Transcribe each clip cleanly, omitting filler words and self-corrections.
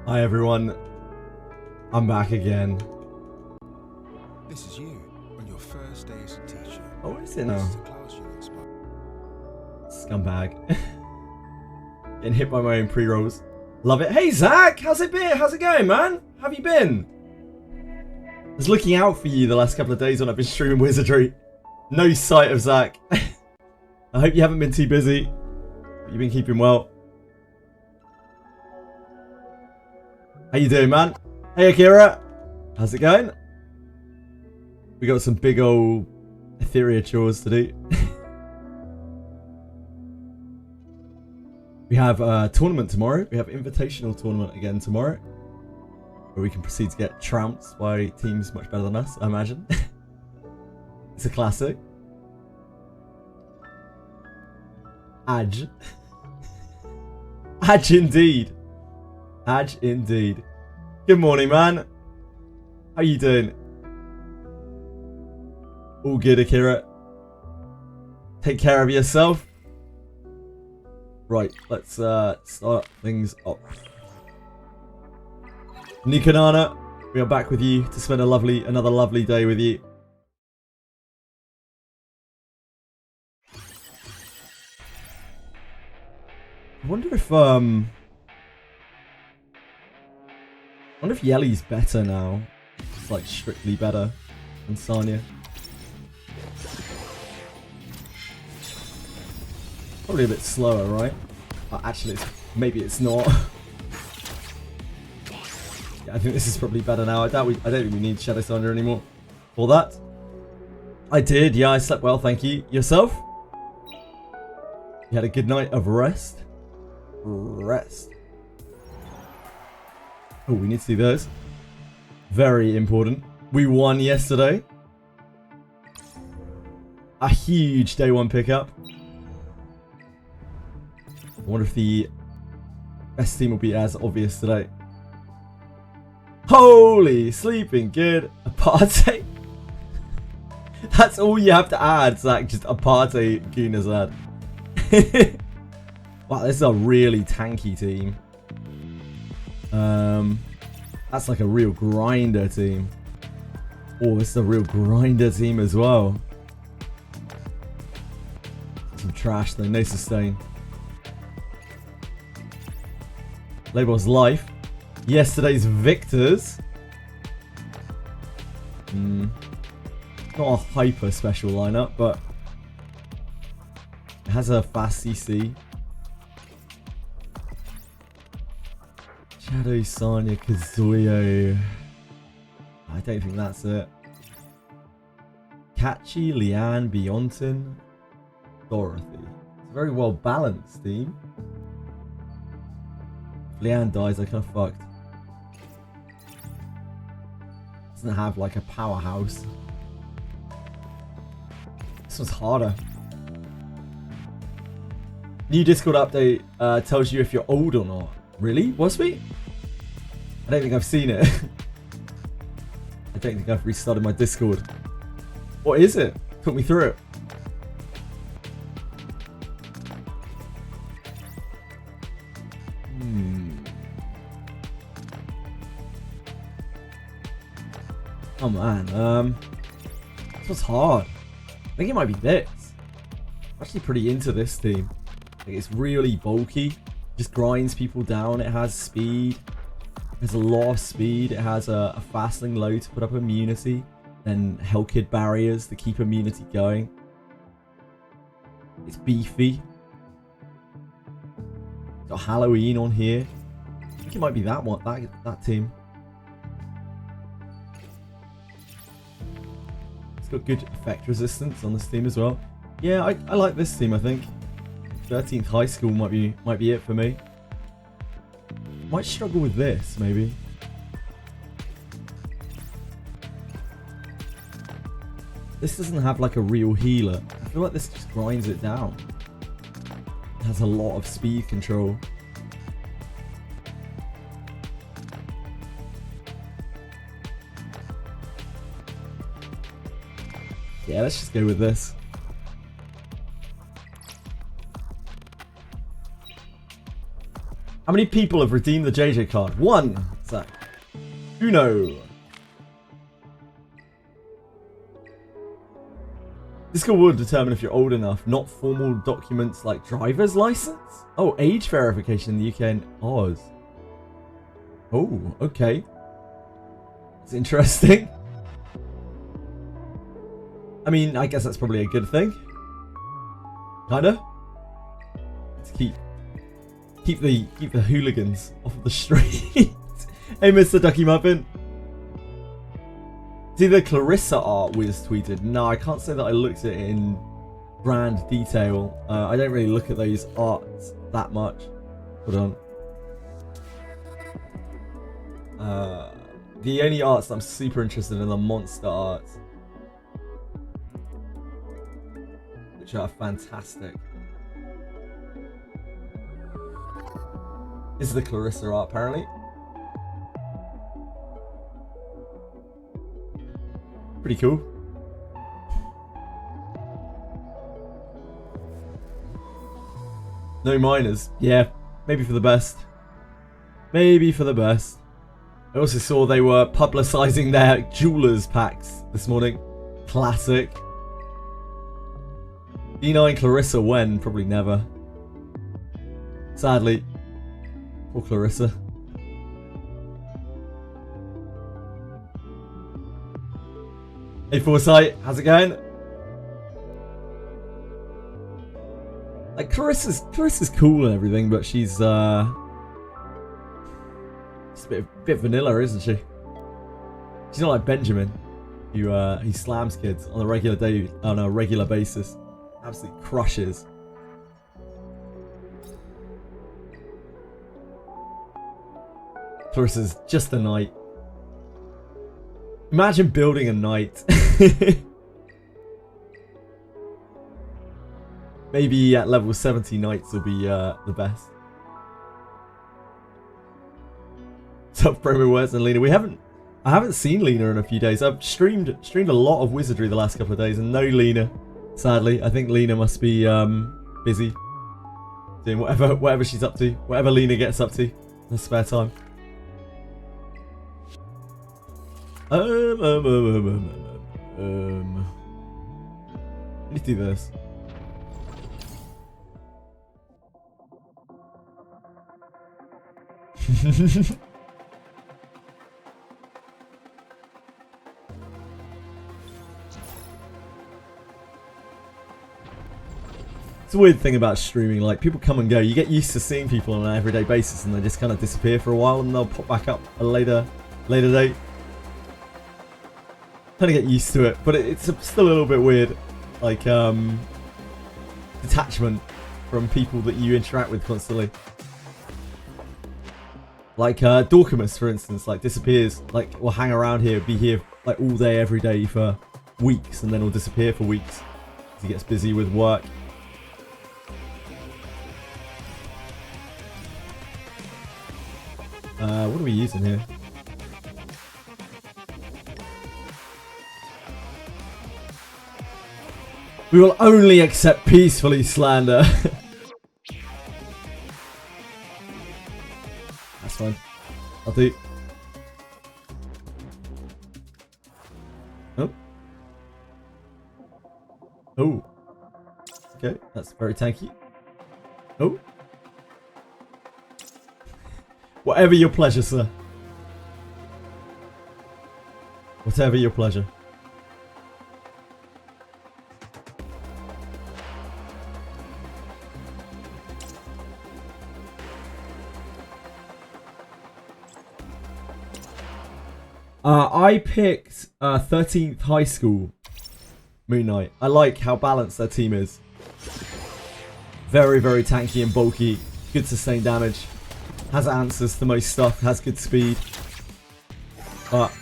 Hi everyone, I'm back again. This is you on your first day as a teacher. Oh, what is it now? This is a class you inspire. Scumbag. Getting hit by my own pre-rolls. Love it. Hey Zach, how's it been? How's it going, man? How have you been? I was looking out for you the last couple of days when I've been streaming Wizardry. No sight of Zach. I hope you haven't been too busy. You've been keeping well. How you doing, man? Hey Akira, how's it going? We got some big old Etheria chores to do. We have a tournament tomorrow. We have invitational tournament again tomorrow, where we can proceed to get trounced by teams much better than us, I imagine. It's a classic. Adge. Adge indeed. Adge indeed. Good morning, man. How you doing? All good, Akira. Take care of yourself. Right, let's start things up. Nikanana, we are back with you to spend another lovely day with you. I wonder if Yeli's better now. It's like strictly better than Sanya. Probably a bit slower, right? Actually, maybe it's not. Yeah, I think this is probably better now. I don't think we need Shadow Sanya anymore for that. I did, yeah, I slept well, thank you. Yourself? You had a good night of rest? Rest. Oh, we need to do those. Very important. We won yesterday. A huge day one pickup. I wonder if the best team will be as obvious today. Holy, sleeping good. A party. That's all you have to add, Zach. Just a party Gunazad. Wow, this is a really tanky team. That's like a real grinder team. Oh, this is a real grinder team as well. Some trash though, no sustain. Label's life. Yesterday's victors. Not a hyper special lineup, but it has a fast CC. Shadow Sanya Kazuyo. I don't think that's it. Kachi, Leanne, Beyontin, Dorothy. It's a very well balanced team. If Leanne dies, I kind of fucked. Doesn't have like a powerhouse. This one's harder. New Discord update tells you if you're old or not. Really? Was we? I don't think I've seen it. I don't think I've restarted my Discord. What is it? Talk me through it. Oh man, this was hard. I think it might be this. I'm actually pretty into this team. Like, it's really bulky. Just grinds people down. It has speed. It has a lot of speed. It has a fastling low to put up immunity. Then Hellkid barriers to keep immunity going. It's beefy. Got Halloween on here. I think it might be that one. That team. It's got good effect resistance on this team as well. Yeah, I like this team. I think 13th high school might be it for me. Might struggle with this maybe. This doesn't have like a real healer. I feel like this just grinds it down. It has a lot of speed control. Yeah, let's just go with this. How many people have redeemed the JJ card? 1. Zach. Uno. This score will determine if you're old enough. Not formal documents like driver's license? Oh, age verification in the UK and Oz. Oh, okay. It's interesting. I mean, I guess that's probably a good thing. Kinda. To keep the hooligans off of the street. Hey, Mr. Ducky Muffin. See the Clarissa art Wiz tweeted? No, I can't say that I looked at it in grand detail. I don't really look at those arts that much. Hold on. The only arts that I'm super interested in are the monster arts, which are fantastic. This is the Clarissa art, apparently. Pretty cool. No minors. Yeah, maybe for the best. Maybe for the best. I also saw they were publicising their jewelers packs this morning. Classic. D9 Clarissa when? Probably never. Sadly. Poor Clarissa. Hey Foresight, how's it going? Like Clarissa's cool and everything, but she's just a bit vanilla, isn't she? She's not like Benjamin, who slams kids on a regular basis, absolutely crushes. Clarissa's just a knight. Imagine building a knight. Maybe at level 70 knights will be the best. Top promo words and Lena. I haven't seen Lena in a few days. I've streamed a lot of Wizardry the last couple of days and no Lena. Sadly, I think Lena must be busy doing whatever she's up to, whatever Lena gets up to in her spare time. Let me do this. It's a weird thing about streaming, like people come and go. You get used to seeing people on an everyday basis and they just kind of disappear for a while and they'll pop back up a later date. Kind of get used to it, but it's still a little bit weird, like detachment from people that you interact with constantly. Like Dorcamus, for instance, like disappears, like will hang around here, be here like all day, every day for weeks, and then will disappear for weeks as he gets busy with work. What are we using here? We will only accept peacefully slander. That's fine. I'll do. Oh. Oh. Okay, that's very tanky. Oh. Whatever your pleasure, sir. Whatever your pleasure. I picked 13th High School Moon Knight. I like how balanced their team is. Very, very tanky and bulky. Good sustained damage. Has answers to most stuff. Has good speed. But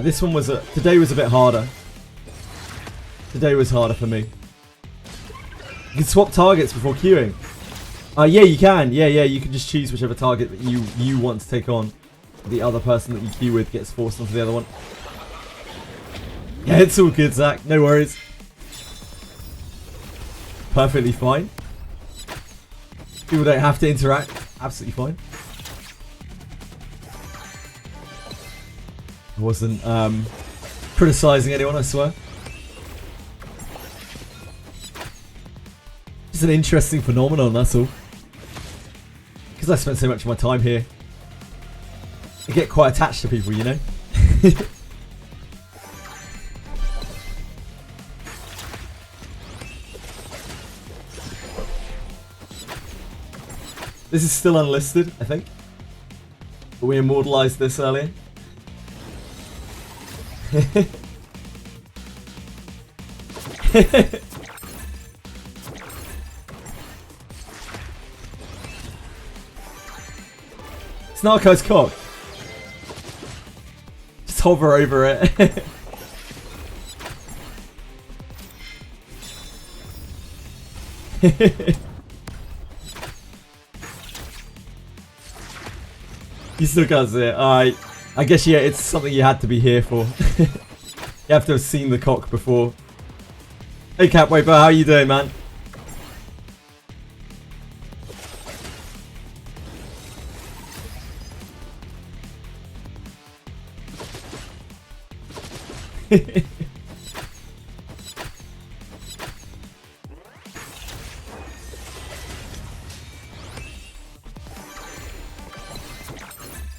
this one was today was a bit harder. Today was harder for me. You can swap targets before queuing. Yeah, you can. Yeah, you can just choose whichever target that you want to take on. The other person that you queue with gets forced onto the other one. Yeah, it's all good, Zach. No worries. Perfectly fine. People don't have to interact. Absolutely fine. I wasn't criticizing anyone, I swear. It's an interesting phenomenon, that's all. Because I spent so much of my time here, I get quite attached to people, you know? This is still unlisted, I think. But we immortalized this earlier. It's Narco's cock. Just hover over it. You still can't see it. Alright. I guess, yeah, it's something you had to be here for. You have to have seen the cock before. Hey, Catwaper, how you doing, man?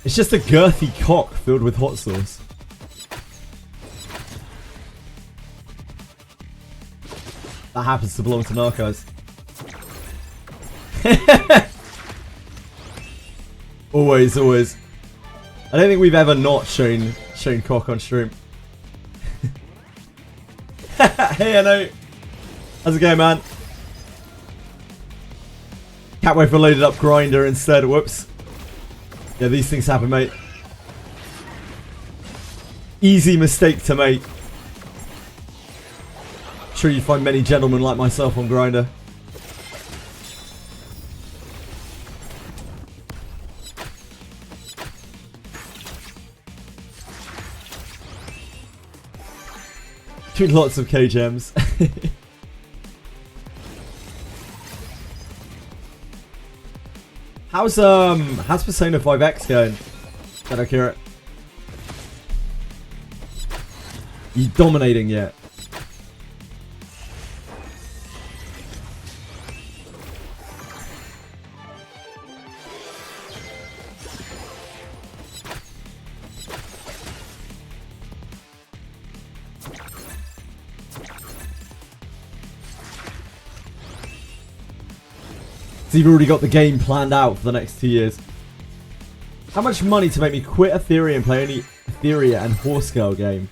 It's just a girthy cock filled with hot sauce. That happens to belong to Narcos. Always, always. I don't think we've ever not shown cock on stream. Hey, I know. How's it going, man? Catwafer loaded up Grinder instead. Whoops. Yeah, these things happen, mate. Easy mistake to make. I'm sure you find many gentlemen like myself on Grinder. Doing lots of K-gems. How's Persona 5X going? That accurate? You dominating yet? So you've already got the game planned out for the next 2 years. How much money to make me quit Etheria and play only Etheria and Horse Girl game?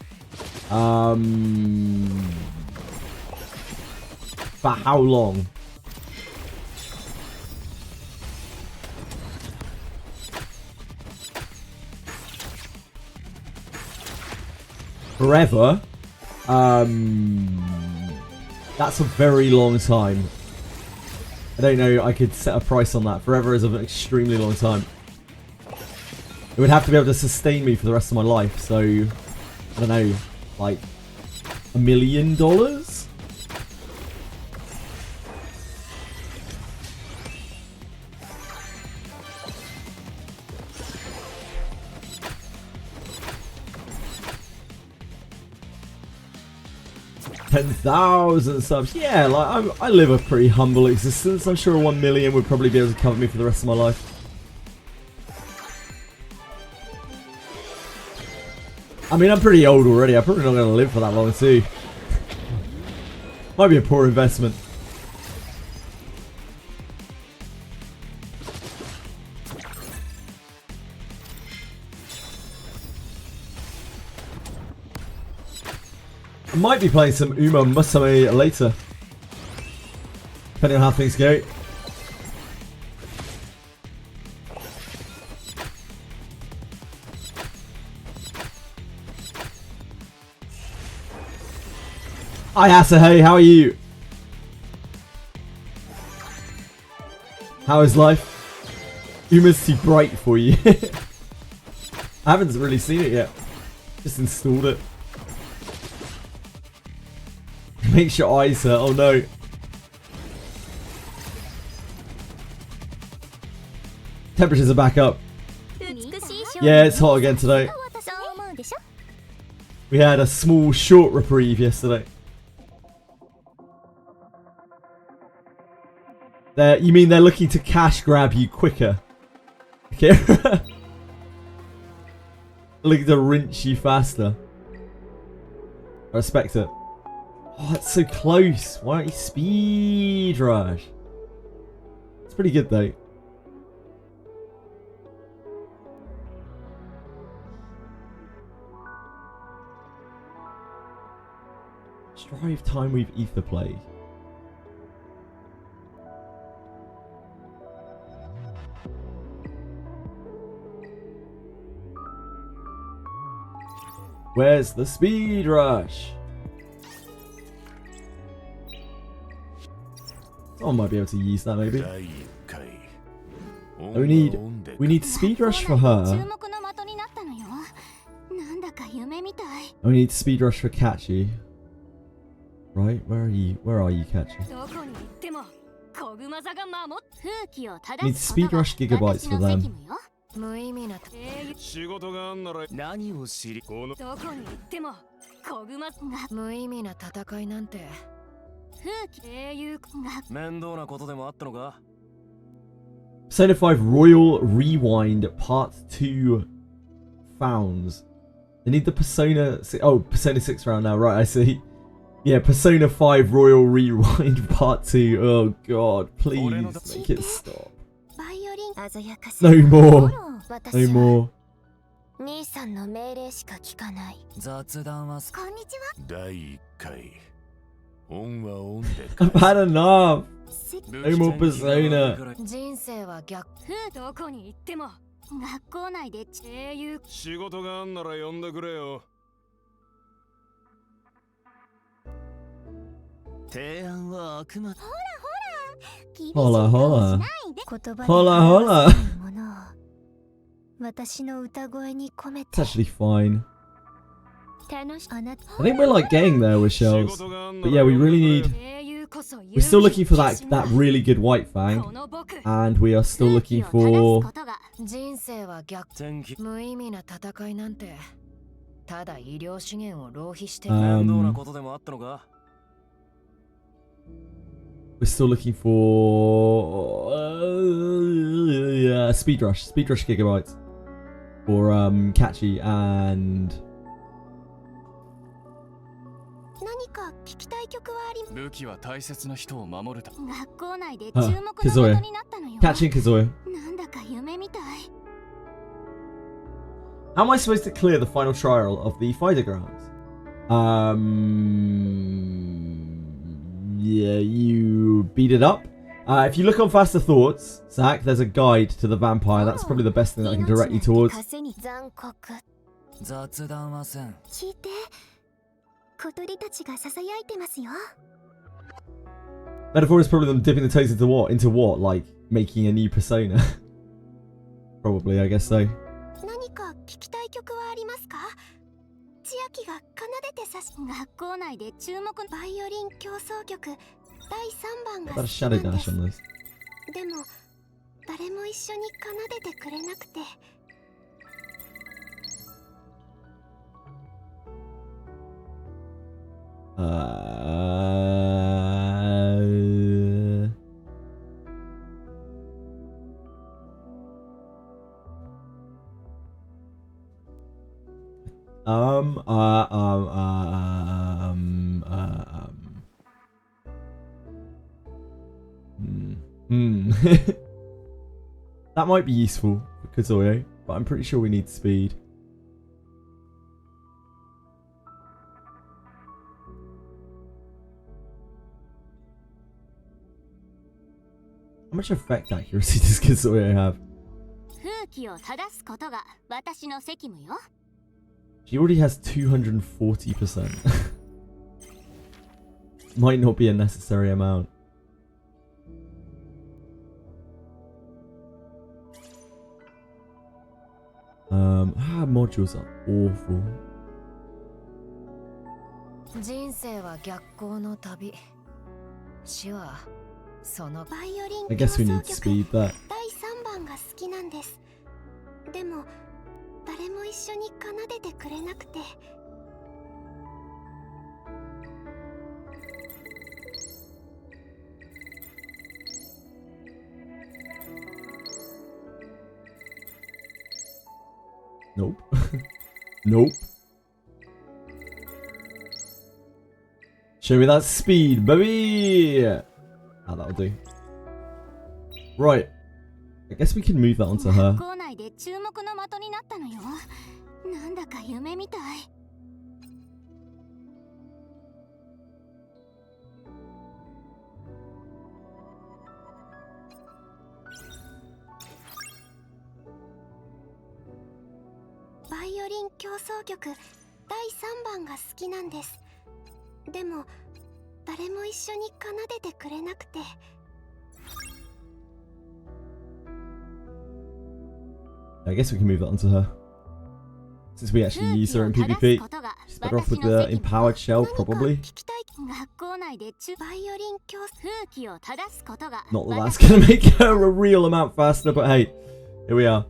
For how long? Forever? That's a very long time. I don't know, I could set a price on that. Forever is an extremely long time. It would have to be able to sustain me for the rest of my life, so... I don't know, like... $1 million? $10,000 subs. Yeah, like I live a pretty humble existence. I'm sure 1 million would probably be able to cover me for the rest of my life. I mean, I'm pretty old already. I'm probably not going to live for that long too. Might be a poor investment. I might be playing some UMAMUSUME later, depending on how things go. Hi Asahei, how are you? How is life? Uma's too bright for you. I haven't really seen it yet. Just installed it. Makes your eyes hurt. Oh no. temperatures are back up. Yeah, it's hot again today. We had a small, short reprieve yesterday. You mean they're looking to cash grab you quicker? Okay. Looking to rinse you faster. I respect it. Oh, it's so close. Why don't you speed rush? It's pretty good though. Strive time with ether play. Where's the speed rush? Someone might be able to use that maybe. We need speed rush for her. We need speed rush for Catchy. Right, where are you? Where are you, Catchy? Need speed rush gigabytes for them. Persona 5 Royal Rewind Part 2 founds. They need the Persona 6. Oh, Persona 6 round now. Right, I see. Yeah, Persona 5 Royal Rewind Part 2. Oh god, please make it stop. No more. No more. I've had enough. No more Persona. Hola, hola. Hola, hola. It's actually fine. I think we're like getting there with shells. But yeah, we really need... We're still looking for that really good white fang. And we are still looking for... We're still looking for speed rush gigabytes for Catchy and Kazuya. Catchy and Kazuya. How am I supposed to clear the final trial of the Fighter Grounds? Yeah, you beat it up. If you look on Faster Thoughts, Zach, there's a guide to the vampire. That's probably the best thing that I can direct you towards. Metaphor is probably them dipping the toes into what? Into what? Like, making a new persona? Probably, I guess so. Got a shadow dash on this. That might be useful for Kazuya, but I'm pretty sure we need speed. How much effect accuracy does Kazuya have? She already has 240%. Might not be a necessary amount. Her modules are awful. I guess we need speed there. 番が好きなんです。でも誰も一緒に奏でてくれなくて。Nope. Nope. Show me that speed, baby! Ah, that'll do. Right. I guess we can move that onto her. 校内で注目の的になったのよ。なんだか夢みたい。バイオリン協奏曲第3番が好きなんです。でも誰も一緒に奏でてくれなくて。I guess we can move that onto her. Since we actually use her in PvP. She's better off with the empowered shell, probably. Not that that's gonna make her a real amount faster, but hey, here we are.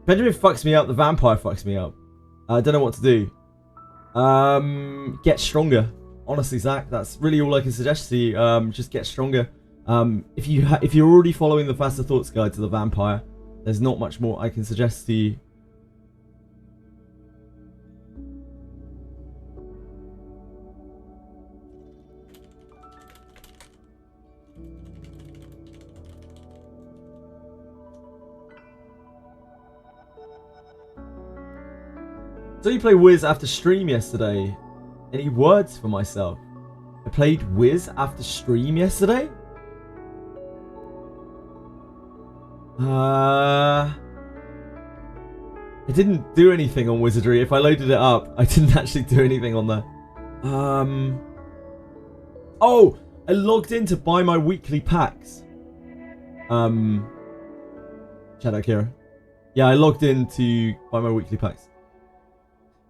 Benjamin fucks me up, the vampire fucks me up. I don't know what to do. Get stronger. Honestly, Zach, that's really all I can suggest to you. Just get stronger. If you're already following the Faster Thoughts guide to the vampire, there's not much more I can suggest to you. So you played Wiz after stream yesterday. Any words for myself? I played Wiz after stream yesterday? I didn't do anything on Wizardry. If I loaded it up, I didn't actually do anything on there. Oh, I logged in to buy my weekly packs. Shadow Kira. Yeah, I logged in to buy my weekly packs.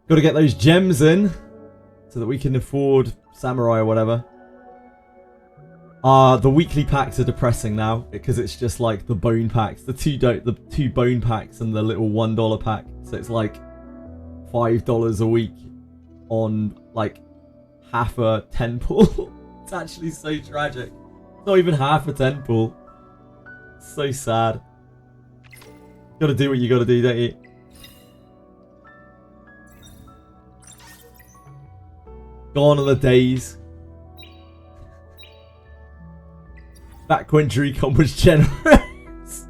Got to get those gems in so that we can afford Samurai or whatever. The weekly packs are depressing now because it's just like the bone packs, the two bone packs and the little $1 pack. So it's like $5 a week on like half a 10 pool. It's actually so tragic. Not even half a 10 pool. So sad. Gotta do what you gotta do, don't you? Gone are the days. Back when Dracon was generous.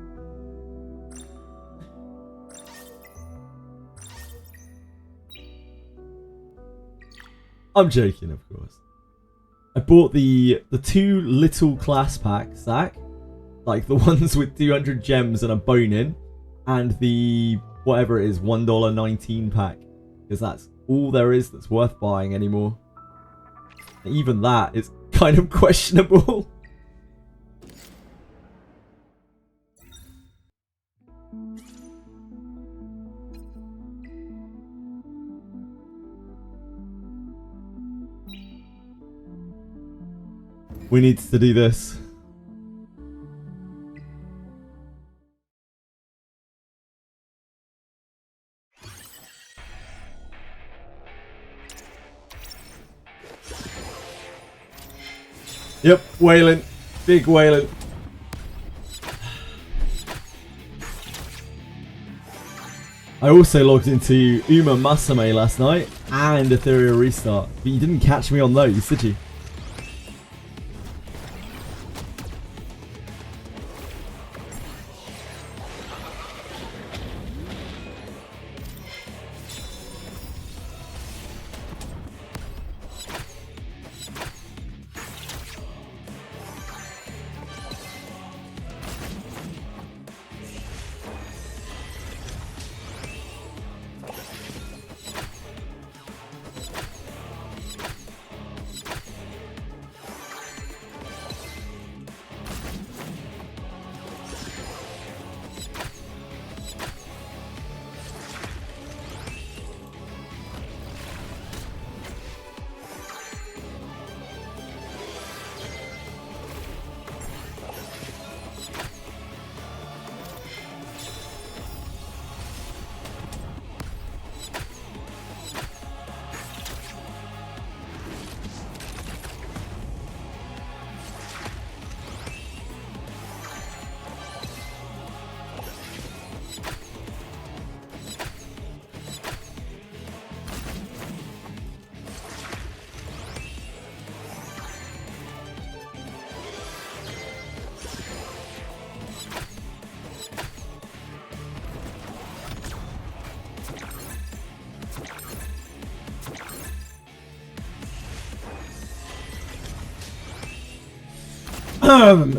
I'm joking, of course. I bought the two little class packs, Zach. Like the ones with 200 gems and a bone in. And the, whatever it is, $1.19 pack. Because that's all there is that's worth buying anymore. Even that is kind of questionable. We need to do this. Yep, Waylon. Big Waylon. I also logged into UMAMUSUME last night and Etheria Restart, but you didn't catch me on those, did you?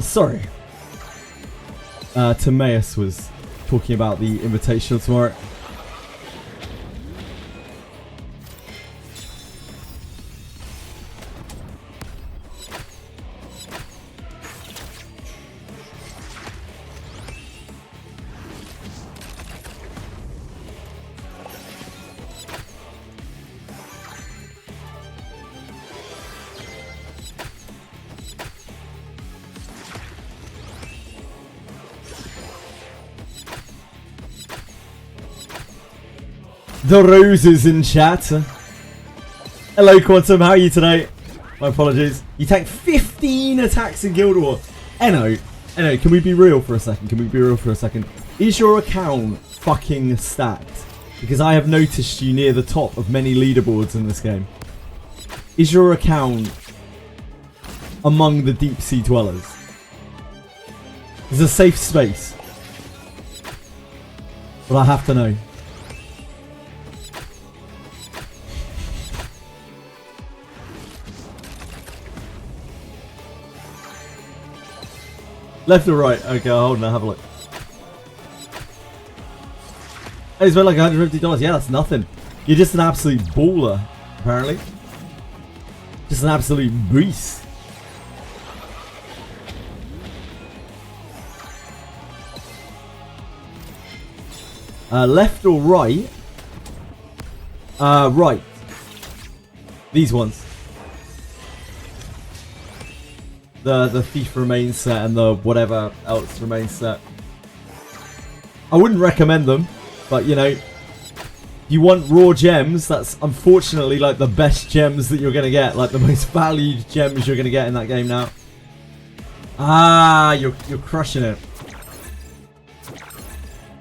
Sorry. Timaeus was talking about the Invitational tomorrow. The roses in chat. Hello Quantum, how are you today? My apologies. You tanked 15 attacks in Guild War. Eno, can we be real for a second? Is your account fucking stacked? Because I have noticed you near the top of many leaderboards in this game. Is your account among the deep sea dwellers? Is a safe space? Well, I have to know. Left or right? Okay, hold on, have a look. Hey, spent like $150. Yeah, that's nothing. You're just an absolute baller, apparently. Just an absolute beast. Left or right? Right. These ones. The Thief Remains set and the whatever else remains set. I wouldn't recommend them, but you know, if you want raw gems, that's unfortunately like the best gems that you're gonna get, like the most valued gems you're gonna get in that game now. Ah, you're crushing it.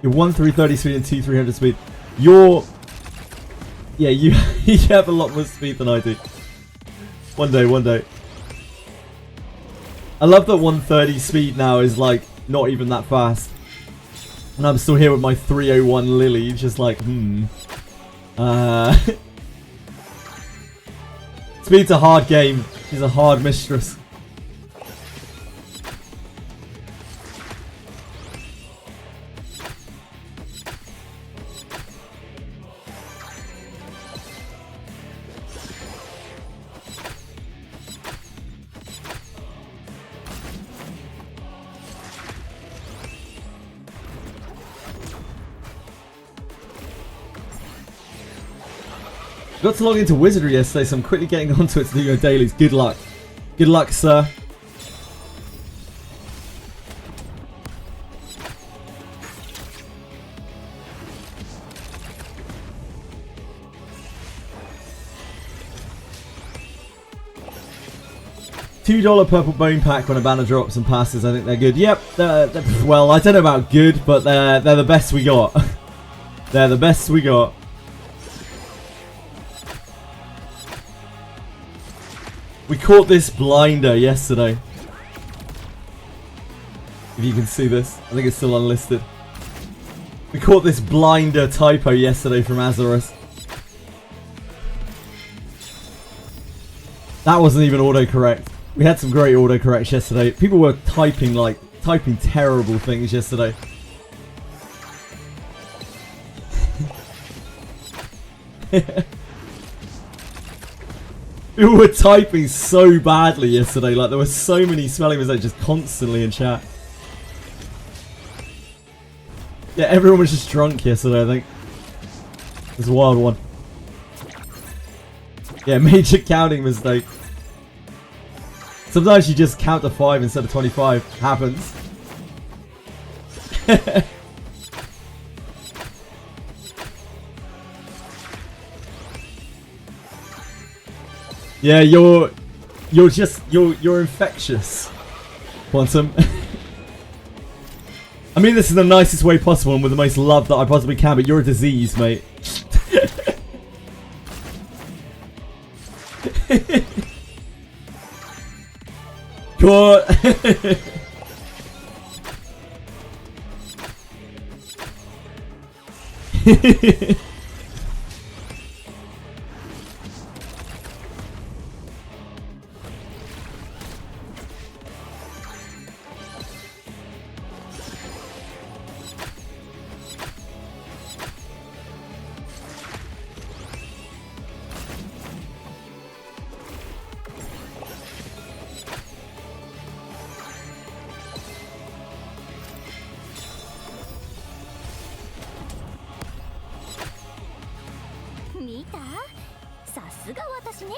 You're 1 330 speed and 2 300 speed. You have a lot more speed than I do. One day. I love that 130 speed now is like not even that fast. And I'm still here with my 301 Lily, just like, Speed's a hard game. She's a hard mistress. Got to log into Wizardry yesterday, so I'm quickly getting onto it to do your dailies. Good luck. Good luck, sir. $2 purple bone pack when a banner drops and passes. I think they're good. Yep. Well, I don't know about good, but they're the best we got. They're the best we got. We caught this blinder yesterday. If you can see this. I think it's still unlisted. We caught this blinder typo yesterday from Azarus. That wasn't even autocorrect. We had some great autocorrects yesterday. People were typing terrible things yesterday. People were typing so badly yesterday, like there were so many spelling mistakes just constantly in chat. Yeah, everyone was just drunk yesterday, I think. It was a wild one. Yeah, major counting mistake. Sometimes you just count to 5 instead of 25. Happens. Yeah, you're infectious, Quantum. I mean this in the nicest way possible and with the most love that I possibly can, but you're a disease, mate. God. た？さすが私ね。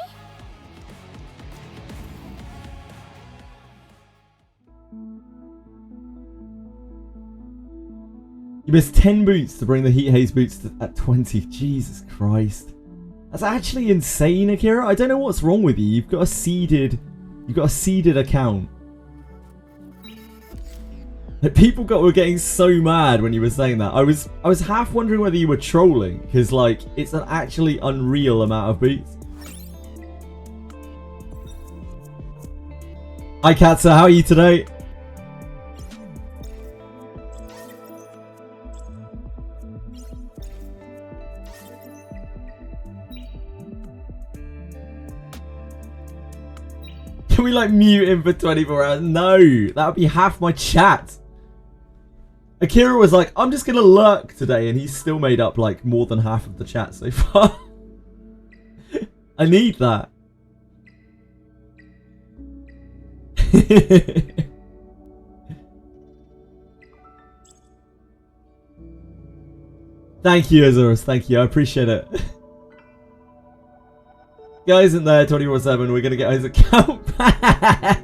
You missed 10 boots to bring the Heat Haze boots at 20. Jesus Christ. That's actually insane, Akira. I don't know what's wrong with you. You've got a seeded account. Like, people were getting so mad when you were saying that. I was half wondering whether you were trolling, because like it's an actually unreal amount of boots. Hi Katsa, how are you today? Can we like mute him for 24 hours? No, that would be half my chat. Akira was like, I'm just gonna lurk today, and he's still made up like more than half of the chat so far. I need that. Thank you, Azurus. Thank you. I appreciate it. Guy isn't there 24/7. We're gonna get his account back.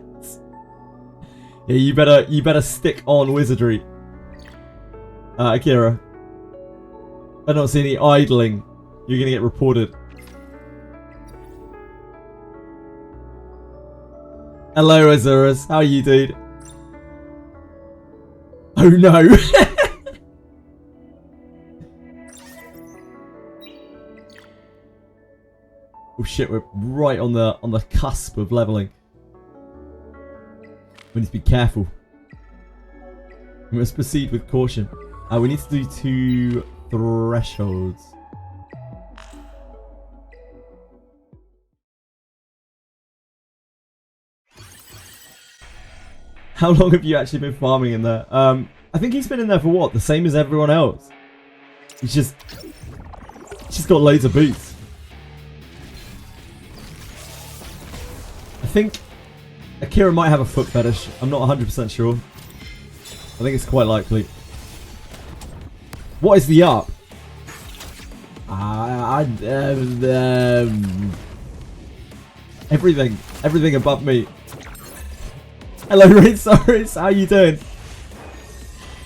Yeah, you better stick on Wizardry. Akira. I don't see any idling. You're gonna get reported. Hello, Azurus. How are you, dude? Oh no. Oh shit, we're right on the cusp of leveling. We need to be careful. We must proceed with caution. We need to do 2 thresholds. How long have you actually been farming in there? I think he's been in there for what? The same as everyone else. He's just got loads of boots. I think Akira might have a foot fetish. I'm not 100% sure. I think it's quite likely. What is the up? Everything above me. Hello, Rinsaurus. How you doing?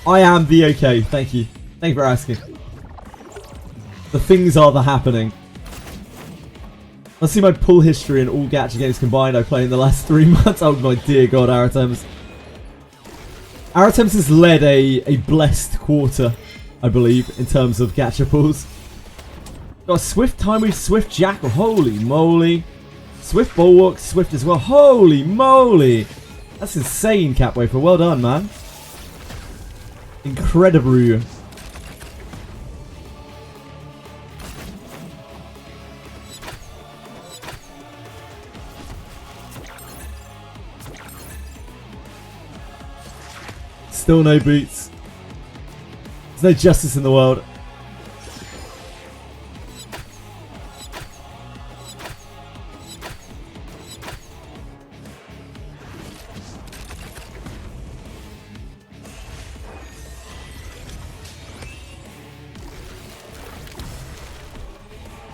I am the okay. Thank you. Thank you for asking. The things are the happening. Let's see my pull history in all gacha games combined I played in the last 3 months. Oh my dear god, Aratems. Aratems has led a blessed quarter, I believe, in terms of gacha pulls. Got a Swift time with Swift Jackal. Holy moly. Swift Bulwark, Swift as well. Holy moly. That's insane, Capwafer. Well done, man. Incredible. Still no boots. There's no justice in the world.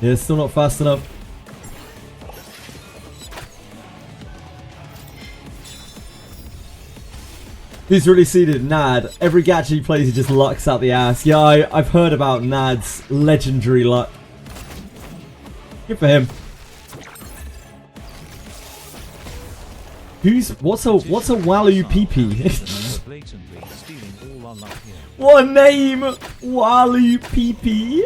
Yeah, still not fast enough. Who's really seeded? Nad. Every gacha he plays, he just lucks out the ass. Yeah, I've heard about Nad's legendary luck. Good for him. What's a Walu PP? What name? Walu PP.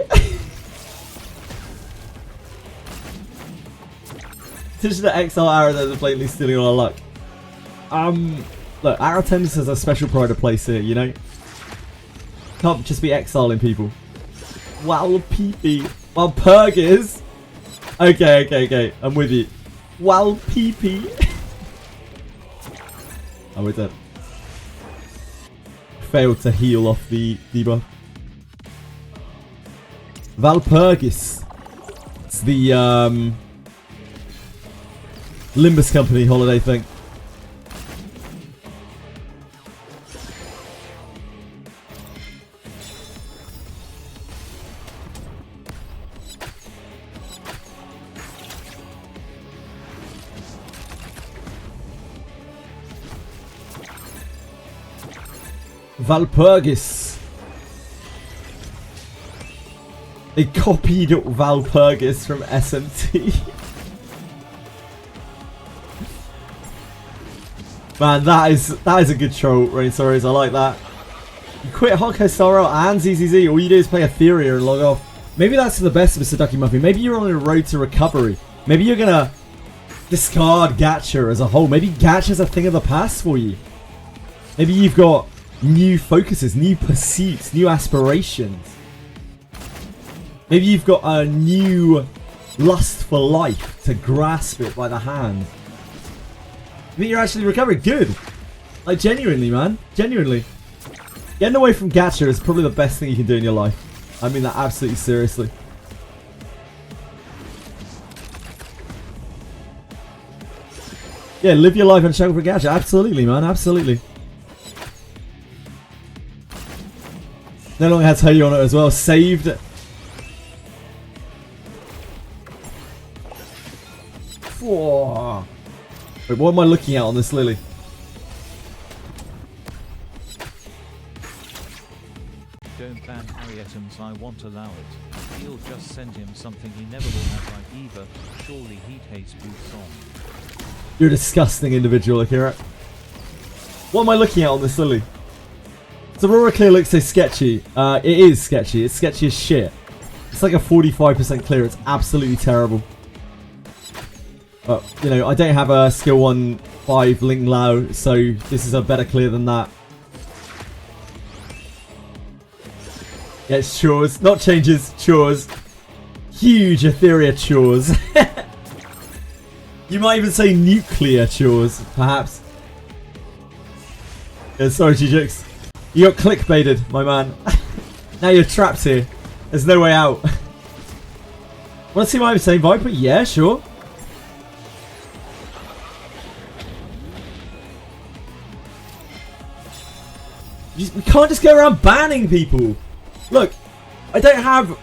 Attention to Exile Arrow that is blatantly stealing all our luck. Look, Aratems has a special pride of place here, you know? Can't just be exiling people. Wow, PP. Well, Purg is. Okay. I'm with you. Wow, PP. Oh, we're dead. Failed to heal off the debuff. Valpurgis. It's the Limbus Company holiday thing. Valpurgis. They copied Valpurgis from SMT. Man, that is a good troll, Rain Sorrows. I like that. You quit Honkai Star Rail and ZZZ. All you do is play Etheria and log off. Maybe that's for the best of Saduki Muffy. Maybe you're on a road to recovery. Maybe you're gonna discard gacha as a whole. Maybe gacha's a thing of the past for you. Maybe you've got new focuses, new pursuits, new aspirations. Maybe you've got a new lust for life to grasp it by the hand. I think you're actually recovering. Good. Like, genuinely, man. Genuinely. Getting away from gacha is probably the best thing you can do in your life. I mean that absolutely seriously. Yeah, live your life and struggle for gacha. Absolutely, man. Absolutely. No longer has Hoyo on it as well. Saved. Whoa. Wait, what am I looking at on this lily? Don't ban Arietums, I won't allow it. He'll just send him something he never will have like either. Surely he hates Booth song. You're a disgusting individual, Akira. What am I looking at on this lily? Does Aurora Clear look so sketchy? It is sketchy. It's sketchy as shit. It's like a 45% clear. It's absolutely terrible. But, you know, I don't have a skill 1-5 Ling Lao, so this is a better clear than that. Yeah, it's chores. Not changes, chores. Huge Etheria chores. You might even say nuclear chores, perhaps. Yeah, sorry, G-Jix. You got clickbaited, my man. Now you're trapped here. There's no way out. Want to see my same Viper? Yeah, sure. We can't just go around banning people. Look, I don't have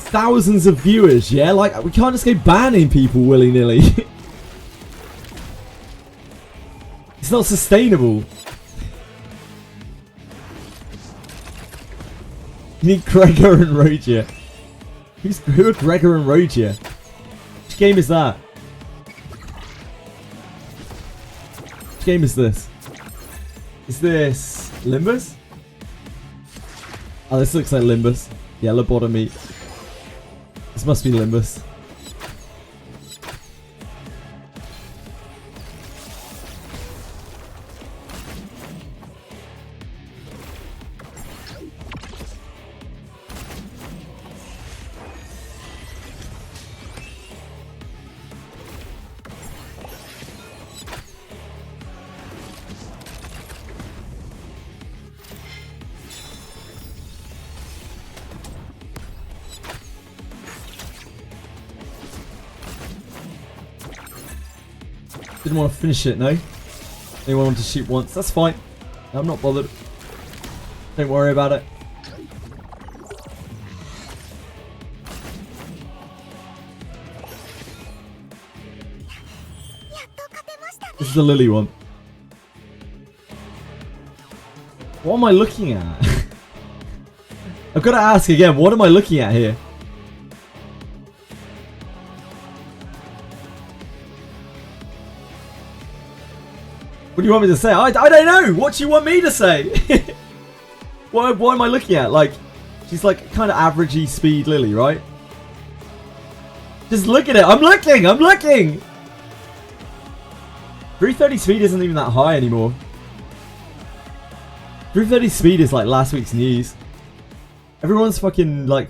thousands of viewers, yeah? Like, we can't just go banning people willy-nilly. It's not sustainable. You need Gregor and Rogia. Who are Gregor and Rogia? Which game is that? Which game is this? Is this Limbus? Oh, this looks like Limbus. Yellow bottom meat. This must be Limbus. Didn't want to finish it, no? They wanted to shoot once. That's fine. I'm not bothered. Don't worry about it. This is the Lily one. What am I looking at? I've got to ask again, what am I looking at here? What do you want me to say? I don't know. What do you want me to say? What am I looking at? Like, she's like kind of averagey speed Lily, right? Just look at it. I'm looking. 330 speed isn't even that high anymore. 330 speed is like last week's news. Everyone's fucking like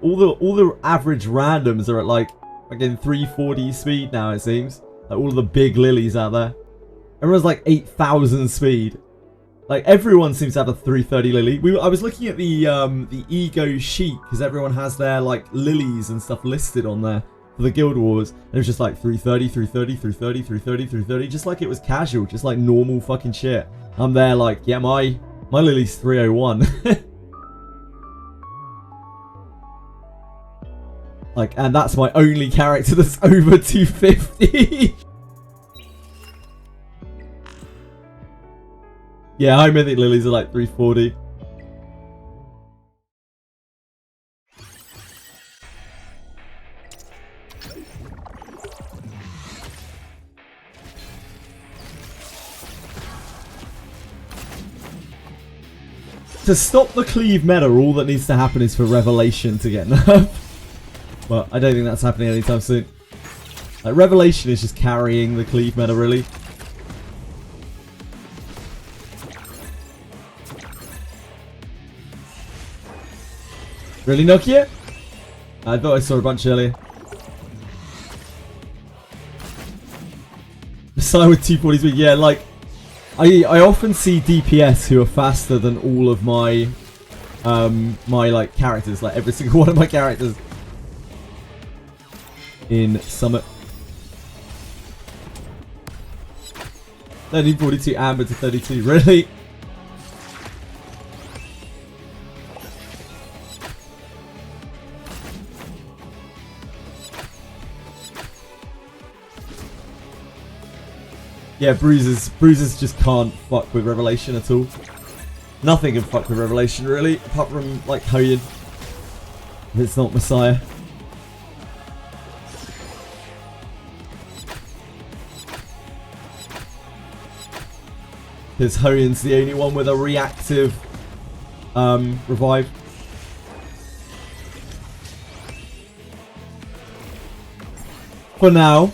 all the average randoms are at like fucking 340 speed now, it seems. Like all of the big lilies out there. Everyone's like 8,000 speed. Like everyone seems to have a 330 lily. I was looking at the ego sheet because everyone has their like lilies and stuff listed on there for the Guild Wars. And it was just like 330, 330, 330, 330, 330, just like it was casual, just like normal fucking shit. I'm there like, yeah, my lily's 301. Like, and that's my only character that's over 250. Yeah, high mythic lilies are like 340. to stop the cleave meta, all that needs to happen is for Revelation to get nerfed. But I don't think that's happening anytime soon. Like, Revelation is just carrying the cleave meta, really. Really, Nokia? I thought I saw a bunch earlier. Messiah with 240 speed. Yeah, like, I often see DPS who are faster than all of my, like, characters. Like, every single one of my characters in Summit. 1342 Amber to 32. Really? Yeah, Bruises just can't fuck with Revelation at all. Nothing can fuck with Revelation, really, apart from, like, Hoyan. If it's not Messiah. Because Hoyan's the only one with a reactive revive. For now.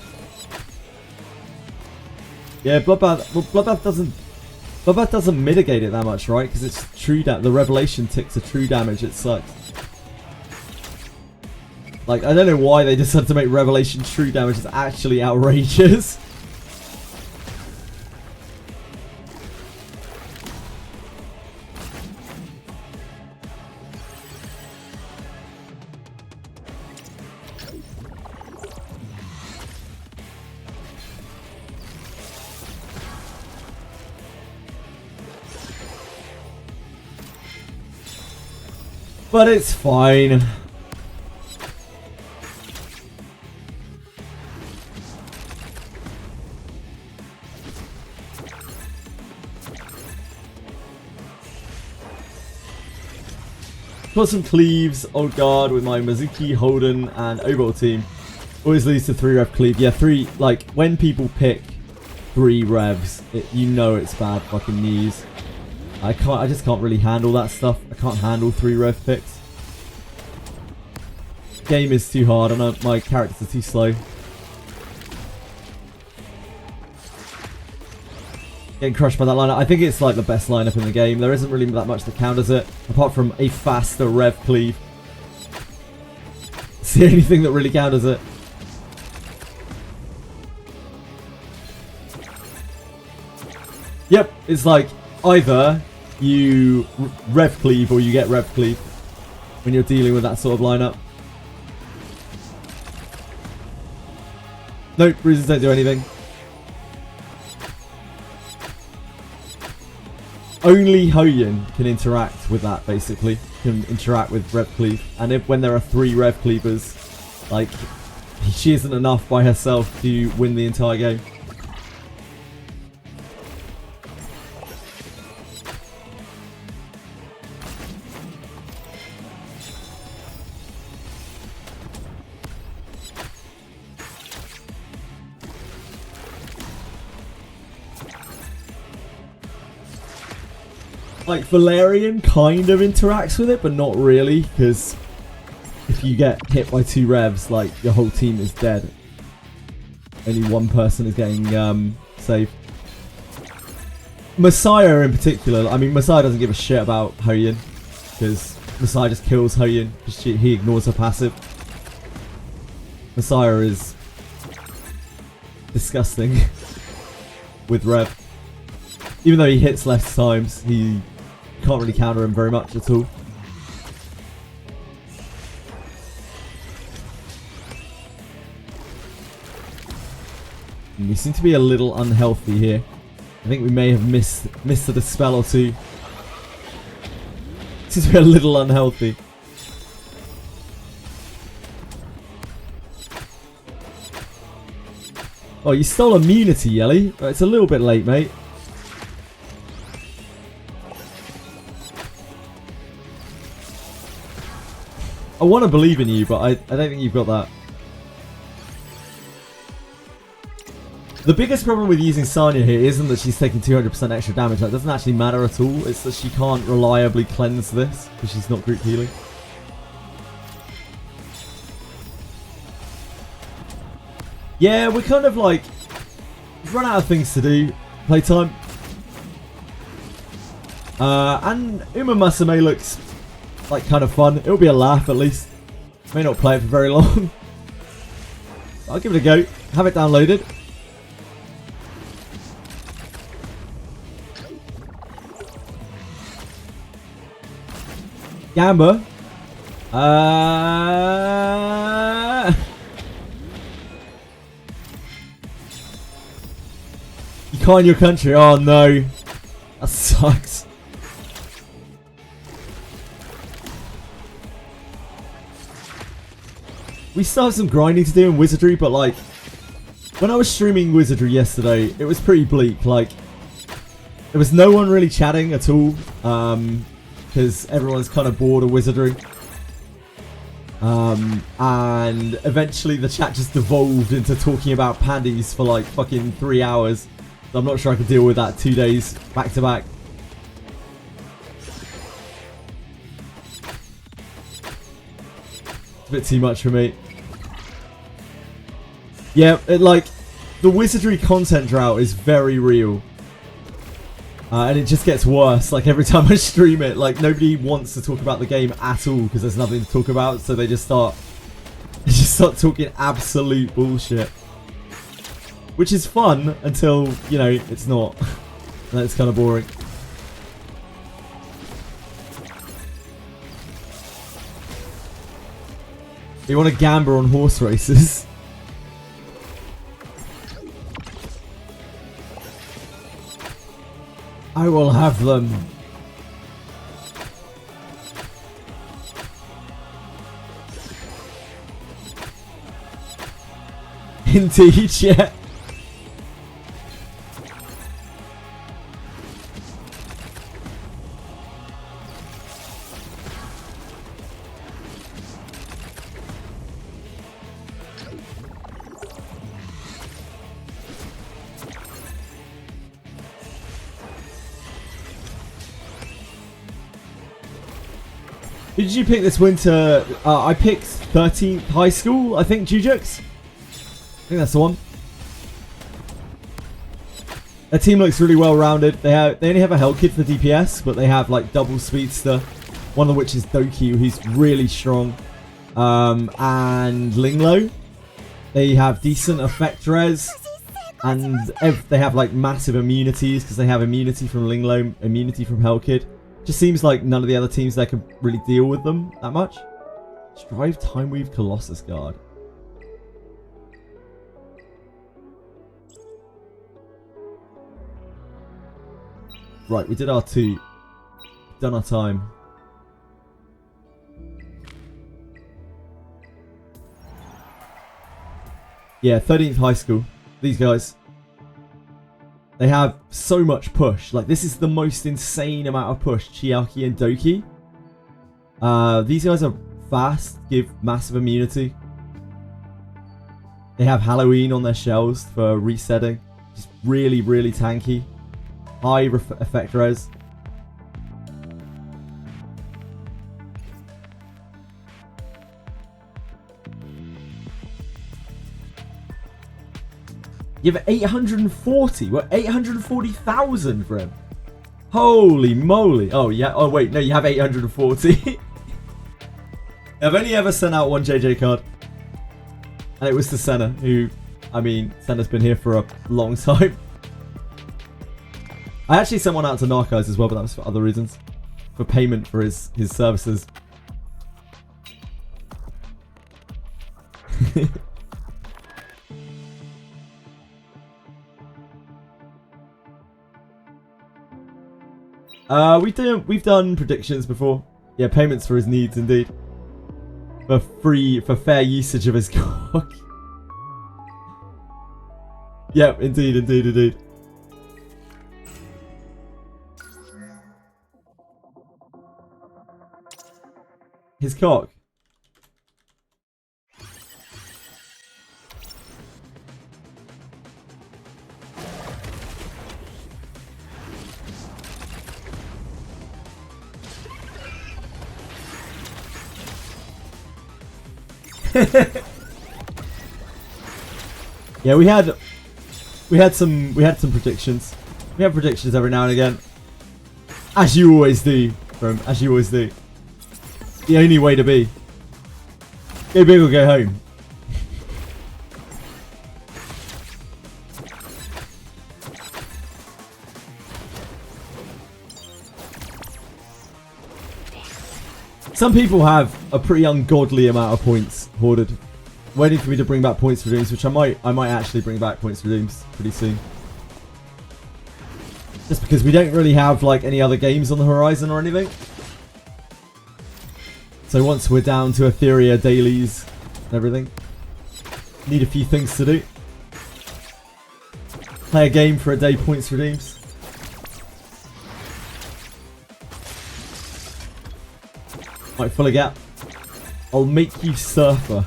Yeah, Bloodbath. Well, Bloodbath doesn't mitigate it that much, right? Because it's true the Revelation ticks are true damage. It sucks. Like, I don't know why they decided to make Revelation true damage. It's actually outrageous. But it's fine. Got some cleaves, old guard with my Mizuki, Holden, and Obol team. Always leads to 3 rev cleave. Yeah, 3, like, when people pick 3 revs, you know it's bad fucking news. I just can't really handle that stuff. I can't handle 3 rev picks. Game is too hard and my characters are too slow. Getting crushed by that lineup. I think it's like the best lineup in the game. There isn't really that much that counters it, apart from a faster rev cleave. It's the only thing that really counters it. Yep, it's like either you rev cleave or you get rev cleave when you're dealing with that sort of lineup. Nope, bruises don't do anything. Only Hoyan can interact with that, basically. Can interact with rev cleave. And when there are 3 rev cleavers, like, she isn't enough by herself to win the entire game. Like, Valerian kind of interacts with it, but not really, because if you get hit by 2 revs, like, your whole team is dead. Only one person is getting saved. Messiah in particular, I mean, Messiah doesn't give a shit about Hoyan, because Messiah just kills Hoyan, because he ignores her passive. Messiah is disgusting with rev. Even though he hits left times, he can't really counter him very much at all. And we seem to be a little unhealthy here. I think we may have missed a spell or two. Seems to be a little unhealthy. Oh, you stole immunity, Yelly. It's a little bit late, mate. I want to believe in you, but I don't think you've got that. The biggest problem with using Sanya here isn't that she's taking 200% extra damage. That doesn't actually matter at all. It's that she can't reliably cleanse this because she's not group healing. Yeah, we're kind of like... We've run out of things to do. Playtime. And UMAMUSUME looks like kind of fun. It'll be a laugh at least. May not play it for very long. I'll give it a go. Have it downloaded. Gamba. You can't in your country. Oh no. That sucks. We still have some grinding to do in Wizardry, but like, when I was streaming Wizardry yesterday, it was pretty bleak. Like, there was no one really chatting at all, because everyone's kind of bored of Wizardry. And eventually the chat just devolved into talking about pandies for like fucking 3 hours. So I'm not sure I could deal with that 2 days back to back. It's a bit too much for me. Yeah, like, the Wizardry content drought is very real. And it just gets worse, like, every time I stream it. Like, nobody wants to talk about the game at all because there's nothing to talk about, so they just start talking absolute bullshit. Which is fun until, you know, it's not. And it's kind of boring. You want to gamble on horse races? I will have them. Indeed, yeah. Did you pick this winter? I picked 13th high school, I think, Jujux. I think that's the one. Their team looks really well rounded. They only have a Hell Kid for DPS, but they have like double speedster. One of which is Doki, who's really strong. And Linglo. They have decent effect res. And they have like massive immunities because they have immunity from Linglo, immunity from Hell Kid. Just seems like none of the other teams there can really deal with them that much. Strive Time Weave Colossus Guard. Right, we did our 2. Done our time. Yeah, 13th high school. These guys. They have so much push. Like, this is the most insane amount of push. Chiaki and Doki. These guys are fast, give massive immunity. They have Halloween on their shells for resetting. Just really, really tanky. High effect res. You have 840. What? 840,000 for him. Holy moly. Oh, yeah. Oh, wait. No, you have 840. I've only ever sent out one JJ card. And it was to Senna, who, I mean, Senna's been here for a long time. I actually sent one out to Narcos as well, but that was for other reasons. For payment for his services. We've done predictions before. Yeah, payments for his needs indeed. For fair usage of his cock. Yep, indeed. His cock. Yeah, we had some predictions. We have predictions every now and again. As you always do, as you always do. The only way to be. Go big or go home. Some people have a pretty ungodly amount of points hoarded, waiting for me to bring back points for dreams, which I might actually bring back points for dreams pretty soon. Just because we don't really have like any other games on the horizon or anything. So once we're down to Etheria dailies and everything, need a few things to do. Play a game for a day, points for dreams. Might fill a gap. I'll make you surfer.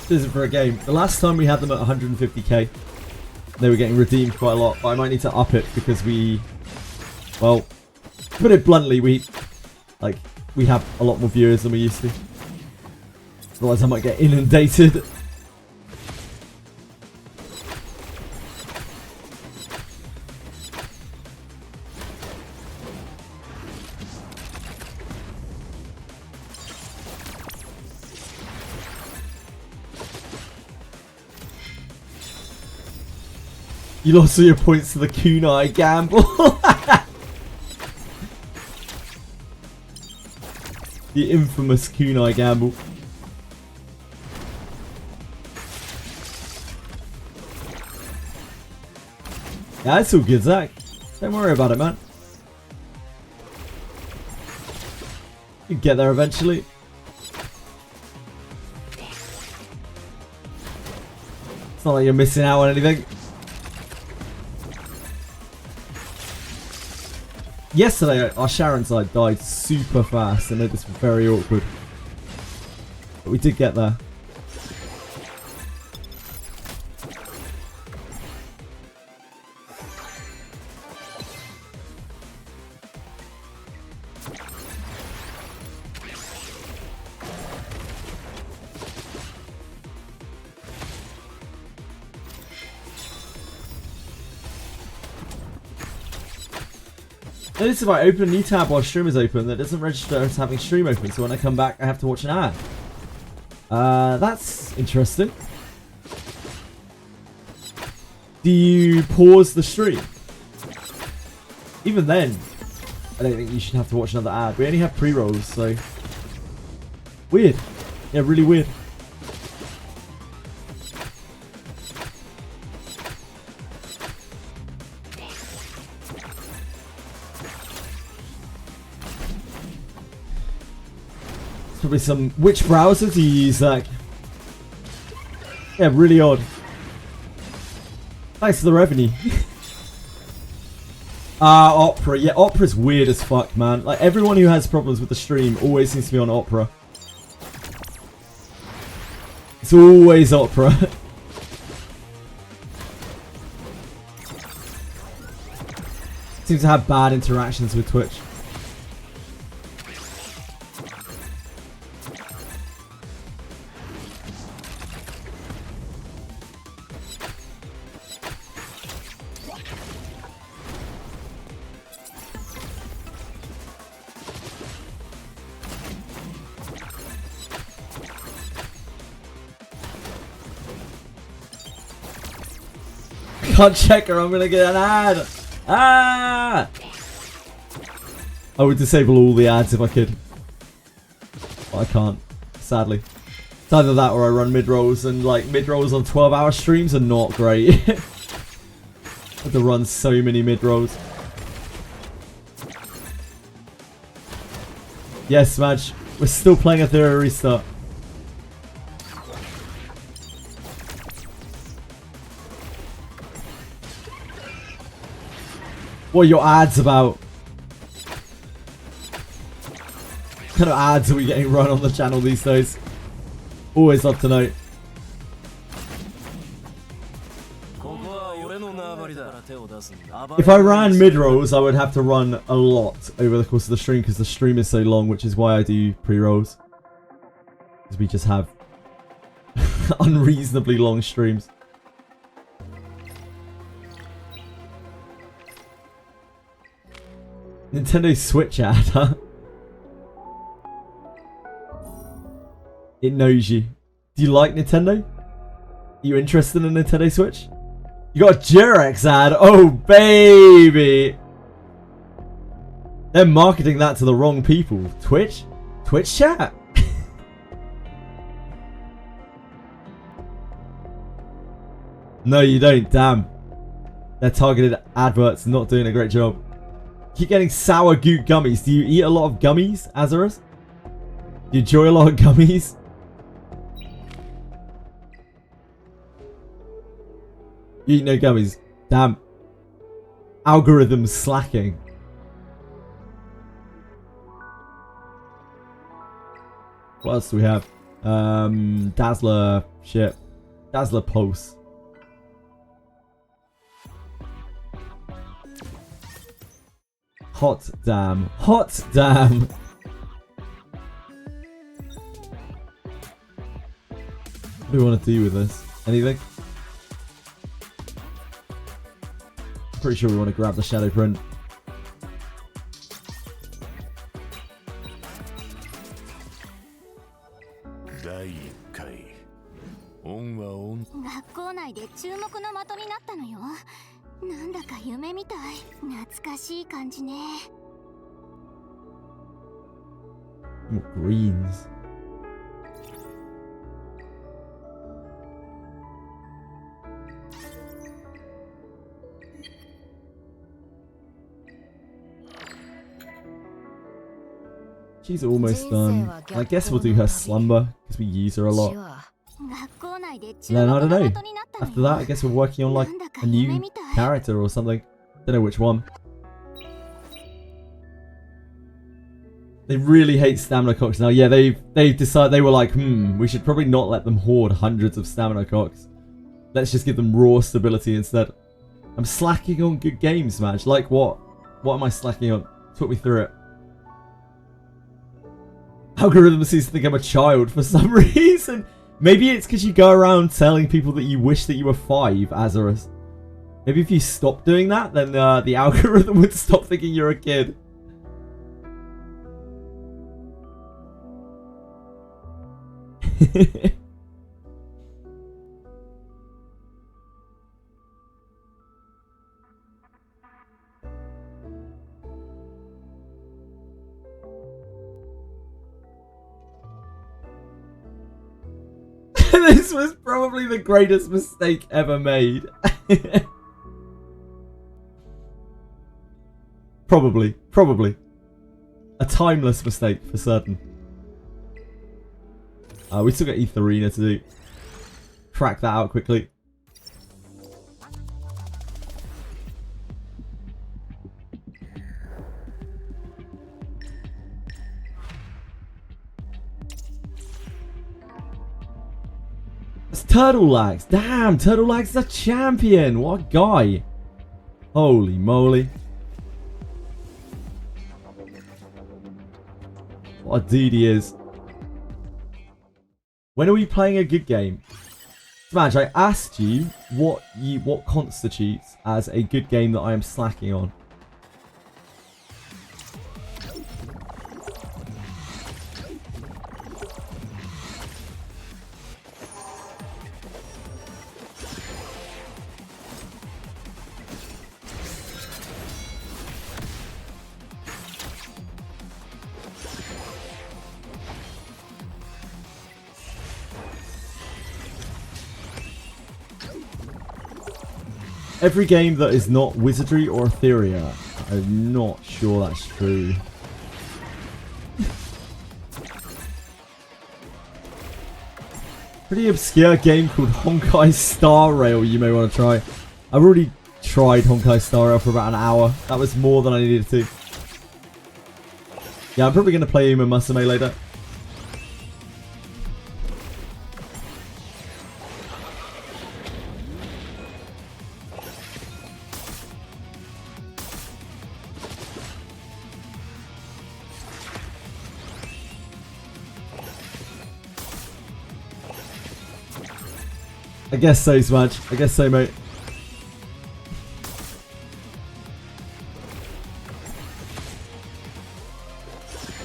This isn't for a game. The last time we had them at 150k, they were getting redeemed quite a lot. But I might need to up it because we, well, put it bluntly, we have a lot more viewers than we used to. Otherwise, I might get inundated. You lost all your points to the kunai gamble. The infamous kunai gamble. Yeah, it's all good, Zach. Don't worry about it, man. You can get there eventually. It's not like you're missing out on anything. Yesterday, our Sharon side died super fast. I know this was very awkward. But we did get there. Notice if I open a new tab while stream is open, that doesn't register as having stream open, so when I come back I have to watch an ad. That's interesting. Do you pause the stream? Even then, I don't think you should have to watch another ad. We only have pre-rolls, so... Weird. Yeah, really weird. Probably some... Which browser do you use, Zach? Yeah, really odd. Thanks for the revenue. Opera. Yeah, Opera's weird as fuck, man. Like, everyone who has problems with the stream always seems to be on Opera. It's always Opera. Seems to have bad interactions with Twitch. Can't check or I'm gonna get an ad. Ah! I would disable all the ads if I could. But I can't, sadly. It's either that or I run mid-rolls, and like mid-rolls on 12-hour streams are not great. I have to run so many mid-rolls. Yes, Madge. We're still playing Etheria Restart. What are your ads about? What kind of ads are we getting run on the channel these days? Always love to know. If I ran mid-rolls, I would have to run a lot over the course of the stream because the stream is so long, which is why I do pre-rolls. Because we just have unreasonably long streams. Nintendo Switch ad, huh? It knows you. Do you like Nintendo? Are you interested in Nintendo Switch? You got a Durex ad? Oh, baby! They're marketing that to the wrong people. Twitch? Twitch chat? No, you don't. Damn. Their targeted adverts not doing a great job. Keep getting sour goot gummies. Do you eat a lot of gummies, Azarus? Do you enjoy a lot of gummies? You eat no gummies. Damn. Algorithm slacking. What else do we have? Dazzler shit. Dazzler pulse. Hot damn. Hot damn. What do we want to do with this? Anything? Pretty sure we want to grab the shadow print. More greens. She's almost done. I guess we'll do her slumber because we use her a lot. And then I don't know. After that, I guess we're working on like a new character or something. Don't know which one. They really hate stamina cocks now. Yeah, they've decided, they were like, we should probably not let them hoard hundreds of stamina cocks. Let's just give them raw stability instead. I'm slacking on good games, Madge. Like what? What am I slacking on? Talk me through it. Algorithm seems to think I'm a child for some reason. Maybe it's because you go around telling people that you wish that you were 5, Azarus. Maybe if you stop doing that, then the algorithm would stop thinking you're a kid. This was probably the greatest mistake ever made. Probably. A timeless mistake for certain. We still got Etheria to do. Crack that out quickly. It's Turtle Lags. Damn, Turtle Lags is a champion. What a guy. Holy moly. What a dude he is. When are we playing a good game? Smash, I asked you what constitutes as a good game that I am slacking on. Every game that is not Wizardry or Etheria. I'm not sure that's true. Pretty obscure game called Honkai Star Rail you may want to try. I've already tried Honkai Star Rail for about an hour. That was more than I needed to. Yeah, I'm probably going to play UMAMUSUME later. I guess so, Smudge. I guess so, mate.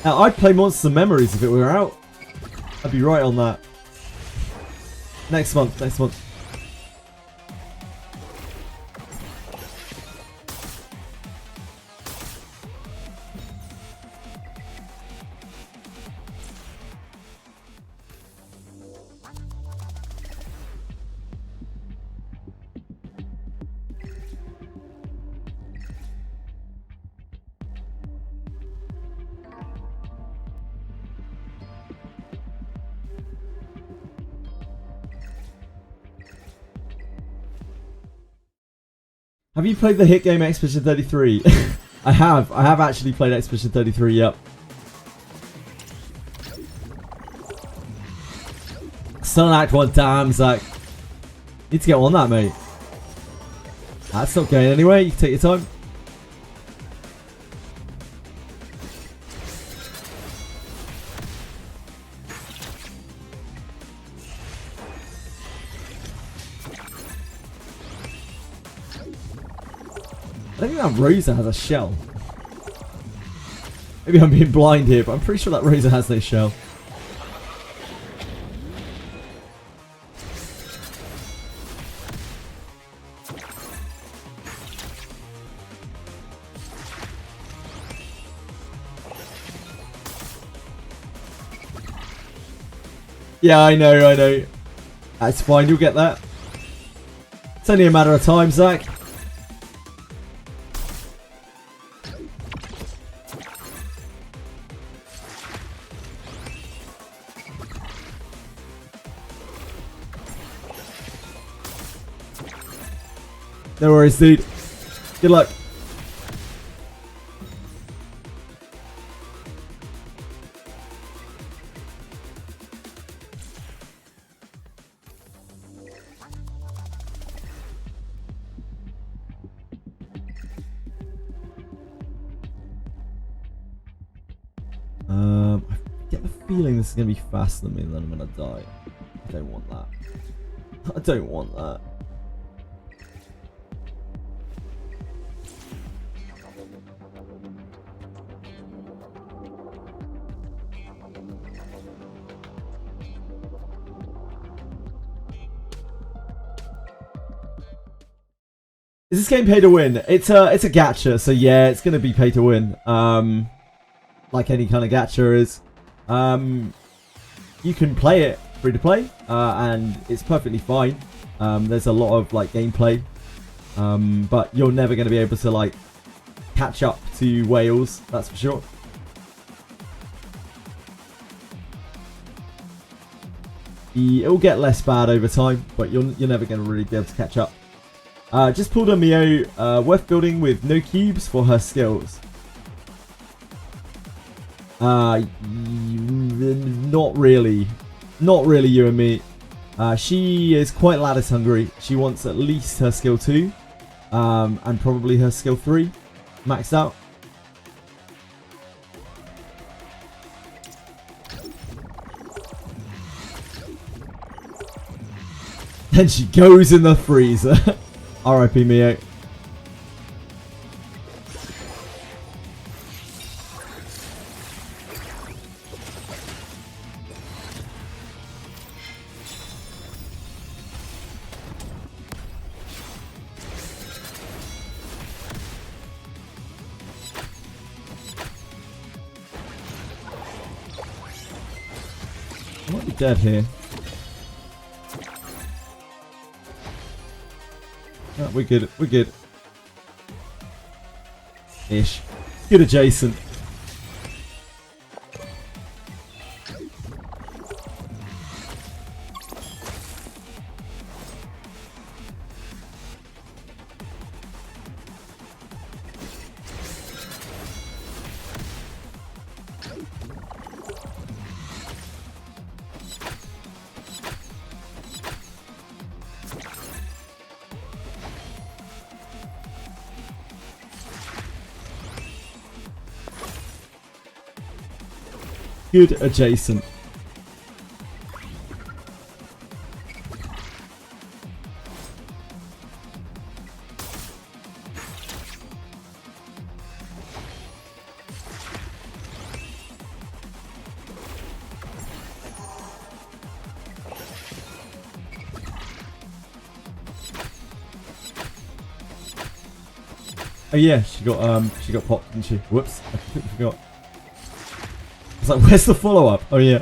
Now, I'd play Monsters and Memories if it were out. I'd be right on that. Next month, next month. Have you played the hit game Expedition 33? I have actually played Expedition 33, yep. Still an Act 1, damn, Zach. Need to get on that, mate. That's not going anywhere, you can take your time. I don't think that Rosa has a shell. Maybe I'm being blind here, but I'm pretty sure that Rosa has no shell. Yeah, I know. That's fine, you'll get that. It's only a matter of time, Zach. No worries, dude. Good luck. I get the feeling this is going to be faster than me and then I'm going to die. I don't want that. I don't want that. Is this game pay to win? It's a gacha, so yeah, it's gonna be pay to win. Like any kind of gacha is. You can play it free to play, and it's perfectly fine. There's a lot of like gameplay, but you're never gonna be able to like catch up to Wales, that's for sure. It'll get less bad over time, but you're never gonna really be able to catch up. Just pulled a Mio, worth building with no cubes for her skills. Not really, you and me. She is quite lattice hungry. She wants at least her skill 2, and probably her skill 3 maxed out. Then she goes in the freezer. R.I.P. Mio. I might be dead here. No, we're good. We're good. Ish. Good adjacent. Good adjacent. Oh yeah, she got popped, didn't she? Whoops, I completely forgot. I was like, where's the follow-up? Oh yeah.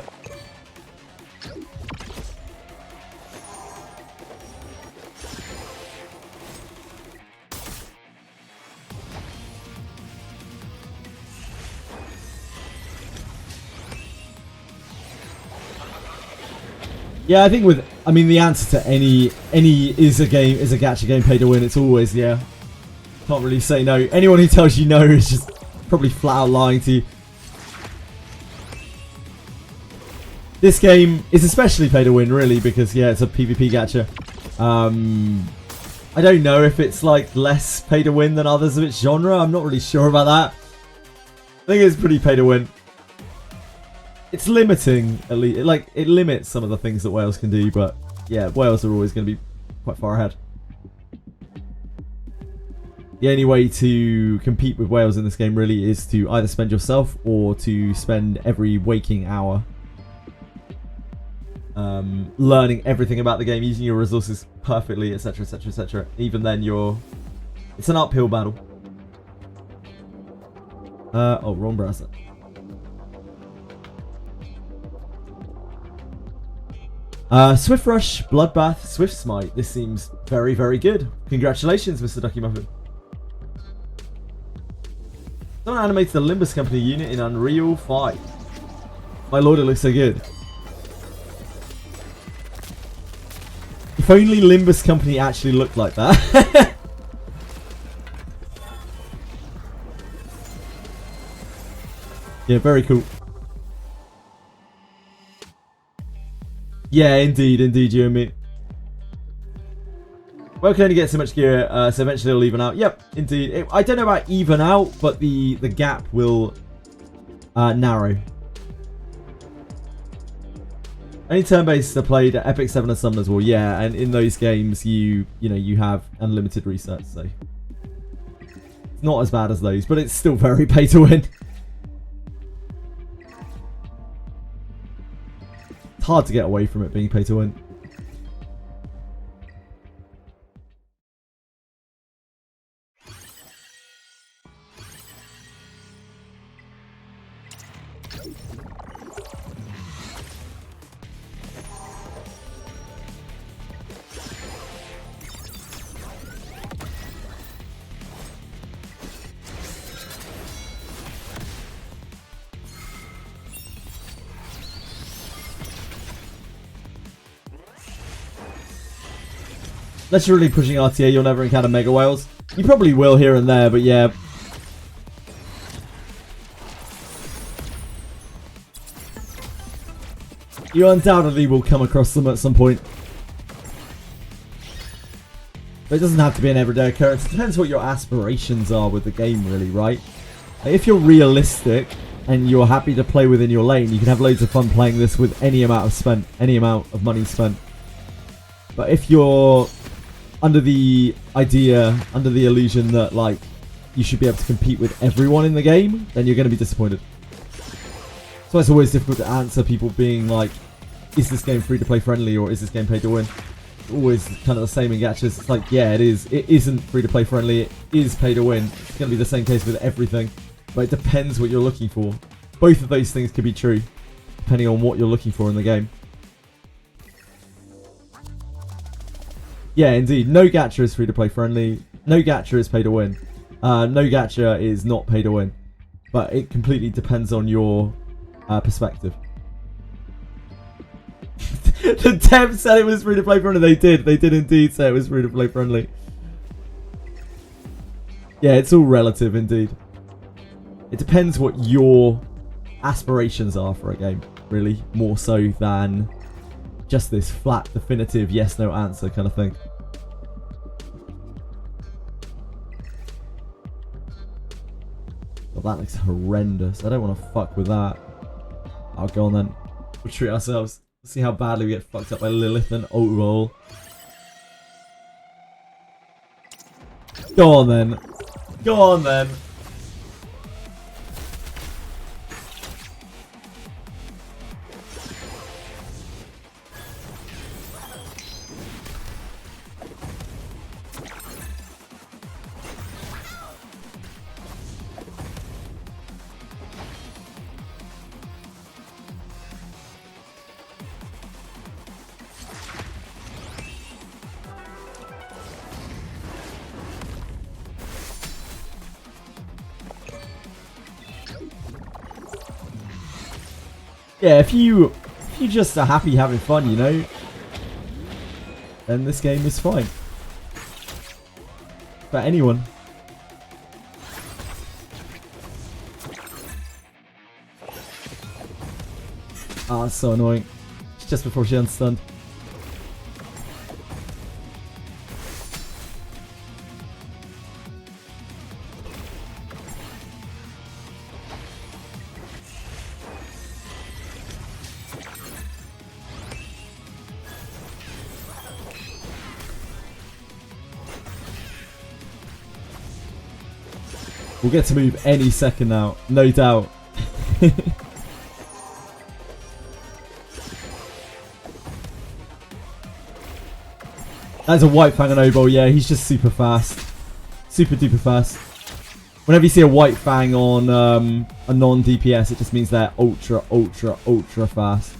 Yeah, I think the answer to any is a gacha game pay to win. It's always, yeah. Can't really say no. Anyone who tells you no is just probably flat out lying to you. This game is especially pay to win, really, because yeah, it's a PvP gacha. I don't know if it's like less pay to win than others of its genre. I'm not really sure about that. I think it's pretty pay to win. It's limiting, at least. Like, it limits some of the things that whales can do, but yeah, whales are always going to be quite far ahead. The only way to compete with whales in this game really is to either spend yourself or to spend every waking hour learning everything about the game, using your resources perfectly, etc, etc, etc. Even then, it's an uphill battle. Oh, wrong browser. Swift Rush, Bloodbath, Swift Smite. This seems very, very good. Congratulations, Mr. Ducky Muffin. Someone animated the Limbus Company unit in Unreal 5. My lord, it looks so good. If only Limbus Company actually looked like that. Yeah, very cool. Yeah, indeed, you and me. Well, can only get so much gear, so eventually it'll even out. Yep, indeed. I don't know about even out, but the gap will narrow. Any turn-based are played at Epic 7 and Summon as well. Yeah, and in those games, you have unlimited resets, so it's not as bad as those, but it's still very pay to win. It's hard to get away from it being pay to win. Unless you're really pushing RTA, you'll never encounter Mega Whales. You probably will here and there, but yeah. You undoubtedly will come across them at some point. But it doesn't have to be an everyday occurrence. It depends what your aspirations are with the game, really, right? If you're realistic and you're happy to play within your lane, you can have loads of fun playing this with any amount of money spent. But if you're under the illusion that like you should be able to compete with everyone in the game, then you're going to be disappointed. So it's always difficult to answer people being like, is this game free to play friendly or is this game pay to win? It's always kind of the same in gachas. It's like, yeah, it is. It isn't free to play friendly. It is pay to win. It's going to be the same case with everything, but it depends what you're looking for. Both of those things could be true depending on what you're looking for in the game. Yeah, indeed. No gacha is free to play friendly. No gacha is pay to win. No gacha is not pay to win. But it completely depends on your perspective. The dev said it was free to play friendly. They did. They did indeed say it was free to play friendly. Yeah, it's all relative indeed. It depends what your aspirations are for a game, really. More so than just this flat, definitive yes/no answer kind of thing. Well, that looks horrendous. I don't want to fuck with that. I'll go on then. We'll treat ourselves. Let's see how badly we get fucked up by Lilith and Oatball. Go on then. Go on then. Yeah, if you just are happy having fun, you know, then this game is fine. For anyone. Ah, it's so annoying. It's just before she unstunned. We'll get to move any second now, no doubt. That's a White Fang and Oboe, yeah, he's just super fast. Super duper fast. Whenever you see a White Fang on a non-DPS, it just means they're ultra, ultra, ultra fast.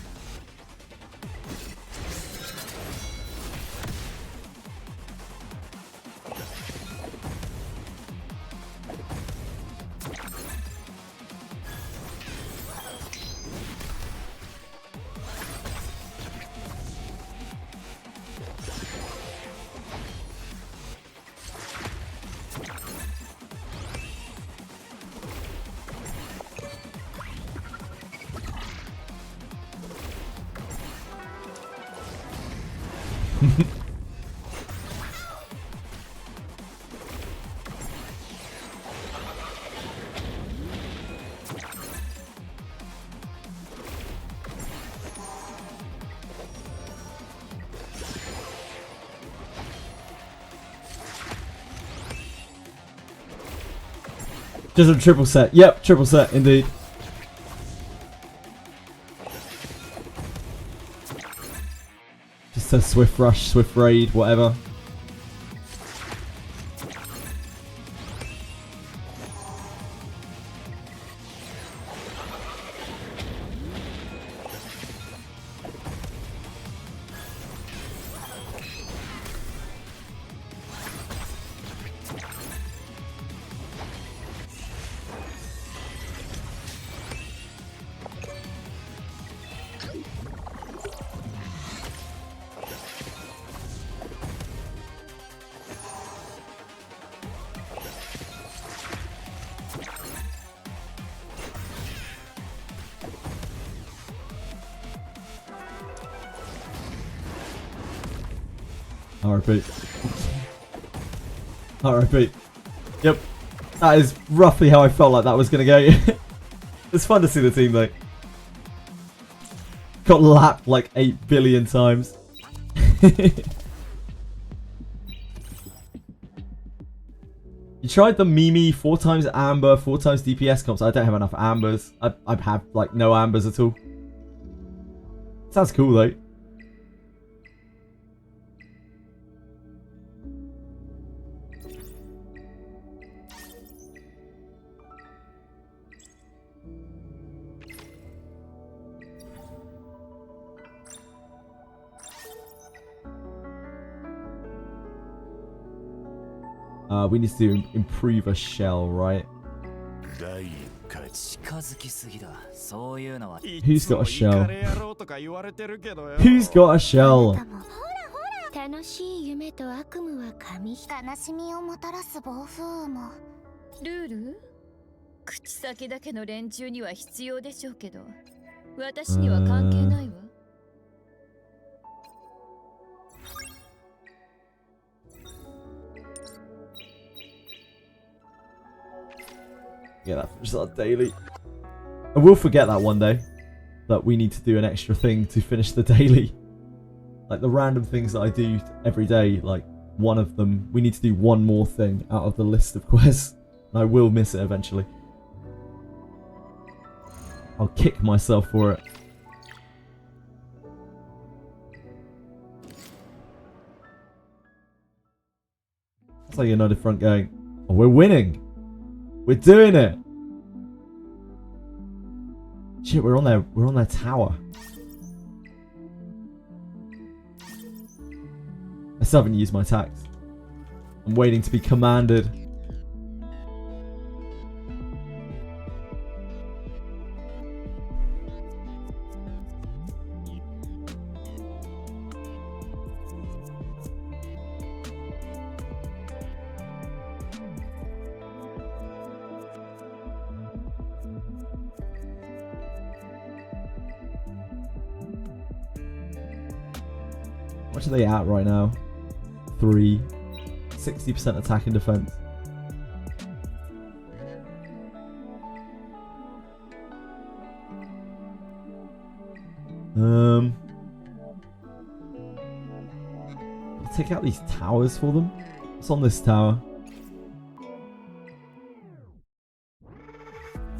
Just a triple set. Yep, triple set indeed. Just a swift rush, swift raid, whatever. RIP. RIP. Yep. That is roughly how I felt like that was going to go. It's fun to see the team though. Got lapped like 8 billion times. You tried the Mimi 4 times Amber, 4 times DPS comps. I don't have enough Ambers. I have like no Ambers at all. Sounds cool though. We need to improve a shell, right? Who's got a shell? Who's got a shell? 楽しい夢と悪夢は紙一重。悲しみをもたらす暴風雨も。ルール？口先だけの連中には必要でしょうけど、私には関係ないわ。Yeah, that finishes our daily. And we'll forget that one day. That we need to do an extra thing to finish the daily. Like the random things that I do every day, like one of them, we need to do one more thing out of the list of quests. And I will miss it eventually. I'll kick myself for it. That's like another front going, oh, we're winning. We're doing it. Shit, we're on their tower. I still haven't used my tax. I'm waiting to be commanded. much are they at right now? 3. 60% attack and defense. I'll take out these towers for them. What's on this tower?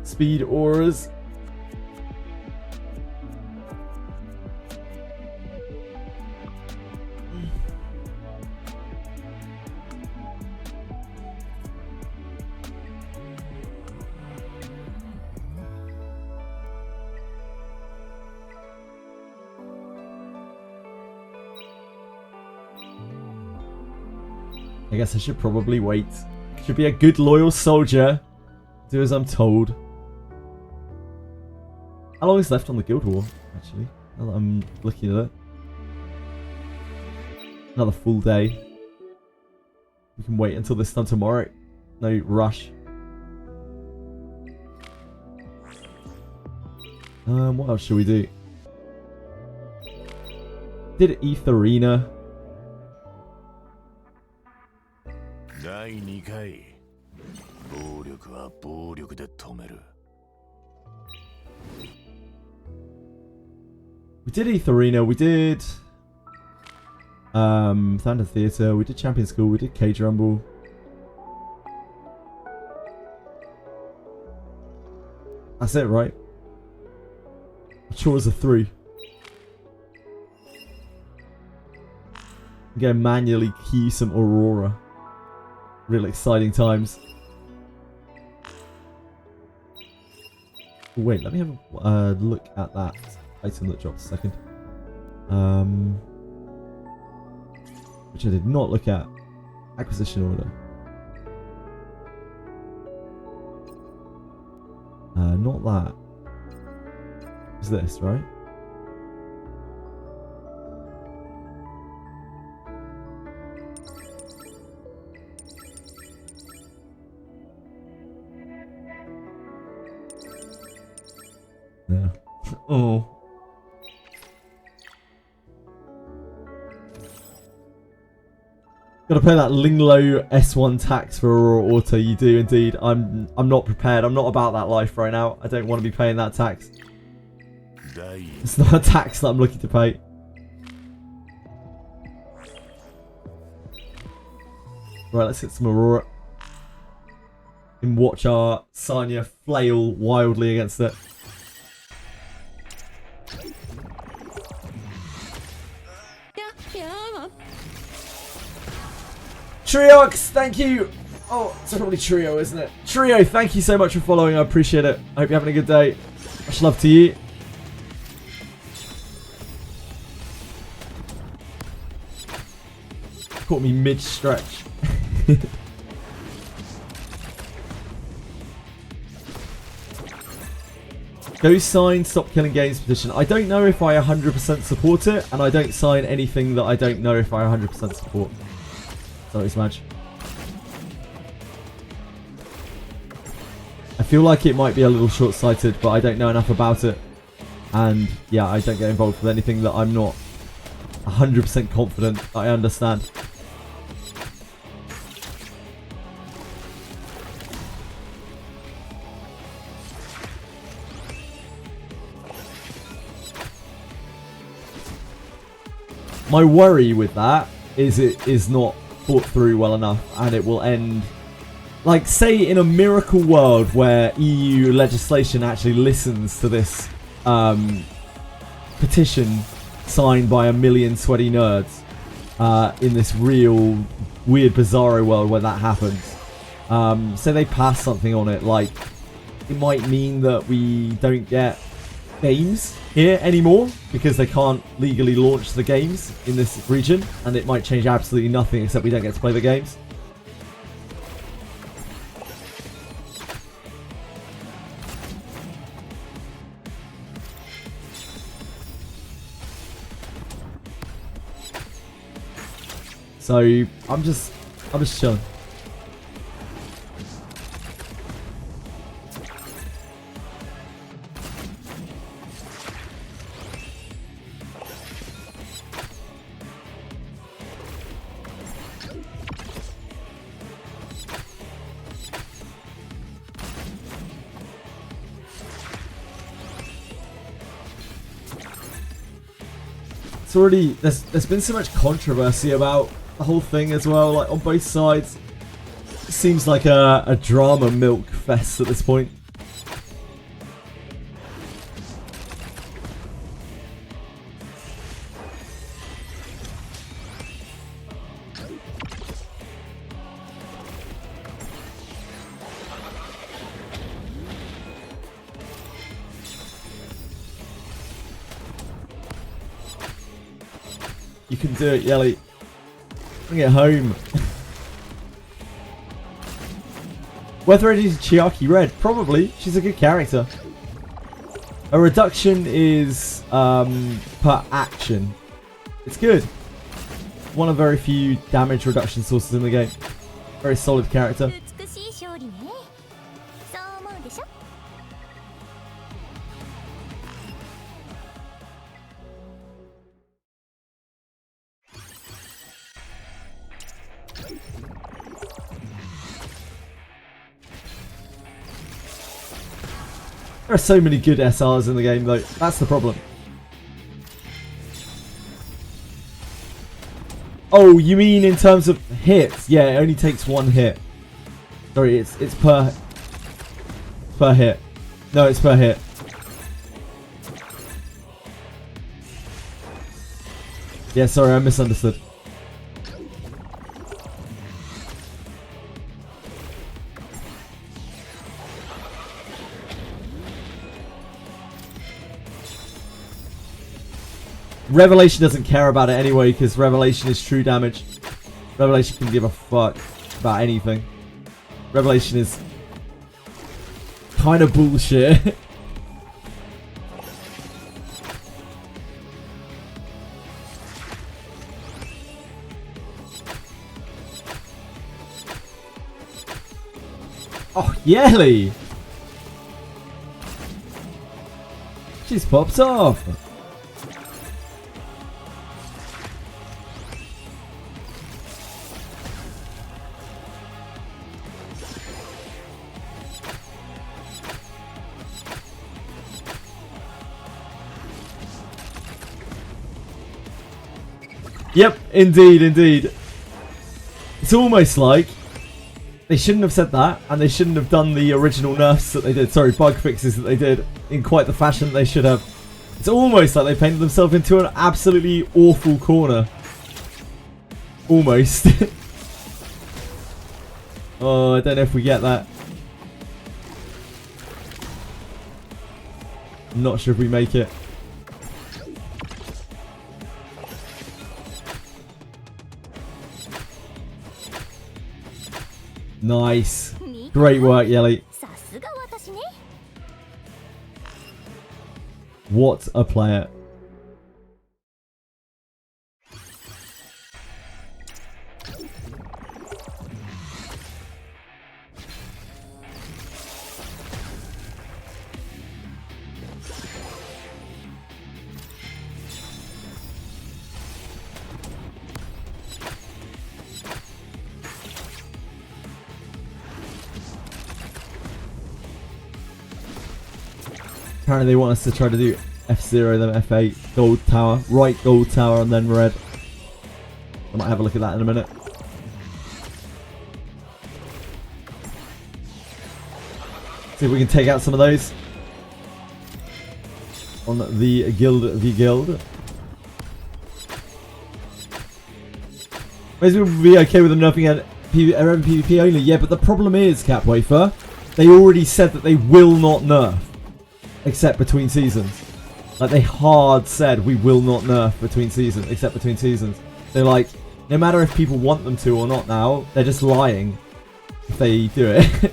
Speed auras. I guess I should probably wait. Should be a good loyal soldier. Do as I'm told. How long is left on the guild war, actually? Now that I'm looking at it. Another full day. We can wait until this time tomorrow. No rush. What else should we do? Did Etheria. 第2回暴力は暴力で止める We did Etheria, we did Thunder Theatre, we did Champion School, we did Cage Rumble. That's it, right? Chores are 3. I'm gonna manually key some Aurora. Real exciting times. Wait, let me have a look at that item that dropped a second. Which I did not look at. Acquisition order. Not that. Is this, right? Yeah. Oh. Gotta pay that Linglo S1 tax for Aurora Auto. You do indeed. I'm not prepared. I'm not about that life right now. I don't want to be paying that tax. It's not a tax that I'm looking to pay. Right, let's hit some Aurora. And watch our Sanya flail wildly against it. Triox, thank you. Oh, it's probably Trio, isn't it? Trio, thank you so much for following. I appreciate it. I hope you're having a good day. Much love to you. Caught me mid-stretch. Go sign Stop Killing Games petition. I don't know if I 100% support it, and I don't sign anything that I don't know if I 100% support. Sorry, Smash. I feel like it might be a little short-sighted, but I don't know enough about it. And yeah, I don't get involved with anything that I'm not 100% confident I understand. My worry with that is it is not thought through well enough, and it will end, like, say in a miracle world where EU legislation actually listens to this petition signed by 1 million sweaty nerds in this real weird bizarro world where that happens. Say they pass something on it, like it might mean that we don't get games here anymore because they can't legally launch the games in this region, and it might change absolutely nothing except we don't get to play the games. So I'm just chilling. it's already there's been so much controversy about the whole thing as well, like on both sides. It seems like a drama milk fest at this point. You can do it, Yelly. Bring it home. Whether it is Chiaki Red, probably. She's a good character. A reduction is per action. It's good. One of very few damage reduction sources in the game. Very solid character. 美しい勝利ね。そう思うでしょ。 There are so many good SRs in the game though. That's the problem. Oh, you mean in terms of hits? Yeah, it only takes one hit. Sorry, it's per hit. No, it's per hit. Yeah, sorry, I misunderstood. Revelation doesn't care about it anyway, because Revelation is true damage. Revelation can give a fuck about anything. Revelation is kind of bullshit. Oh, Yelly! She's popped off! Yep, indeed, indeed. It's almost like they shouldn't have said that, and they shouldn't have done the original nerfs that they did. Sorry, bug fixes that they did in quite the fashion that they should have. It's almost like they painted themselves into an absolutely awful corner. Almost. Oh, I don't know if we get that. I'm not sure if we make it. Nice. Great work, Yelly. さすが私ね。 What a player. Apparently they want us to try to do F0 then F8, gold tower, right gold tower and then red. I might have a look at that in a minute. See if we can take out some of those on the Guild v Guild. Maybe we'll be okay with them nerfing at PvP only. Yeah, but the problem is, Capwafer, they already said that they will not nerf. Except between seasons. Like, they hard said we will not nerf between seasons, except between seasons. They're like, no matter if people want them to or not now, they're just lying if they do it.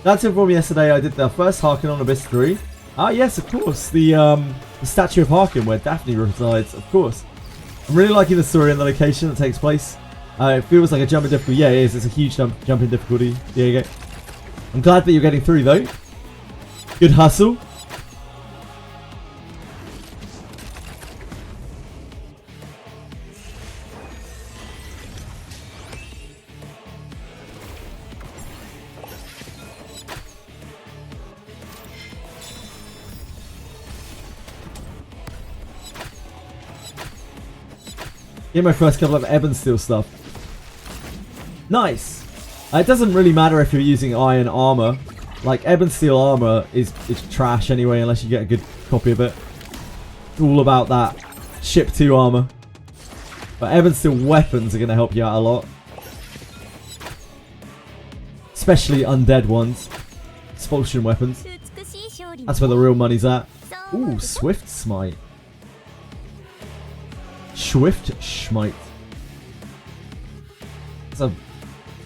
That's it for me yesterday. I did the first Harkin on Abyss 3. Ah, yes, of course. The statue of Harkin where Daphne resides, of course. I'm really liking the story and the location that takes place. It feels like a jump in difficulty. Yeah, it is. It's a huge jump in difficulty. There you go. I'm glad that you're getting through, though. Good hustle. Get my first couple of Ebon Steel stuff. Nice. It doesn't really matter if you're using iron armor. Like, Ebon Steel armor is trash anyway, unless you get a good copy of it. It's all about that ship 2 armor. But Ebon Steel weapons are going to help you out a lot. Especially undead ones. Expulsion weapons. That's where the real money's at. Ooh, Swift Smite. Swift Smite. It's a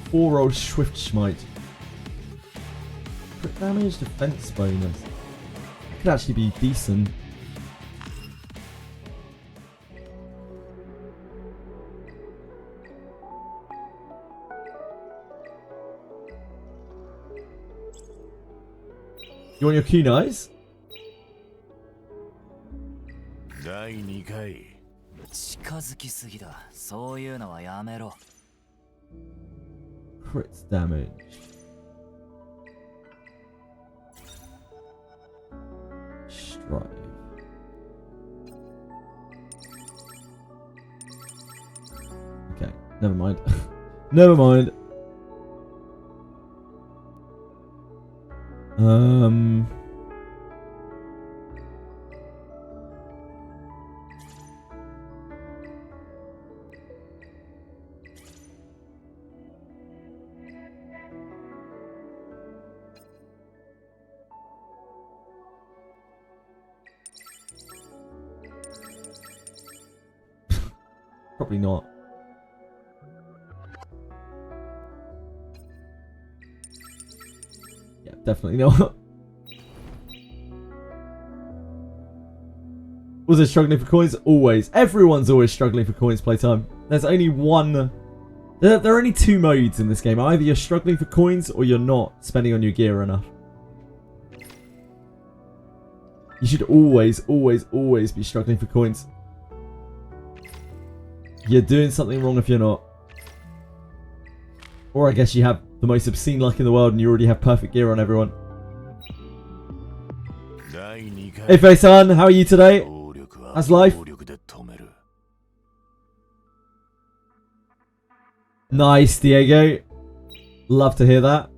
4-roll Swift Smite. Crit damage, defense bonus. That could actually be decent. You want your kunais? 第2回近づきすぎだ。そういうのはやめろ。 Crit damage. Strive. Okay, never mind. Never mind. Probably not. Yeah, definitely not. Was it struggling for coins? Always. Everyone's always struggling for coins playtime. There's only one... There are only 2 modes in this game. Either you're struggling for coins or you're not spending on your gear enough. You should always, always, always be struggling for coins. You're doing something wrong if you're not. Or I guess you have the most obscene luck in the world and you already have perfect gear on everyone. Hey Faison, how are you today? How's life? Nice, Diego. Love to hear that.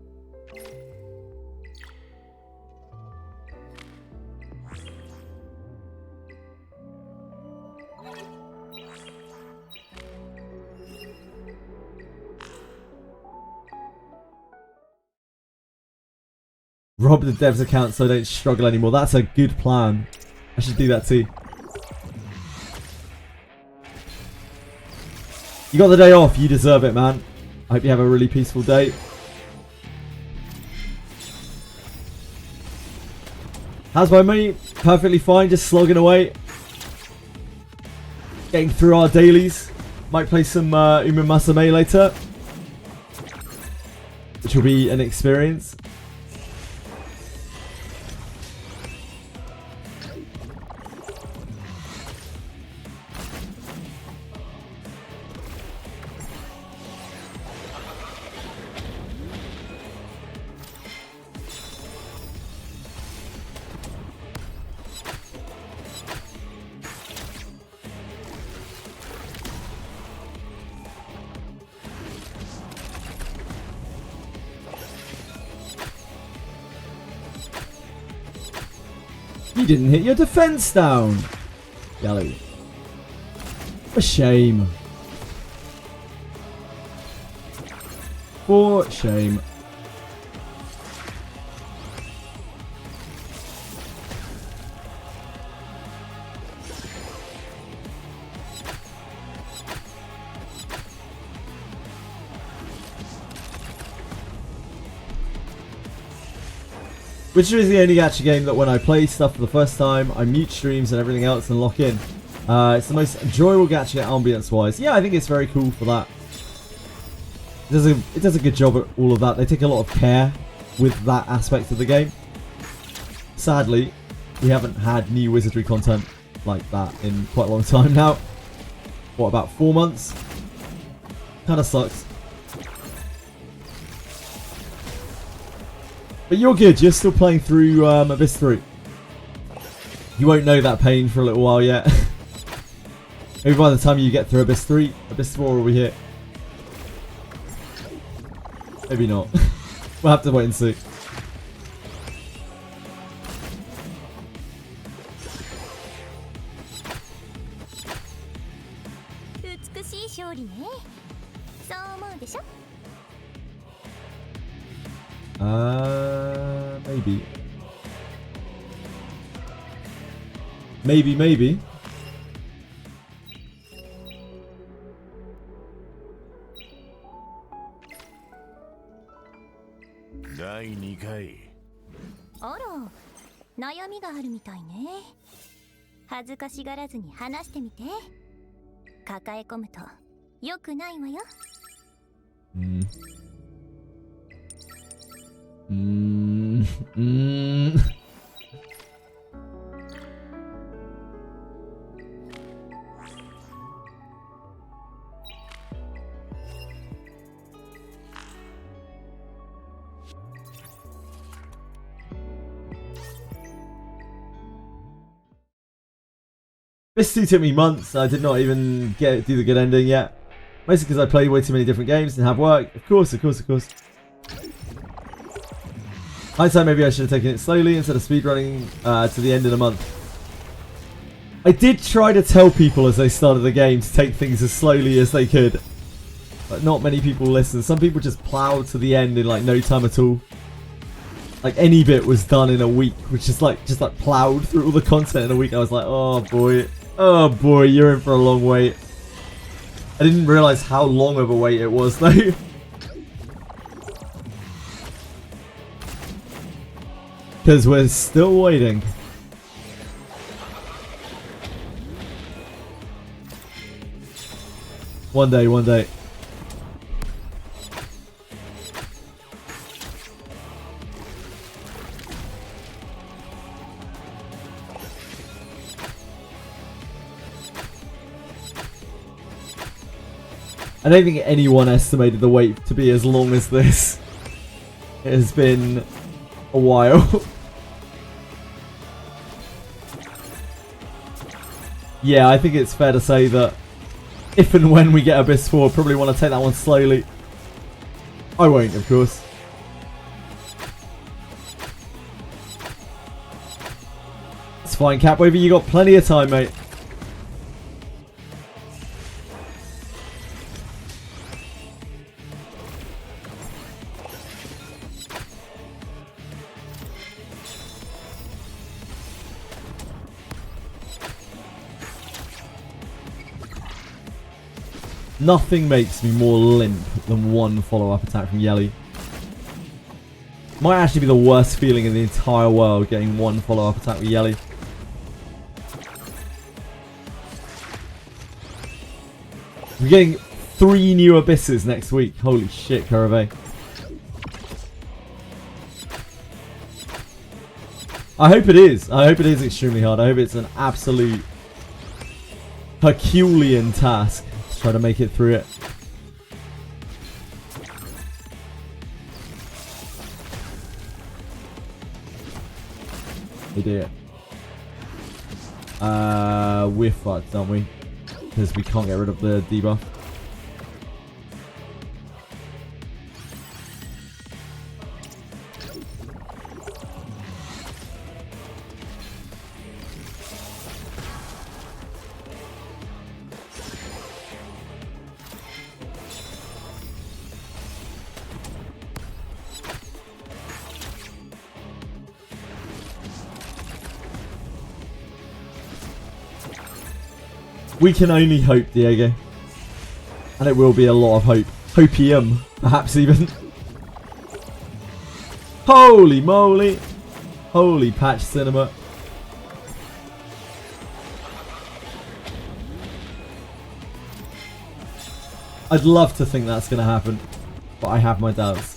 Rob the dev's account so I don't struggle anymore. That's a good plan. I should do that too. You got the day off. You deserve it, man. I hope you have a really peaceful day. How's my mate? Perfectly fine. Just slogging away. Getting through our dailies. Might play some UMAMUSUME later. Which will be an experience. You didn't hit your defense down. Yellow. For shame. For shame. Wizardry is the only gacha game that when I play stuff for the first time, I mute streams and everything else and lock in. It's the most enjoyable gacha ambience wise. Yeah, I think it's very cool for that. It does a good job at all of that. They take a lot of care with that aspect of the game. Sadly, we haven't had new Wizardry content like that in quite a long time now. What, about 4 months? Kinda sucks. But you're good, you're still playing through Abyss 3. You won't know that pain for a little while yet. Maybe by the time you get through Abyss 3, Abyss 4 will be here. Maybe not. We'll have to wait and see. 美しい勝利ね。そう思うでしょ。 Maybe. Maybe.第2回。あら、悩みがあるみたいね。恥ずかしがらずに話してみて。抱え込むと良くないわよ。This 2 took me months. I did not even do the good ending yet. Mostly because I play way too many different games and have work. Of course. Hindsight, maybe I should have taken it slowly instead of speedrunning to the end in a month. I did try to tell people as they started the game to take things as slowly as they could. But not many people listened. Some people just plowed to the end in like no time at all. Like any bit was done in a week, which is like just like plowed through all the content in a week. I was like, oh boy, you're in for a long wait. I didn't realize how long of a wait it was though. Because we're still waiting. One day. I don't think anyone estimated the wait to be as long as this. It has been a while. Yeah, I think it's fair to say that if and when we get Abyss 4, probably want to take that one slowly. I won't, of course. It's fine, Capwaver, you got plenty of time, mate. Nothing makes me more limp than one follow-up attack from Yelly. Might actually be the worst feeling in the entire world, getting one follow-up attack with Yelly. We're getting 3 new abysses next week. Holy shit, Kurave. I hope it is. I hope it is extremely hard. I hope it's an absolute Herculean task. Try to make it through it. We do it. We're fucked, aren't we? Because we can't get rid of the debuff. We can only hope, Diego. And it will be a lot of hope. Hopium, perhaps even. Holy moly. Holy patch cinema. I'd love to think that's going to happen, but I have my doubts.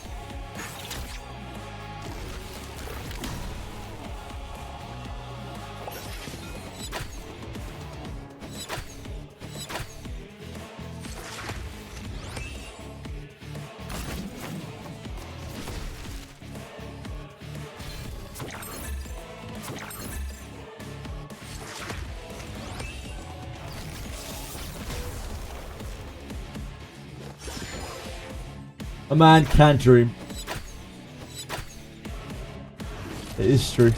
A man can dream. It is true.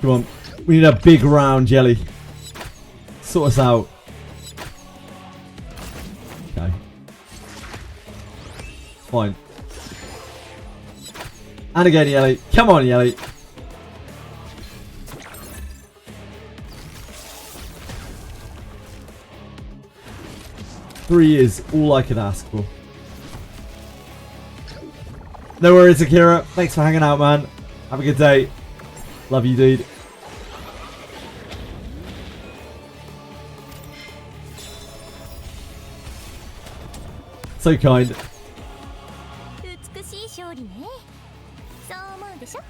Come on. We need a big round, Jelly. Sort us out. Okay. Fine. And again, Jelly. Come on, Jelly. Three is all I could ask for. No worries, Akira. Thanks for hanging out, man. Have a good day. Love you, dude. So kind. 美しい勝利ね。そう思うでしょ。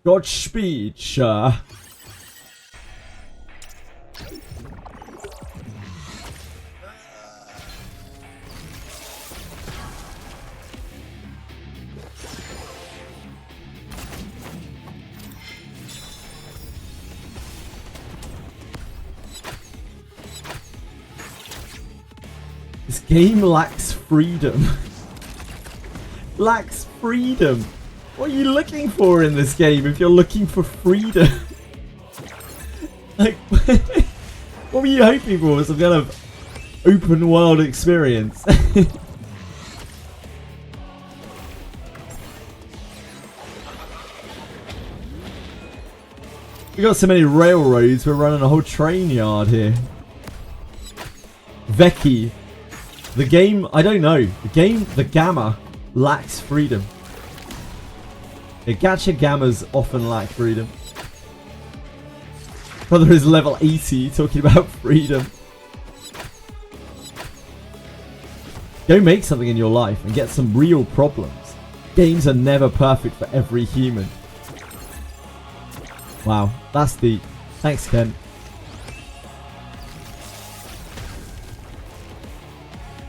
Godspeed, sir. This game lacks freedom. Lacks freedom. What are you looking for in this game if you're looking for freedom? Like, what were you hoping for? Some kind of open world experience? We got so many railroads, we're running a whole train yard here. Veki. The game, I don't know. The Gamma lacks freedom. The gacha Gammas often lack freedom. Brother is level 80 talking about freedom. Go make something in your life and get some real problems. Games are never perfect for every human. Wow, that's deep. Thanks, Ken.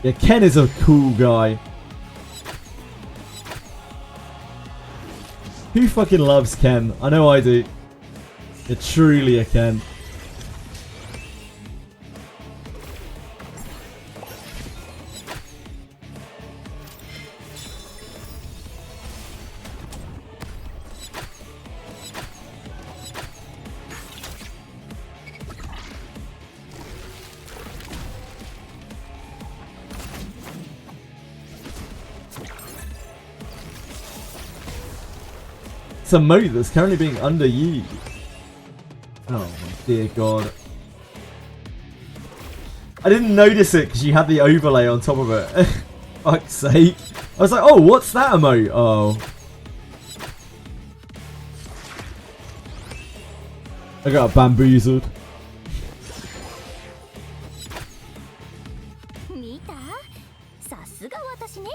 Yeah, Ken is a cool guy. Who fucking loves Ken? I know I do. You're truly a Ken. It's a mode that's currently being underused. Oh my dear god. I didn't notice it because you had the overlay on top of it. Fuck's sake. I was like, oh, what's that emote? Oh. I got bamboozled. 見た？さすが私ね。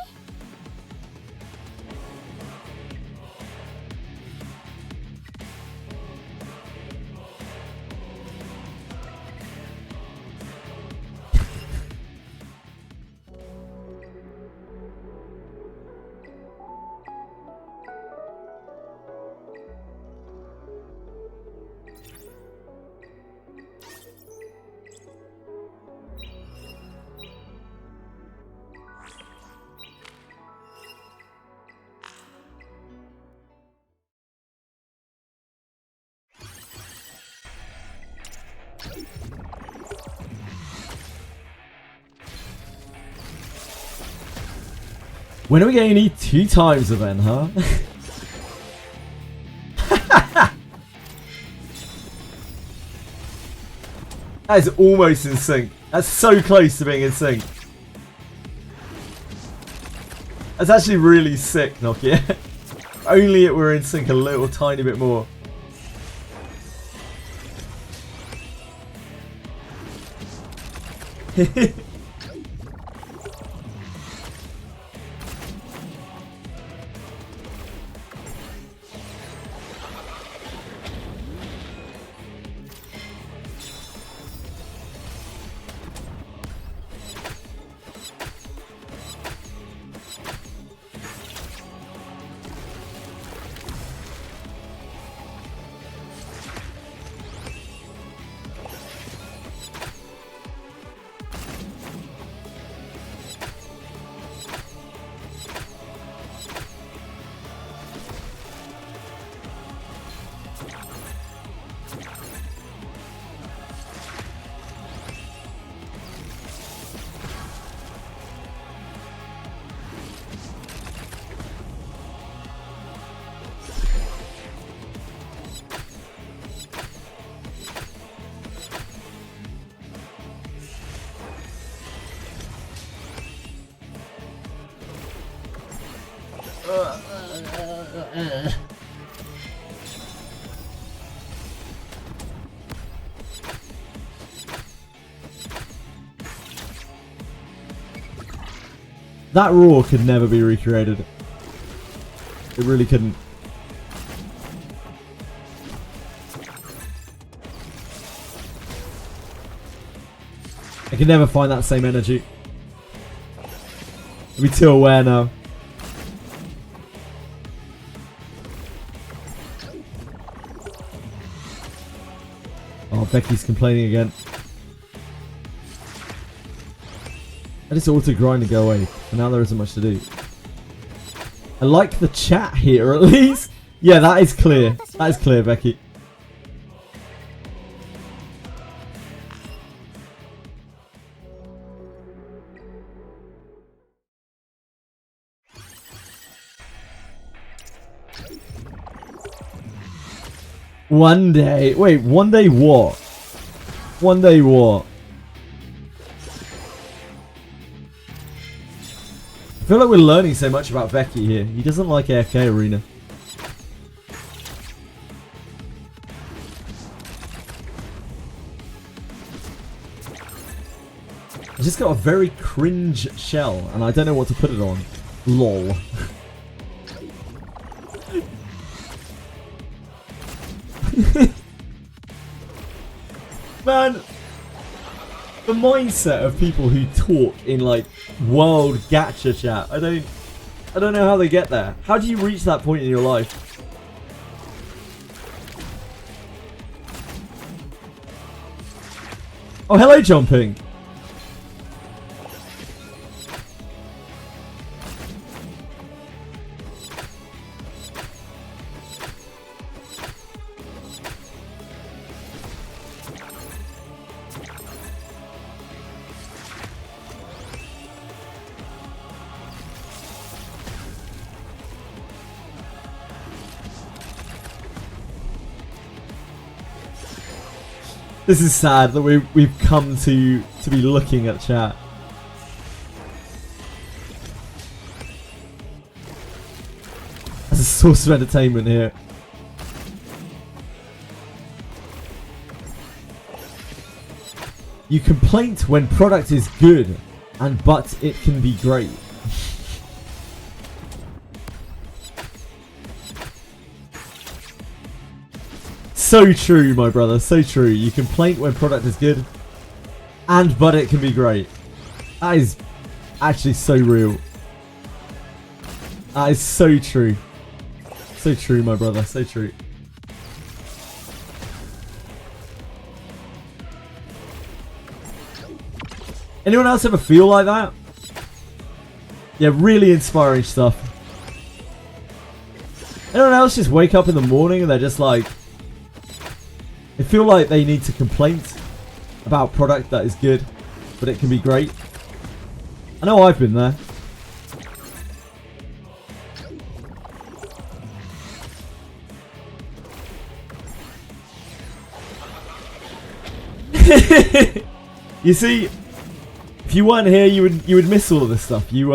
When are we getting any 2 times event, huh? That is almost in sync. That's so close to being in sync. That's actually really sick, Nokia. only it were in sync a little tiny bit more. That roar could never be recreated. It really couldn't. I can never find that same energy. I'll be too aware now. Oh, Becky's complaining again. I just auto grind to go away. And now there isn't much to do. I like the chat here at least. Yeah, that is clear. That is clear, Becky. One day. Wait, one day what? One day what? I feel like we're learning so much about Becky here. He doesn't like AFK Arena. I just got a very cringe shell and I don't know what to put it on. LOL. Man, the mindset of people who talk in like world gacha chat, I don't know how they get there. How do you reach that point in your life? Oh, hello, jumping. This is sad that we've come to be looking at chat. As a source of entertainment here. You complain when product is good, but it can be great. So true, my brother, so true. You complain when product is good, but it can be great. That is actually so real. That is so true. So true, my brother, so true. Anyone else ever feel like that? Yeah, really inspiring stuff. Anyone else just wake up in the morning and they're just like... They feel like they need to complain about product that is good, but it can be great. I know I've been there. You see, if you weren't here, you would miss all of this stuff. You'd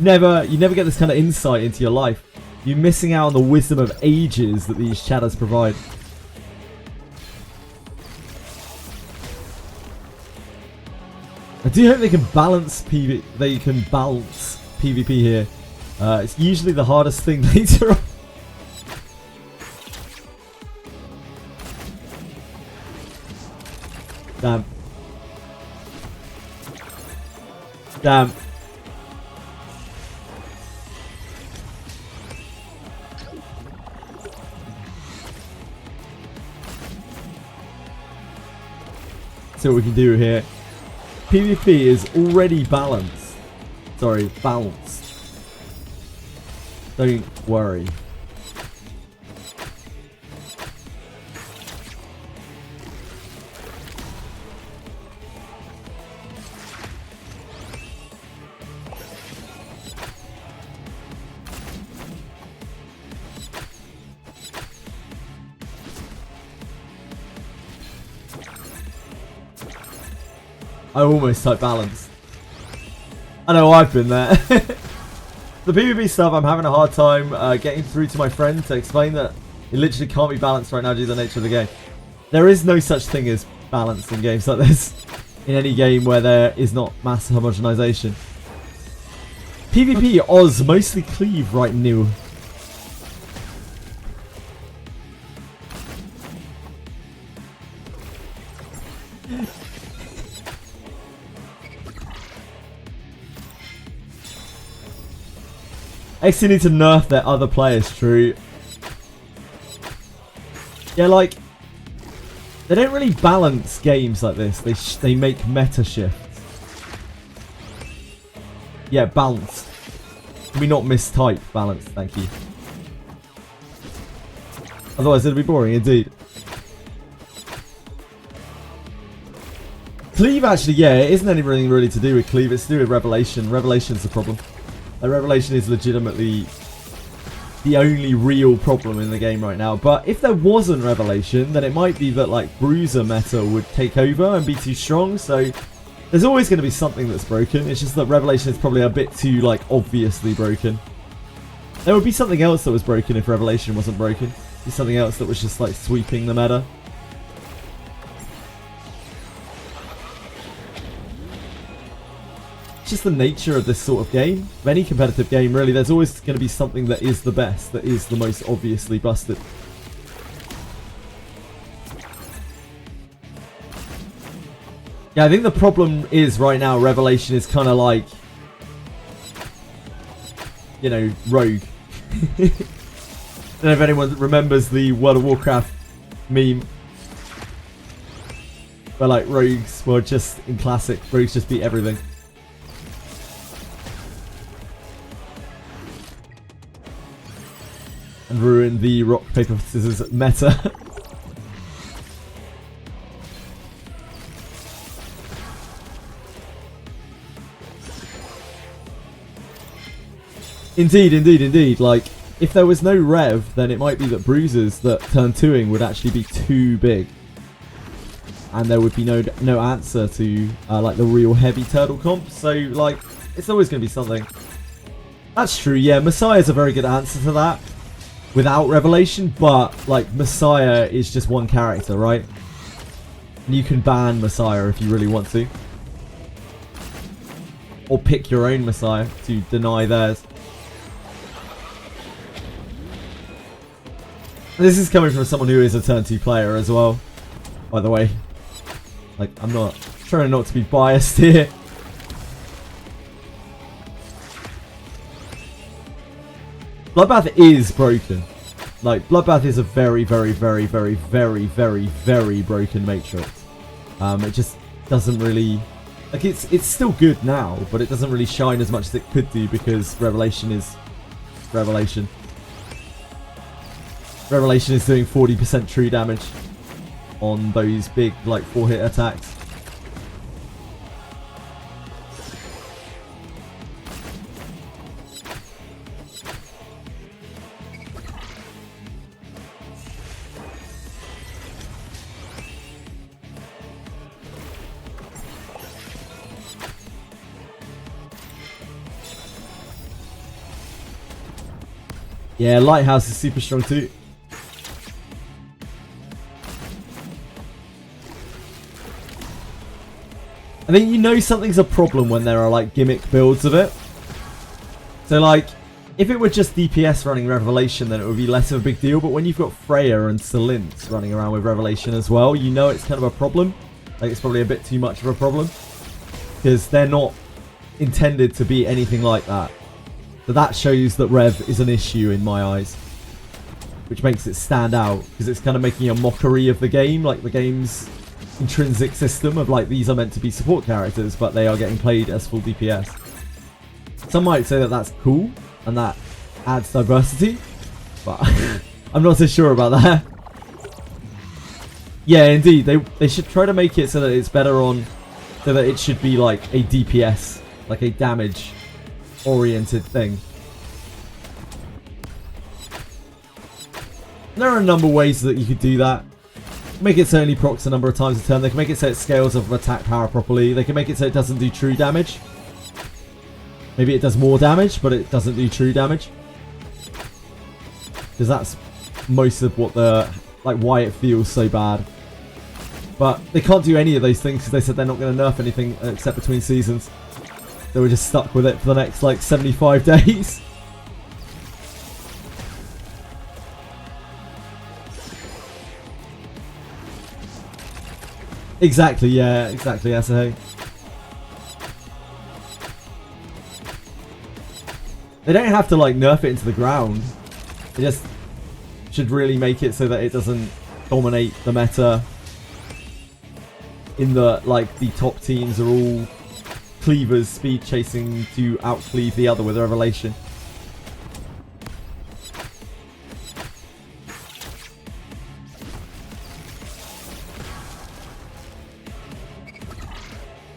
never get this kind of insight into your life. You're missing out on the wisdom of ages that these shadows provide. I do hope they can balance PvP. They can balance PvP here. It's usually the hardest thing later on. Damn. Damn. See what we can do here. PvP is already balanced. Sorry, balanced. Don't worry. I almost typed balanced. I know, I've been there. The PvP stuff, I'm having a hard time getting through to my friend to explain that it literally can't be balanced right now due to the nature of the game. There is no such thing as balance in games like this. In any game where there is not mass homogenization. PvP Oz mostly cleave right now. XT need to nerf their other players, true. Yeah, like, they don't really balance games like this. They make meta shifts. Yeah, balance. Can we not mistype balance? Thank you. Otherwise it'd be boring indeed. Cleave actually, yeah, it isn't anything really to do with Cleave. It's to do with Revelation. Revelation's the problem. Revelation is legitimately the only real problem in the game right now. But if there wasn't Revelation, then it might be that like Bruiser meta would take over and be too strong. So there's always going to be something that's broken. It's just that Revelation is probably a bit too like obviously broken. There would be something else that was broken if Revelation wasn't broken. Be something else that was just like sweeping the meta. It's just the nature of this sort of game. Of any competitive game, really, there's always going to be something that is the best, that is the most obviously busted. Yeah, I think the problem is right now, Revelation is kind of like, you know, Rogue. I don't know if anyone remembers the World of Warcraft meme. Where like rogues were just in classic, rogues just beat everything. And ruin the rock, paper, scissors meta. Indeed. Like, if there was no Rev, then it might be that bruisers that turn 2ing would actually be too big. And there would be no answer to, like, the real heavy turtle comp. So, like, it's always going to be something. That's true, yeah. Messiah is a very good answer to that. Without Revelation, but, like, Messiah is just one character, right? And you can ban Messiah if you really want to. Or pick your own Messiah to deny theirs. This is coming from someone who is a turn 2 player as well, by the way. Like, I'm not trying not to be biased here. Bloodbath is broken. Like, Bloodbath is a very broken matrix. It just doesn't really... Like, it's still good now, but it doesn't really shine as much as it could do because Revelation is... Revelation. Revelation is doing 40% true damage on those big, like, 4-hit attacks. Yeah, Lighthouse is super strong too. I think you know something's a problem when there are like gimmick builds of it. So like, if it were just DPS running Revelation, then it would be less of a big deal. But when you've got Freya and Celin's running around with Revelation as well, you know it's kind of a problem. Like, it's probably a bit too much of a problem. Because they're not intended to be anything like that. So that shows that Rev is an issue in my eyes. Which makes it stand out. Because it's kind of making a mockery of the game. Like, the game's intrinsic system of, like, these are meant to be support characters, but they are getting played as full DPS. Some might say that that's cool. And that adds diversity. But I'm not so sure about that. Yeah, indeed. They should try to make it so that it's better on... So that it should be like a DPS. Like a damage-oriented thing. There are a number of ways that you could do that. Make it so it only procs a number of times a turn. They can make it so it scales of attack power properly. They can make it so it doesn't do true damage. Maybe it does more damage, but it doesn't do true damage. Because that's most of what the... Like, why it feels so bad. But they can't do any of those things because they said they're not going to nerf anything except between seasons. They were just stuck with it for the next, like, 75 days. Exactly, yeah. Exactly, Asahi. They don't have to, like, nerf it into the ground. They just should really make it so that it doesn't dominate the meta. In the, like, the top teams are all cleavers speed chasing to out-cleave the other with a Revelation.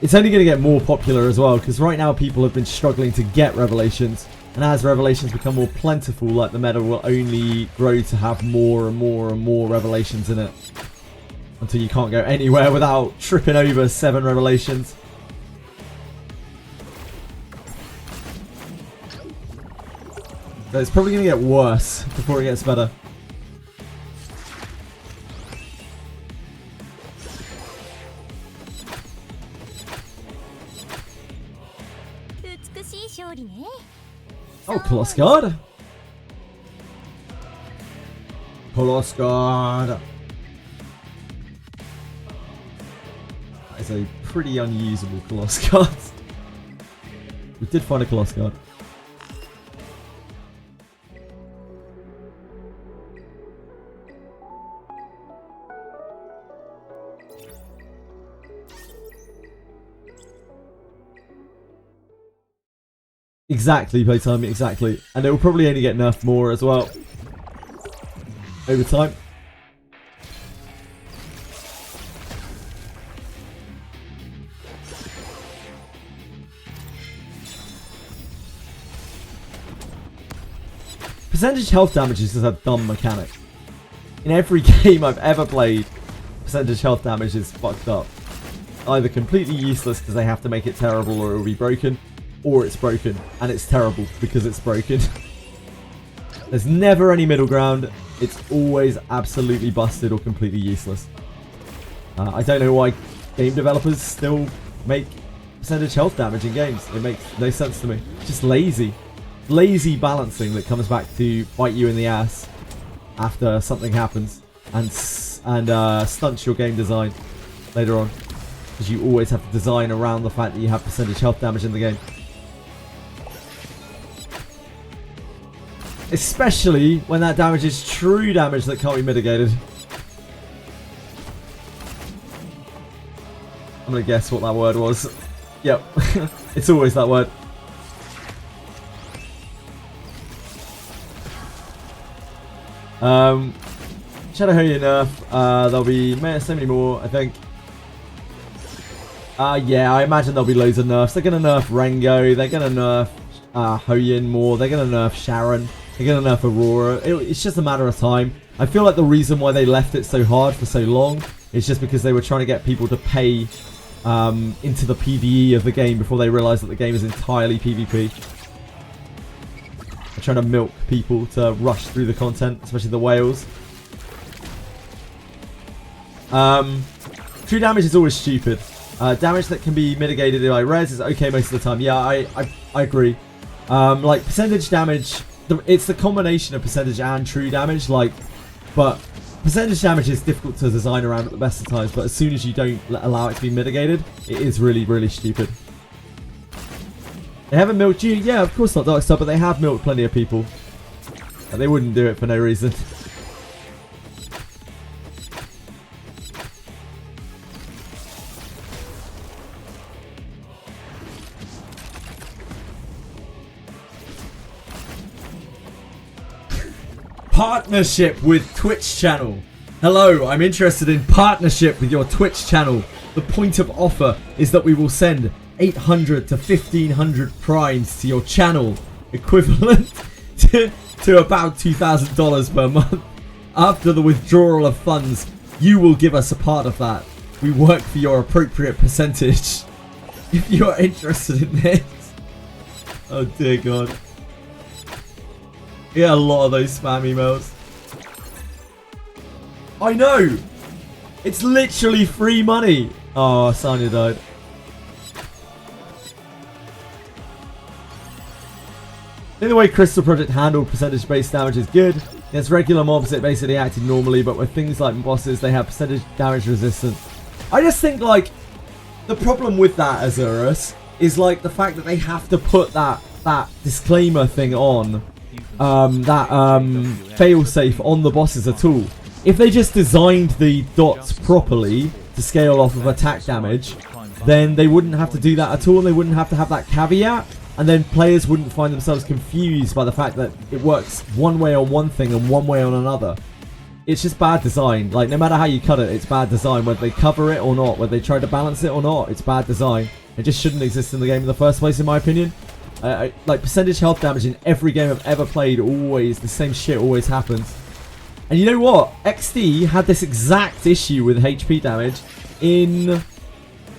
It's only going to get more popular as well, because right now people have been struggling to get Revelations. And as Revelations become more plentiful, like, the meta will only grow to have more and more and more Revelations in it. Until you can't go anywhere without tripping over 7 Revelations. But it's probably going to get worse before it gets better. Oh, Coloss Guard. Coloss Guard. That is a pretty unusable Coloss Guard. We did find a Coloss Guard. Exactly, playtime, exactly. And it will probably only get nerfed more as well. Over time. Percentage health damage is just a dumb mechanic. In every game I've ever played, percentage health damage is fucked up. Either completely useless because they have to make it terrible or it will be broken. Or it's broken, and it's terrible because it's broken. There's never any middle ground. It's always absolutely busted or completely useless. I don't know why game developers still make percentage health damage in games. It makes no sense to me. It's just lazy. Lazy balancing that comes back to bite you in the ass after something happens and stunts your game design later on. Because you always have to design around the fact that you have percentage health damage in the game. Especially when that damage is true damage that can't be mitigated. I'm gonna guess what that word was. Yep. It's always that word. Shadow Holy nerf. There'll be so many more, I think. Yeah, I imagine there'll be loads of nerfs. They're gonna nerf Rengo. They're gonna nerf Hoyin more. They're gonna nerf Sharon. They're going to nerf Aurora. It's just a matter of time. I feel like the reason why they left it so hard for so long is just because they were trying to get people to pay into the PvE of the game before they realised that the game is entirely PvP. They're trying to milk people to rush through the content, especially the whales. True damage is always stupid. Damage that can be mitigated by res is okay most of the time. Yeah, I agree. Like percentage damage, it's the combination of percentage and true damage. Like, but percentage damage is difficult to design around at the best of times. But as soon as you don't allow it to be mitigated, it is really, really stupid. They haven't milked you? Yeah, of course not, Darkstar, but they have milked plenty of people. And they wouldn't do it for no reason. Partnership with Twitch channel. Hello, I'm interested in partnership with your Twitch channel. The point of offer is that we will send 800 to 1500 primes to your channel, equivalent to about $2,000 per month. After the withdrawal of funds, you will give us a part of that. We work for your appropriate percentage. If you are interested in this. Oh dear God. Yeah, a lot of those spam emails. I know! It's literally free money! Oh, Sanya died. In the way Crystal Project handled percentage-based damage is good. Against regular mobs, it basically acted normally, but with things like bosses, they have percentage damage resistance. I just think, like, the problem with that, Azurus, is, like, the fact that they have to put that disclaimer thing on, failsafe on the bosses at all. If they just designed the dots properly to scale off of attack damage, then they wouldn't have to do that at all, and they wouldn't have to have that caveat. And then players wouldn't find themselves confused by the fact that it works one way on one thing and one way on another. It's just bad design. Like, no matter how you cut it, it's bad design. Whether they cover it or not, whether they try to balance it or not, it's bad design. It just shouldn't exist in the game in the first place, in my opinion. Like, percentage health damage in every game I've ever played, always, the same shit always happens. And you know what? XD had this exact issue with HP damage in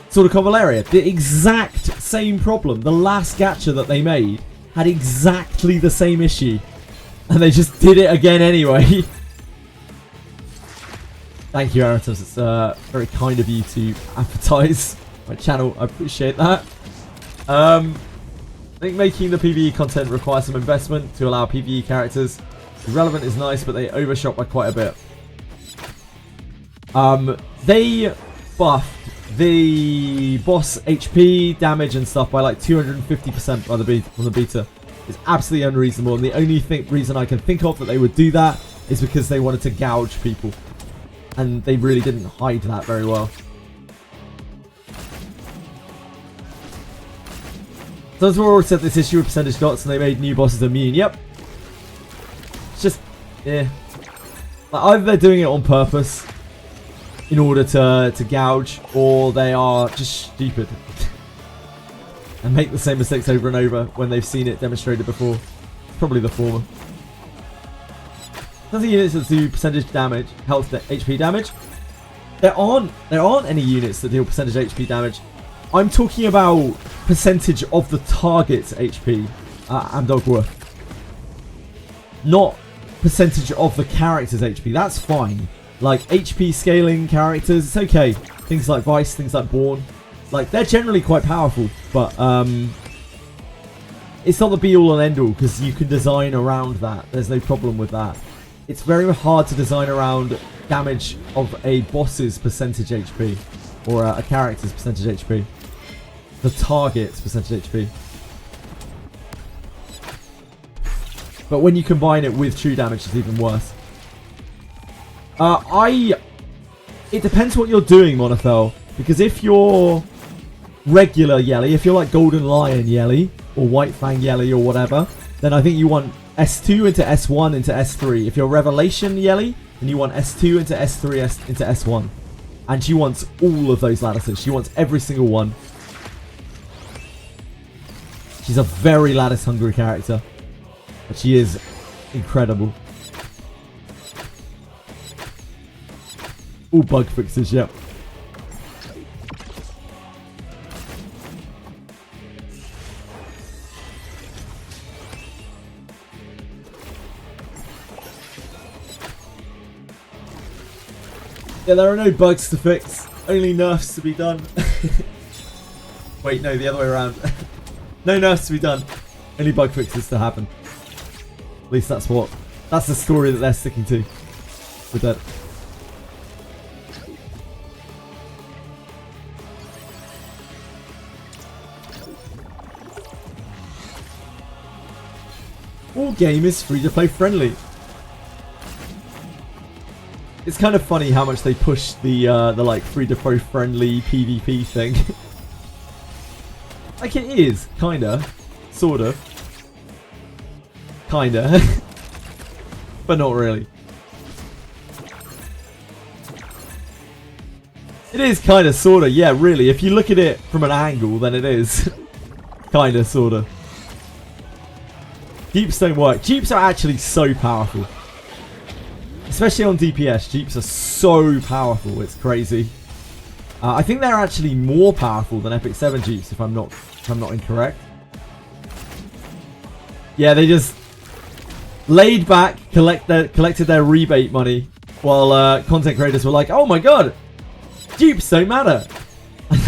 Sword of Convaleria. The exact same problem. The last gacha that they made had exactly the same issue. And they just did it again anyway. Thank you, Aratus. It's very kind of you to advertise my channel. I appreciate that. I think making the PvE content requires some investment to allow PvE characters to be relevant is nice, but they overshot by quite a bit. They buffed the boss HP damage and stuff by like 250% by from the beta. It's absolutely unreasonable, and the only reason I can think of that they would do that is because they wanted to gouge people, and they really didn't hide that very well. So Zoro said this issue with percentage dots, and they made new bosses immune. Yep. It's just, yeah. Like, either they're doing it on purpose in order to gouge, or they are just stupid and make the same mistakes over and over when they've seen it demonstrated before. Probably the former. Some units that do percentage damage, health, HP damage. There aren't any units that deal percentage HP damage. I'm talking about percentage of the target's HP, Amdogworth. Not percentage of the character's HP. That's fine. Like, HP scaling characters, it's okay. Things like Vice, things like Born. Like, they're generally quite powerful, but it's not the be-all and end-all, because you can design around that. There's no problem with that. It's very hard to design around damage of a boss's percentage HP, or a character's percentage HP. The target's percentage HP. But when you combine it with true damage, it's even worse. It depends what you're doing, Monofel. Because if you're regular Yelly, if you're like Golden Lion Yelly, or White Fang Yelly, or whatever, then I think you want S2 into S1 into S3. If you're Revelation Yelly, then you want S2 into S3 into S1. And she wants all of those lattices. She wants every single one. She's a very lattice hungry character. But she is incredible. All bug fixes, yep. Yeah, there are no bugs to fix. Only nerfs to be done. Wait, no, the other way around. No nerfs to be done. Only bug fixes to happen. At least that's the story that they're sticking to. With that. All game is free to play friendly. It's kind of funny how much they push the like free to play friendly PvP thing. Like it is, kinda, sort of, kinda, but not really. It is kinda, sorta, yeah, really. If you look at it from an angle, then it is kinda, sorta. Jeeps don't work. Jeeps are actually so powerful. Especially on DPS, Jeeps are so powerful, it's crazy. I think they're actually more powerful than Epic 7 Jeeps, if I'm not incorrect. Yeah, they just laid back, collected their rebate money, while content creators were like, "Oh my god, Jeeps don't matter."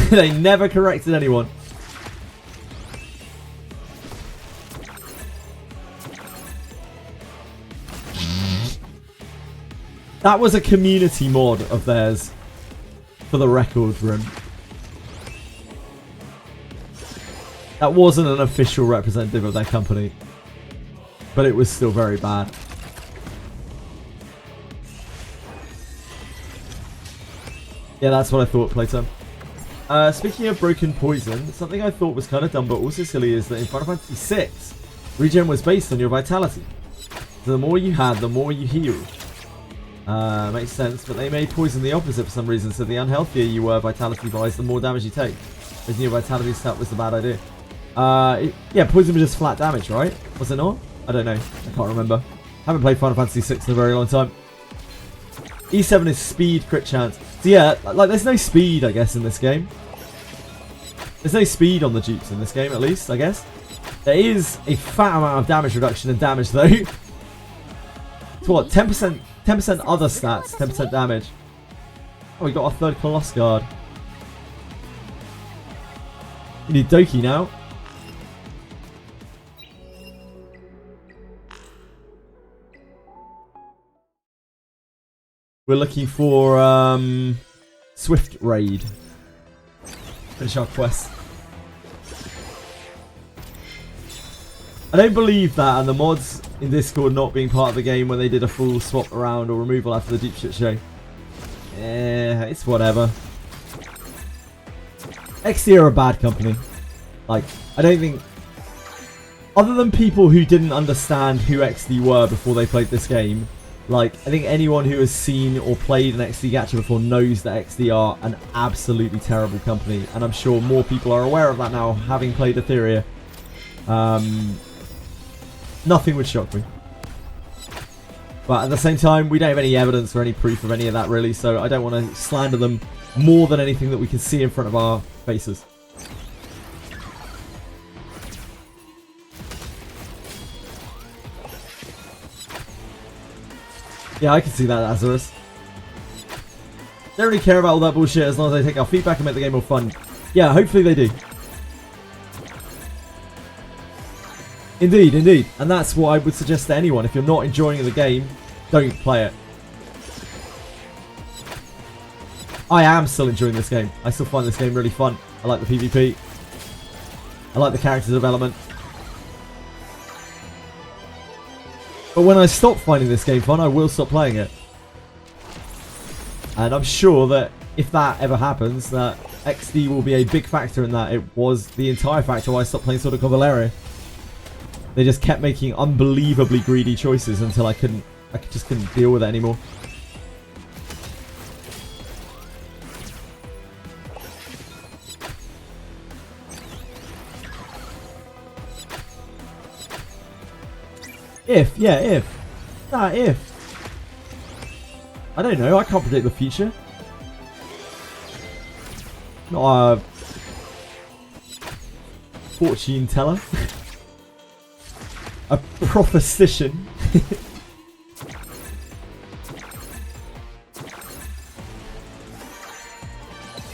They never corrected anyone. That was a community mod of theirs, for the record room. That wasn't an official representative of their company, but it was still very bad. Yeah, that's what I thought, playtime. Speaking of broken poison, something I thought was kind of dumb but also silly is that in Final Fantasy VI, regen was based on your vitality. So the more you had, the more you healed. Makes sense, but they made poison the opposite for some reason, so the unhealthier you were vitality-wise, the more damage you take. Raising your vitality stat was the bad idea. Yeah, poison was just flat damage, right? Was it not? I don't know. I can't remember. Haven't played Final Fantasy VI in a very long time. E7 is speed crit chance. So yeah, like there's no speed, I guess, in this game. There's no speed on the Jeeps in this game, at least, I guess. There is a fat amount of damage reduction in damage, though. It's what, 10%? 10% other stats, 10% damage. Oh, we got our third Colossus Guard. You need Doki now. We're looking for Swift Raid. Finish our quest. I don't believe that, and the mods in Discord not being part of the game when they did a full swap around or removal after the Deep Shit show. Yeah, it's whatever. XD are a bad company. Like, I don't think... Other than people who didn't understand who XD were before they played this game, like, I think anyone who has seen or played an XD gacha before knows that XD are an absolutely terrible company. And I'm sure more people are aware of that now, having played Etheria. Nothing would shock me. But at the same time, we don't have any evidence or any proof of any of that, really, so I don't want to slander them more than anything that we can see in front of our faces. Yeah, I can see that, Azarus. Don't really care about all that bullshit as long as they take our feedback and make the game more fun. Yeah, hopefully they do. Indeed, indeed. And that's what I would suggest to anyone. If you're not enjoying the game, don't play it. I am still enjoying this game. I still find this game really fun. I like the PvP. I like the character development. But when I stop finding this game fun, I will stop playing it. And I'm sure that if that ever happens, that XD will be a big factor in that. It was the entire factor why I stopped playing Sword of Valeria. They just kept making unbelievably greedy choices until I just couldn't deal with it anymore. If. Nah, if. I don't know, I can't predict the future. Not a fortune teller. A prophesician.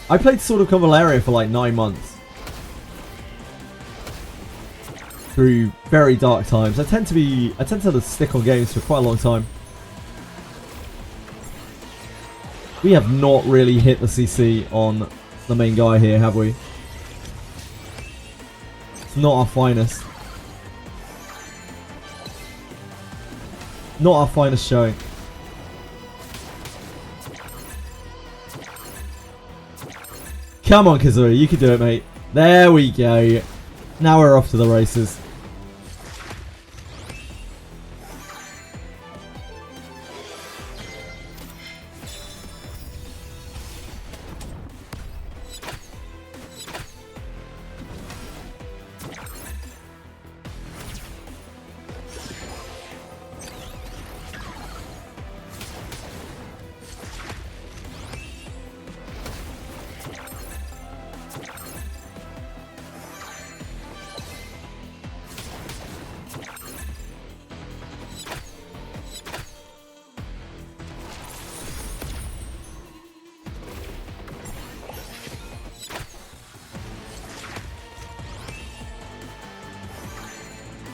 I played Sword of Convalaria for like 9 months. Through very dark times. I tend to stick on games for quite a long time. We have not really hit the CC on the main guy here, have we? It's not our finest. Not our finest showing. Come on, Kazooie, you can do it, mate. There we go. Now we're off to the races.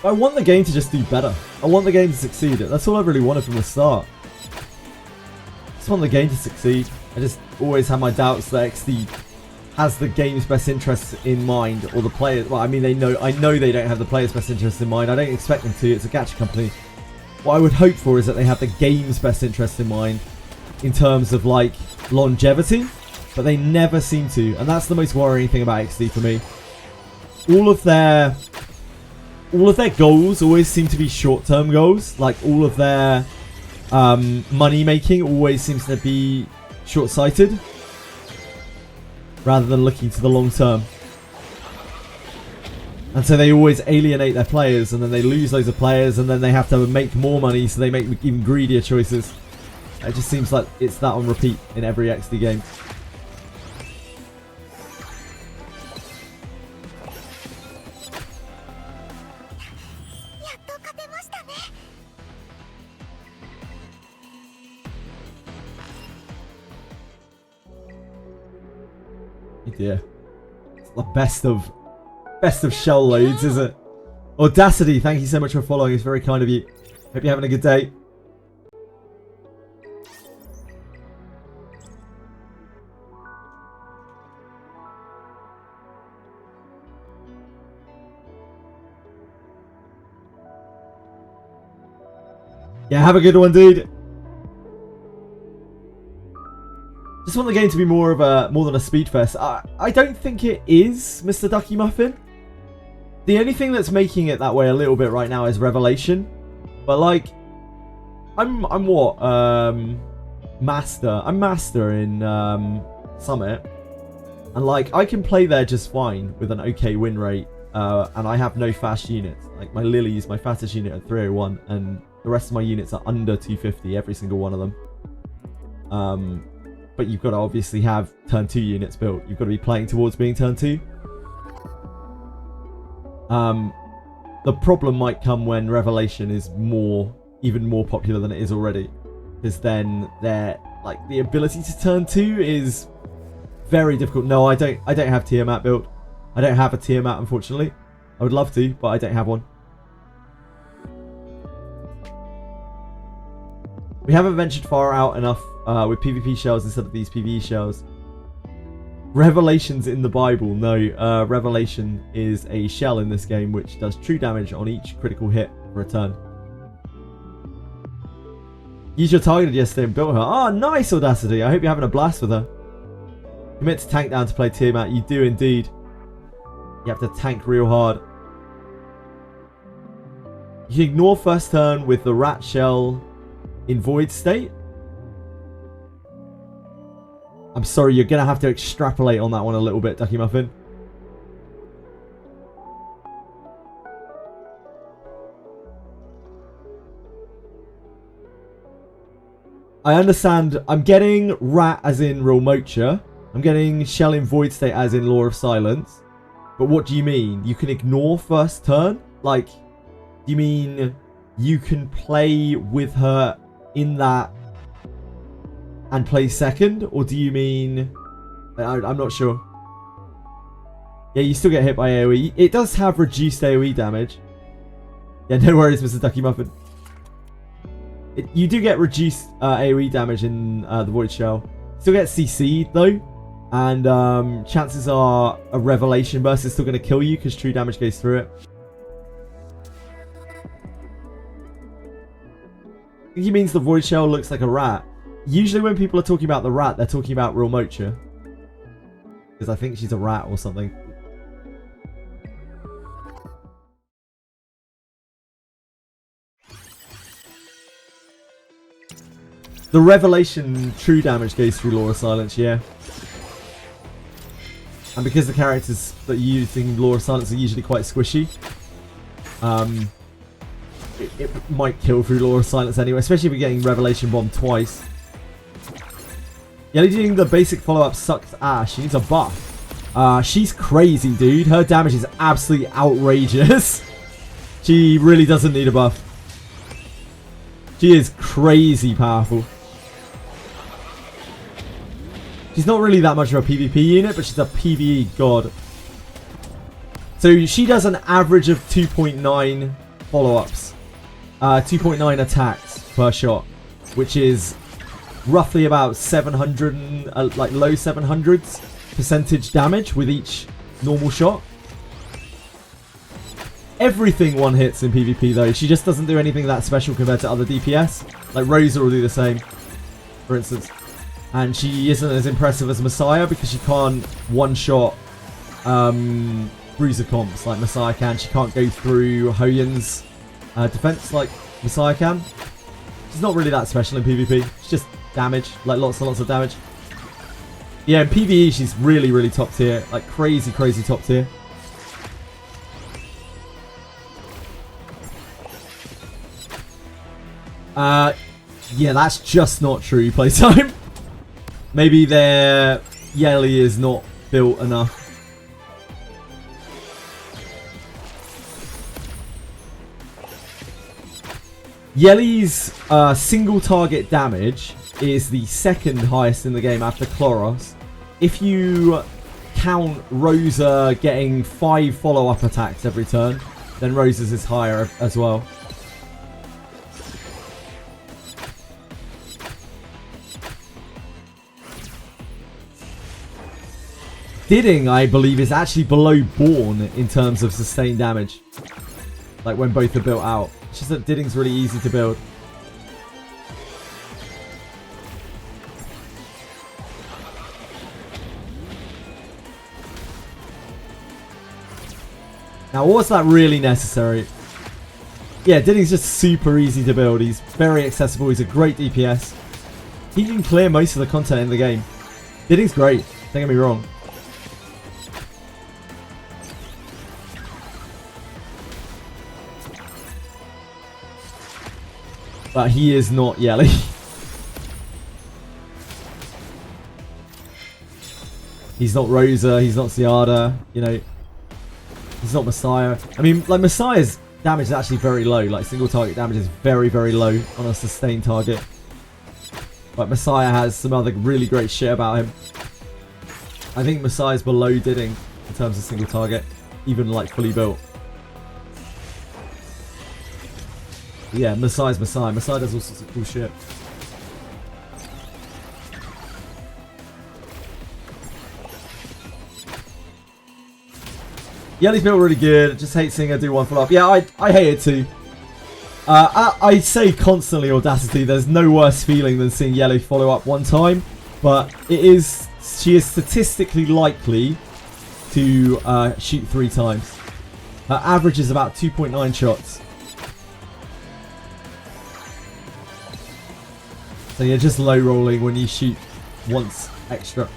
I want the game to just do better. I want the game to succeed. That's all I really wanted from the start. I just want the game to succeed. I just always have my doubts that XD has the game's best interests in mind, or the players. Well, I mean, I know they don't have the players' best interests in mind. I don't expect them to. It's a gacha company. What I would hope for is that they have the game's best interests in mind in terms of like longevity, but they never seem to, and that's the most worrying thing about XD for me. All of their goals always seem to be short-term goals. Like, all of their money making always seems to be short-sighted rather than looking to the long term. And so they always alienate their players, and then they lose loads of players, and then they have to make more money, so they make even greedier choices. It just seems like it's that on repeat in every XD game. Yeah, it's the best of shell loads, is it? Audacity, thank you so much for following. It's very kind of you. Hope you're having a good day. Yeah, have a good one, dude. Just want the game to be more than a speed fest. I don't think it is, Mr. Ducky Muffin. The only thing that's making it that way a little bit right now is Revelation. But like, I'm what? Master. I'm Master in Summit. And like, I can play there just fine with an okay win rate. And I have no fast units. Like, my Lily's my fastest unit at 301, and the rest of my units are under 250, every single one of them. But you've got to obviously have turn 2 units built. You've got to be playing towards being turn 2. The problem might come when Revelation is even more popular than it is already. Because then the ability to turn 2 is very difficult. No, I don't have Tiamat built. I don't have a Tiamat, unfortunately. I would love to, but I don't have one. We haven't ventured far out enough with PvP shells instead of these PvE shells. Revelation's in the Bible. No, Revelation is a shell in this game which does true damage on each critical hit for a turn. Use your targeted yesterday and built her. Oh, nice, Audacity. I hope you're having a blast with her. Commit to tank down to play Tiamat. You do indeed. You have to tank real hard. You can ignore first turn with the rat shell in void state. I'm sorry, you're going to have to extrapolate on that one a little bit, Ducky Muffin. I understand. I'm getting rat as in Real Mocha. I'm getting shell in void state as in Law of Silence. But what do you mean? You can ignore first turn? Like, do you mean you can play with her in that and play second? Or do you mean I'm not sure. Yeah, you still get hit by AoE. It does have reduced AoE damage. Yeah, no worries, Mr. Ducky Muffin. You do get reduced AoE damage in the Void Shell. Still get CC'd though. And chances are a Revelation Burst is still going to kill you because true damage goes through it. I think he means the Void Shell looks like a rat. Usually when people are talking about the rat, they're talking about Real Mocha. Because I think she's a rat or something. The Revelation true damage goes through Law of Silence, yeah. And because the characters that you're using Law of Silence are usually quite squishy, it might kill through Law of Silence anyway, especially if you're getting Revelation Bomb twice. Yelly doing the basic follow-up sucks ass. She needs a buff. She's crazy, dude. Her damage is absolutely outrageous. She really doesn't need a buff. She is crazy powerful. She's not really that much of a PvP unit, but she's a PvE god. So she does an average of 2.9 follow-ups. 2.9 attacks per shot, which is roughly about 700, like low 700s percentage damage with each normal shot. Everything one hits in PvP though. She just doesn't do anything that special compared to other DPS. Like Rosa will do the same, for instance. And she isn't as impressive as Messiah because she can't one-shot bruiser comps like Messiah can. She can't go through Hoyun's defense like Messiah can. She's not really that special in PvP. It's just damage, like lots and lots of damage. Yeah, in PvE she's really, really top tier. Like crazy, crazy top tier. Yeah, that's just not true, playtime. Maybe their Yelly is not built enough. Yelly's single target damage is the second highest in the game after Chloros. If you count Rosa getting 5 follow-up attacks every turn, then Rosa's is higher as well. Didding, I believe, is actually below Born in terms of sustained damage. Like when both are built out. It's just that Didding's really easy to build. Now, was that really necessary? Yeah, Didding's just super easy to build. He's very accessible. He's a great DPS. He can clear most of the content in the game. Didding's great. Don't get me wrong. But he is not Yelly. He's not Rosa, he's not Ciada, you know. He's not Messiah. I mean, like, Messiah's damage is actually very low. Like, single target damage is very, very low on a sustained target. But Messiah has some other really great shit about him. I think Messiah's below Didding in terms of single target. Even, like, fully built. Yeah, Messiah's Messiah. Messiah does all sorts of cool shit. Yelly's built really good. Just hate seeing her do one follow-up. Yeah, I hate it too. I say constantly, Audacity, there's no worse feeling than seeing Yelly follow up one time. But she is statistically likely to shoot 3 times. Her average is about 2.9 shots. So you're just low rolling when you shoot once extra.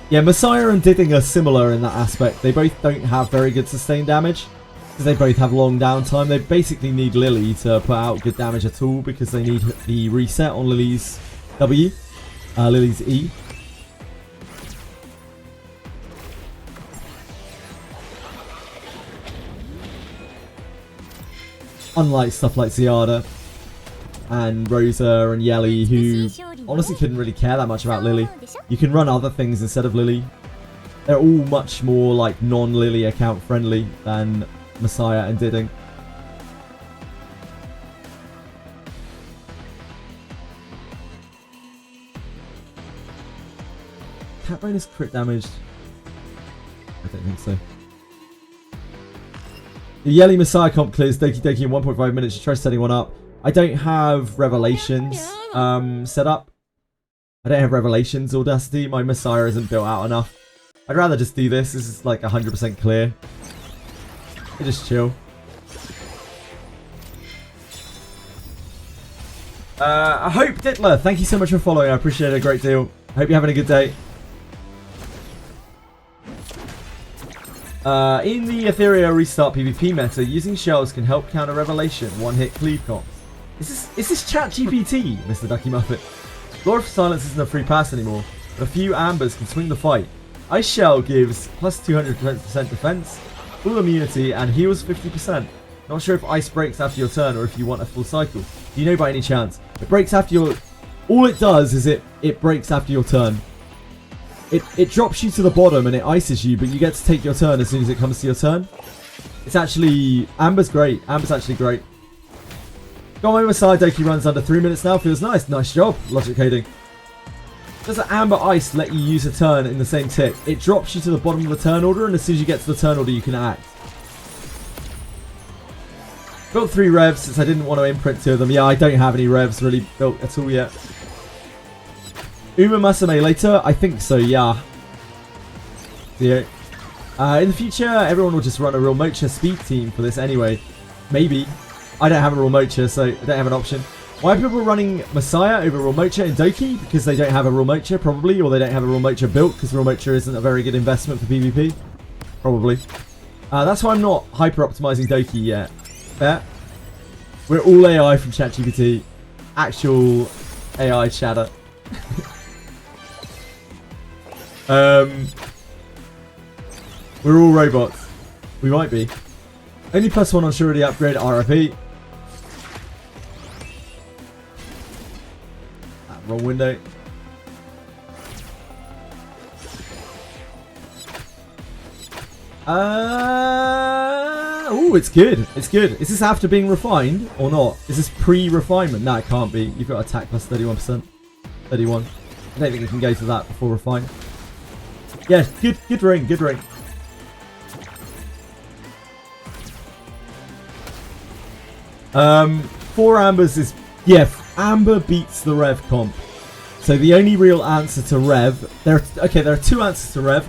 Yeah, Messiah and Didding are similar in that aspect. They both don't have very good sustained damage because they both have long downtime. They basically need Lily to put out good damage at all because they need the reset on Lily's W, Lily's E. Unlike stuff like Ziada and Rosa and Yelly, who honestly couldn't really care that much about Lily. You can run other things instead of Lily. They're all much more like non-Lily account friendly than Messiah and Didding. Cat Brain is crit damaged. I don't think so. The Yelly Messiah comp clears Doki Doki in 1.5 minutes. You try setting one up. I don't have Revelations set up. I don't have Revelations Audacity. My Messiah isn't built out enough. I'd rather just do this. This is like 100% clear. You just chill. I hope Dittler, thank you so much for following. I appreciate it a great deal. I hope you're having a good day. In the Etheria Restart PvP meta, using shells can help counter Revelation, one-hit cleave comps. Is this chat GPT, Mr. Ducky Muppet? Lord of Silence isn't a free pass anymore, but a few ambers can swing the fight. Ice Shell gives plus 200% defense, full immunity, and heals 50%. Not sure if ice breaks after your turn or if you want a full cycle. Do you know by any chance? It breaks after your... All it does is it breaks after your turn. It drops you to the bottom and it ices you, but you get to take your turn as soon as it comes to your turn. It's actually... Amber's great. Amber's actually great. Got my Messiah Doki runs under 3 minutes now. Feels nice. Nice job, Logic Coding. Does an Amber Ice let you use a turn in the same tick? It drops you to the bottom of the turn order, and as soon as you get to the turn order, you can act. Built 3 revs since I didn't want to imprint 2 of them. Yeah, I don't have any revs really built at all yet. UMAMUSUME later? I think so, yeah. Yeah. In the future, everyone will just run a real Mocha speed team for this anyway. Maybe. I don't have a real Mocha, so I don't have an option. Why are people running Messiah over Real Mocha and Doki? Because they don't have a Real Mocha, probably, or they don't have a Real Mocha built, because Real Mocha isn't a very good investment for PvP. Probably. That's why I'm not hyper-optimizing Doki yet. Fair. We're all AI from ChatGPT. Actual AI chatter. We're all robots. We might be. Only +1 on surety upgrade, RIP. Wrong window. Oh, it's good. It's good. Is this after being refined or not? Is this pre-refinement? No, it can't be. You've got attack plus 31%. 31. I don't think you can go to that before refine. Yeah, good ring, good ring. Four ambers is... Yeah, Amber beats the Rev comp. So the only real answer to Rev... There are 2 answers to Rev.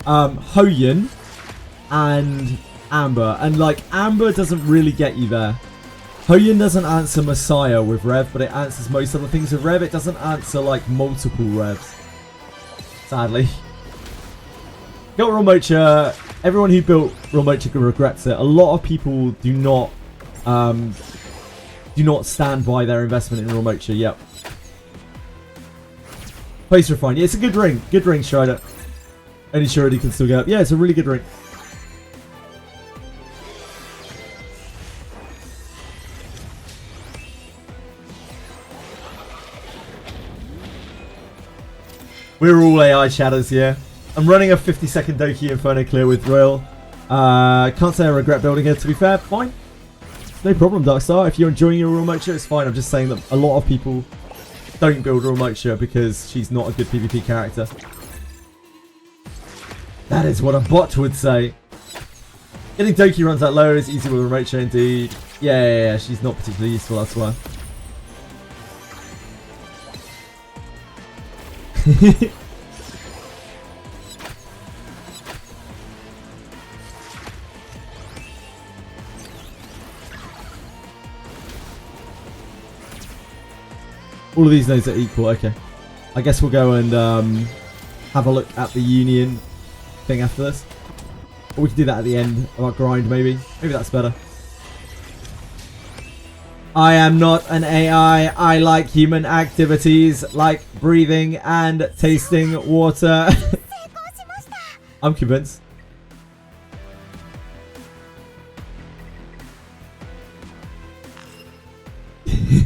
Hoyin and Amber. And like, Amber doesn't really get you there. Hoyin doesn't answer Messiah with Rev, but it answers most other things with Rev. It doesn't answer like multiple Revs. Sadly. Got Real Mocha. Everyone who built Real Mocha regrets it. A lot of people do not stand by their investment in Real Mocha. Yep. Place refine. Yeah, it's a good ring. Good ring, Strider. Only surety can still go up. Yeah, it's a really good ring. We're all AI chatters, yeah. I'm running a 50-second Doki Inferno clear with Royal. Can't say I regret building it, to be fair. Fine. No problem, Darkstar. If you're enjoying your Real Mocha, it's fine. I'm just saying that a lot of people don't build Real Mocha because she's not a good PvP character. That is what a bot would say. Getting Doki runs that low is easy with Real Mocha indeed. Yeah, she's not particularly useful, that's why. All of these nodes are equal, okay. I guess we'll go and have a look at the union thing after this. Or we can do that at the end, about grind maybe. Maybe that's better. I am not an AI. I like human activities like breathing and tasting water. I'm convinced. No,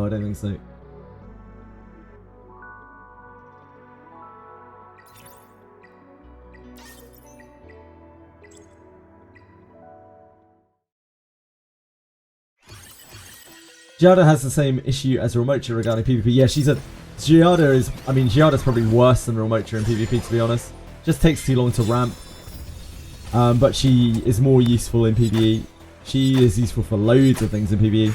I don't think so. Giada has the same issue as Remocha regarding PvP. Yeah, Giada's probably worse than Remocha in PvP, to be honest. Just takes too long to ramp. But she is more useful in PvE. She is useful for loads of things in PvE.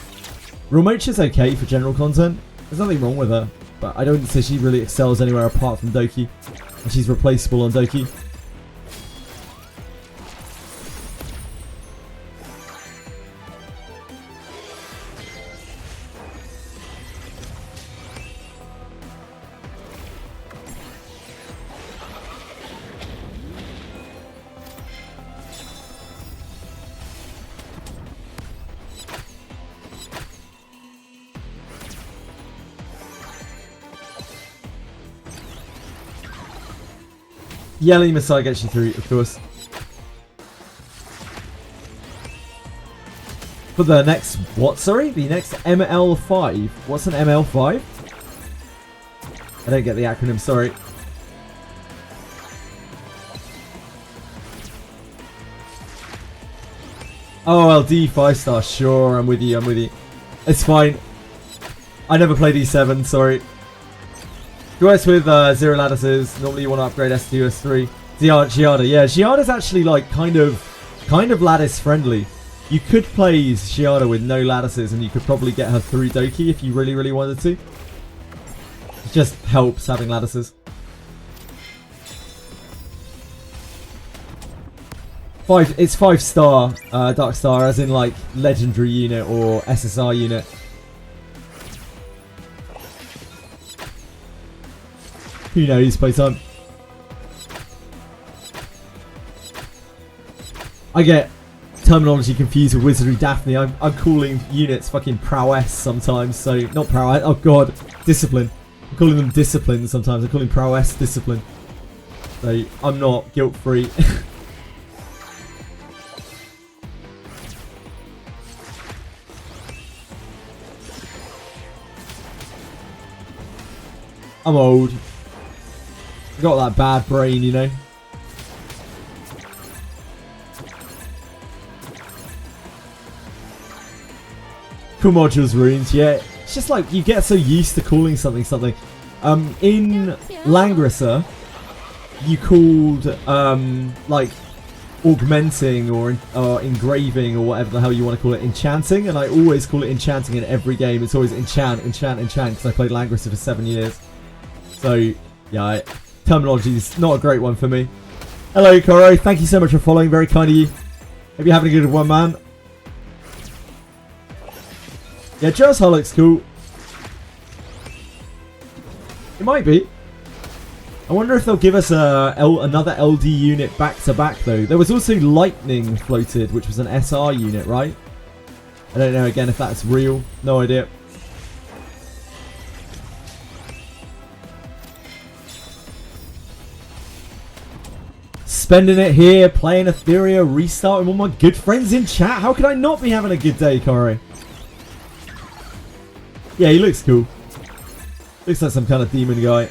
Remocha's okay for general content. There's nothing wrong with her. But I don't say she really excels anywhere apart from Doki. And she's replaceable on Doki. Yelling Messiah gets you through, of course. For the next, what, sorry? The next ML5. What's an ML5? I don't get the acronym, sorry. OLD 5-star, sure, I'm with you, I'm with you. It's fine. I never played E7, sorry. QS with 0 lattices. Normally you want to upgrade S2, S3. Giada. Yeah, Giada's actually like kind of lattice friendly. You could play Giada with no lattices and you could probably get her through Doki if you really, really wanted to. It just helps having lattices. It's 5-star Dark Star, as in like legendary unit or SSR unit. Who knows, playtime. I get terminology confused with Wizardry Daphne. I'm calling units fucking prowess sometimes, so not prowess. Oh god, discipline. I'm calling them discipline sometimes. I'm calling prowess discipline. So I'm not guilt free. I'm old. Got that bad brain, you know. Cool modules runes, yeah. It's just like you get so used to calling something. In Langrisser, you called like augmenting or engraving or whatever the hell you want to call it, enchanting, and I always call it enchanting in every game. It's always enchant, because I played Langrisser for 7 years. So yeah, terminology is not a great one for me. Hello, Koro. Thank you so much for following. Very kind of you. Hope you're having a good one, man. Yeah, Joe's Hull looks cool. It might be. I wonder if they'll give us another LD unit back to back, though. There was also Lightning floated, which was an SR unit, right? I don't know, again, if that's real. No idea. Spending it here, playing Etheria Restart with all my good friends in chat. How could I not be having a good day, Corey? Yeah, he looks cool. Looks like some kind of demon guy.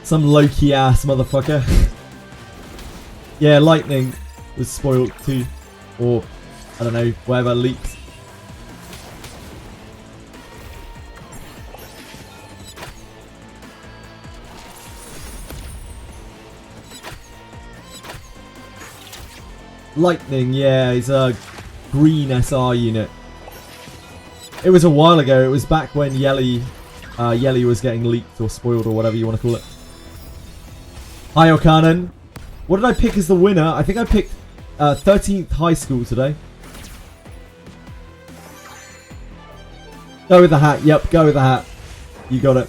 Some low-key ass motherfucker. Yeah, Lightning was spoiled too. Or, I don't know, whatever, leaks. Lightning, yeah, he's a green SR unit. It was a while ago. It was back when Yelly was getting leaked or spoiled or whatever you want to call it. Hi, O'Cannon. What did I pick as the winner? I think I picked 13th high school today. Go with the hat. Yep, go with the hat. You got it.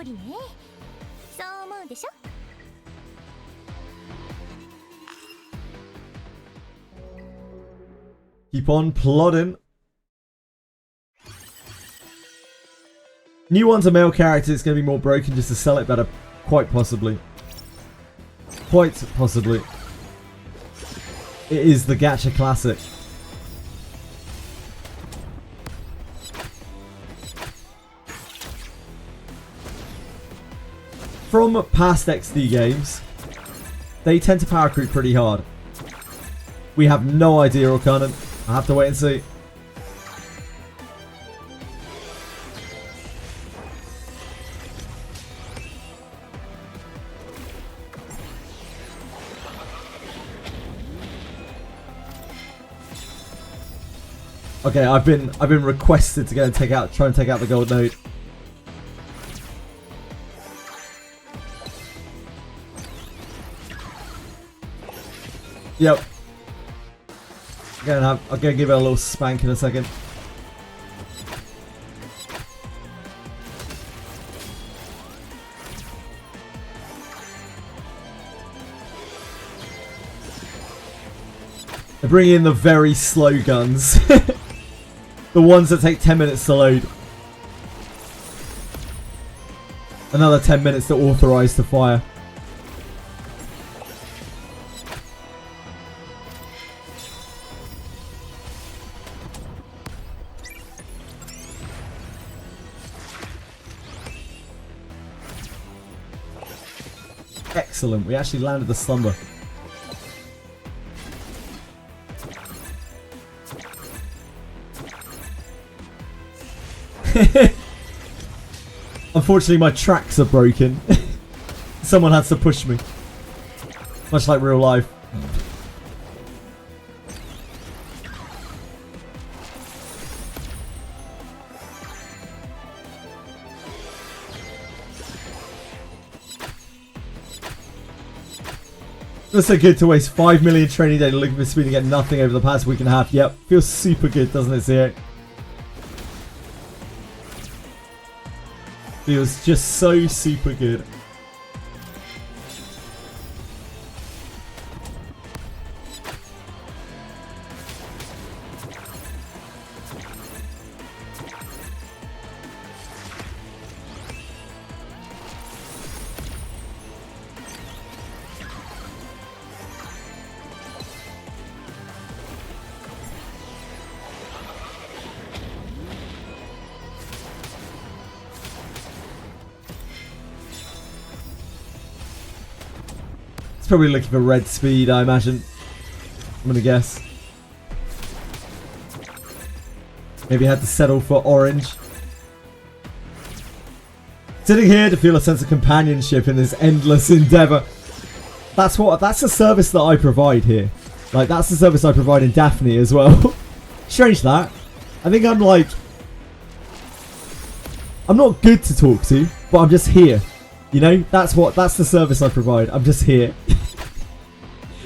通りね。そう思うでしょ。 Keep on plodding. New one's a male character. It's going to be more broken just to sell it better. Quite possibly. Quite possibly. It is the Gacha Classic. From past XD games, they tend to power creep pretty hard. We have no idea, Orkanen. I have to wait and see. Okay, I've been requested to go and try and take out the gold node. Yep. I'm gonna give it a little spank in a second. They're bringing in the very slow guns. The ones that take 10 minutes to load. Another 10 minutes to authorize to fire. Excellent, we actually landed the slumber. Unfortunately, my tracks are broken. Someone has to push me. Much like real life. Feels so good to waste 5 million training data looking for speed and get nothing over the past week and a half. Yep, feels super good, doesn't it, CA? Feels just so super good. Probably looking for red speed, I imagine. I'm gonna guess. Maybe had to settle for orange. Sitting here to feel a sense of companionship in this endless endeavor. That's the service that I provide here. Like, that's the service I provide in Daphne as well. Strange that. I think I'm like... I'm not good to talk to, but I'm just here. You know? That's the service I provide. I'm just here.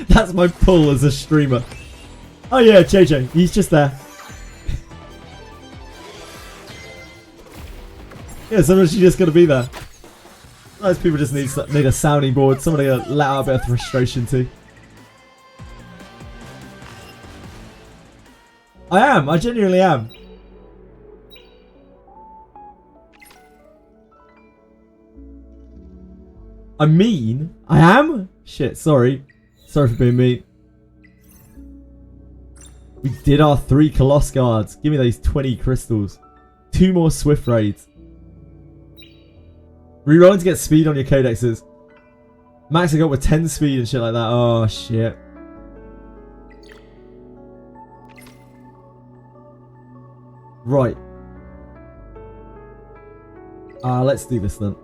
That's my pull as a streamer. Oh yeah, JJ. He's just there. Yeah, sometimes you just gotta be there. Those people just need a sounding board. Somebody to let out a bit of frustration to. I am. I genuinely am. I mean, I am? Shit, sorry. Sorry for being mean. We did our 3 Coloss guards. Give me those 20 crystals. 2 more Swift Raids. Rerolling to get speed on your codexes. Maxing up with 10 speed and shit like that. Oh, shit. Right. Let's do this then.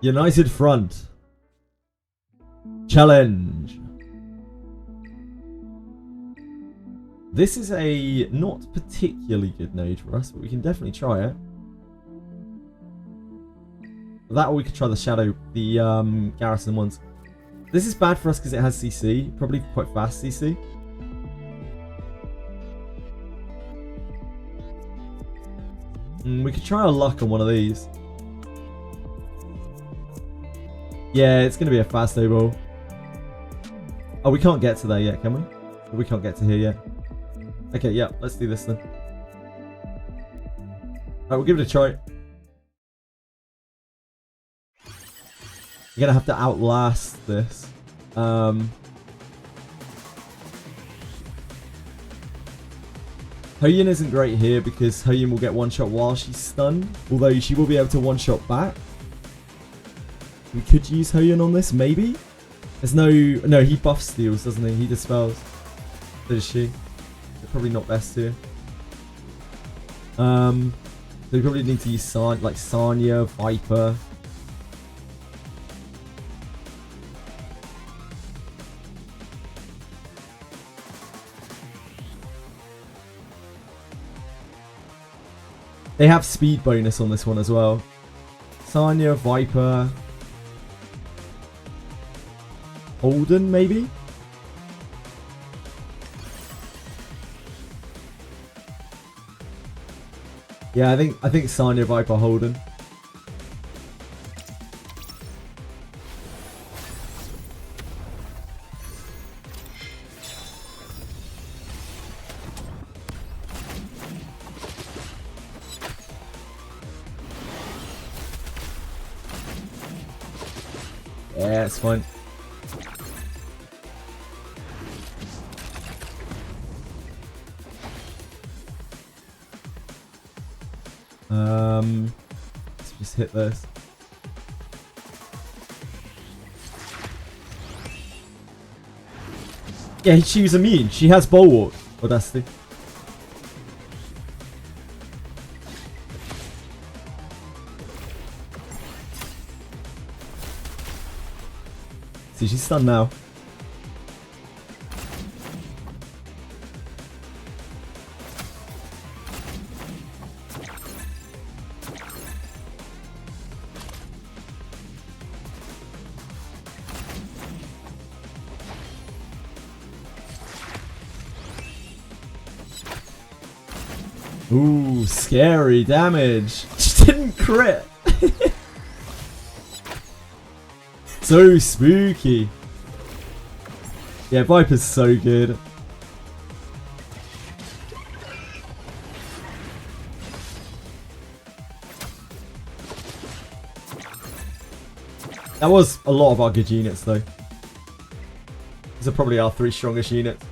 United Front. Challenge. This is a not particularly good node for us, but we can definitely try it. That or we could try the garrison ones. This is bad for us because it has CC, probably quite fast CC. We could try our luck on one of these. Yeah, it's going to be a fast oboe. Oh, we can't get to there yet, can we? We can't get to here yet. Okay, yeah, let's do this then. Alright, we'll give it a try. You're going to have to outlast this. Hoyun isn't great here because Hoyun will get one shot while she's stunned. Although she will be able to one shot back. We could use Hoyun on this, maybe? There's no... No, he buff steals, doesn't he? He dispels. So does she. They're probably not best here. So we probably need to use like Sanya, Viper. They have speed bonus on this one as well. Sanya, Viper. Holden, maybe? Yeah, I think Sanya, Viper, Holden. Yeah, it's fine. Let's just hit this. Yeah, she's immune. She has Bulwark. Audacity. See, she's stunned now. Ooh, scary damage. She didn't crit. So spooky. Yeah, Viper's so good. That was a lot of our good units though. These are probably our 3 strongest units.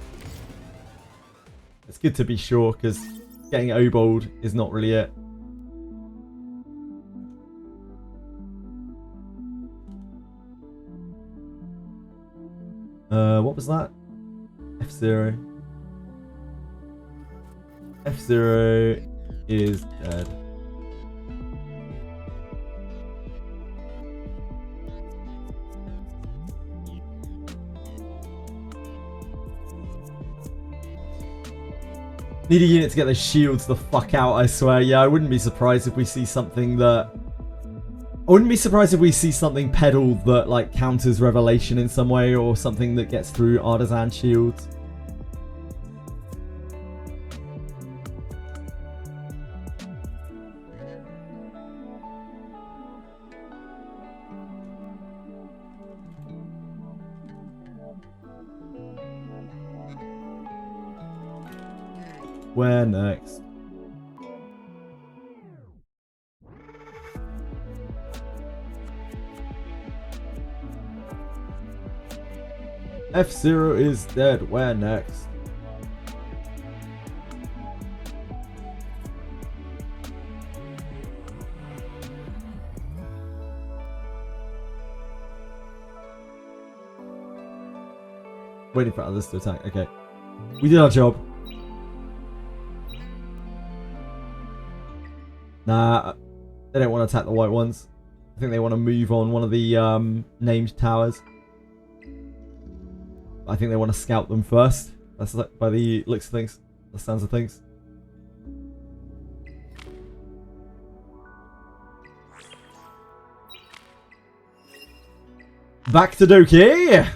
It's good to be sure because getting obold is not really it. What was that? F0. F0 is dead. Need a unit to get those shields the fuck out, I swear. Yeah, I wouldn't be surprised if we see something that... I wouldn't be surprised if we see something pedaled that like counters Revelation in some way, or something that gets through Artisan shields. Where next? F0 is dead. Where next? Waiting for others to attack. Okay. We did our job. Nah, they don't want to attack the white ones. I think they want to move on one of the named towers. I think they want to scout them first. That's like by the looks of things. The sounds of things. Back to Doki.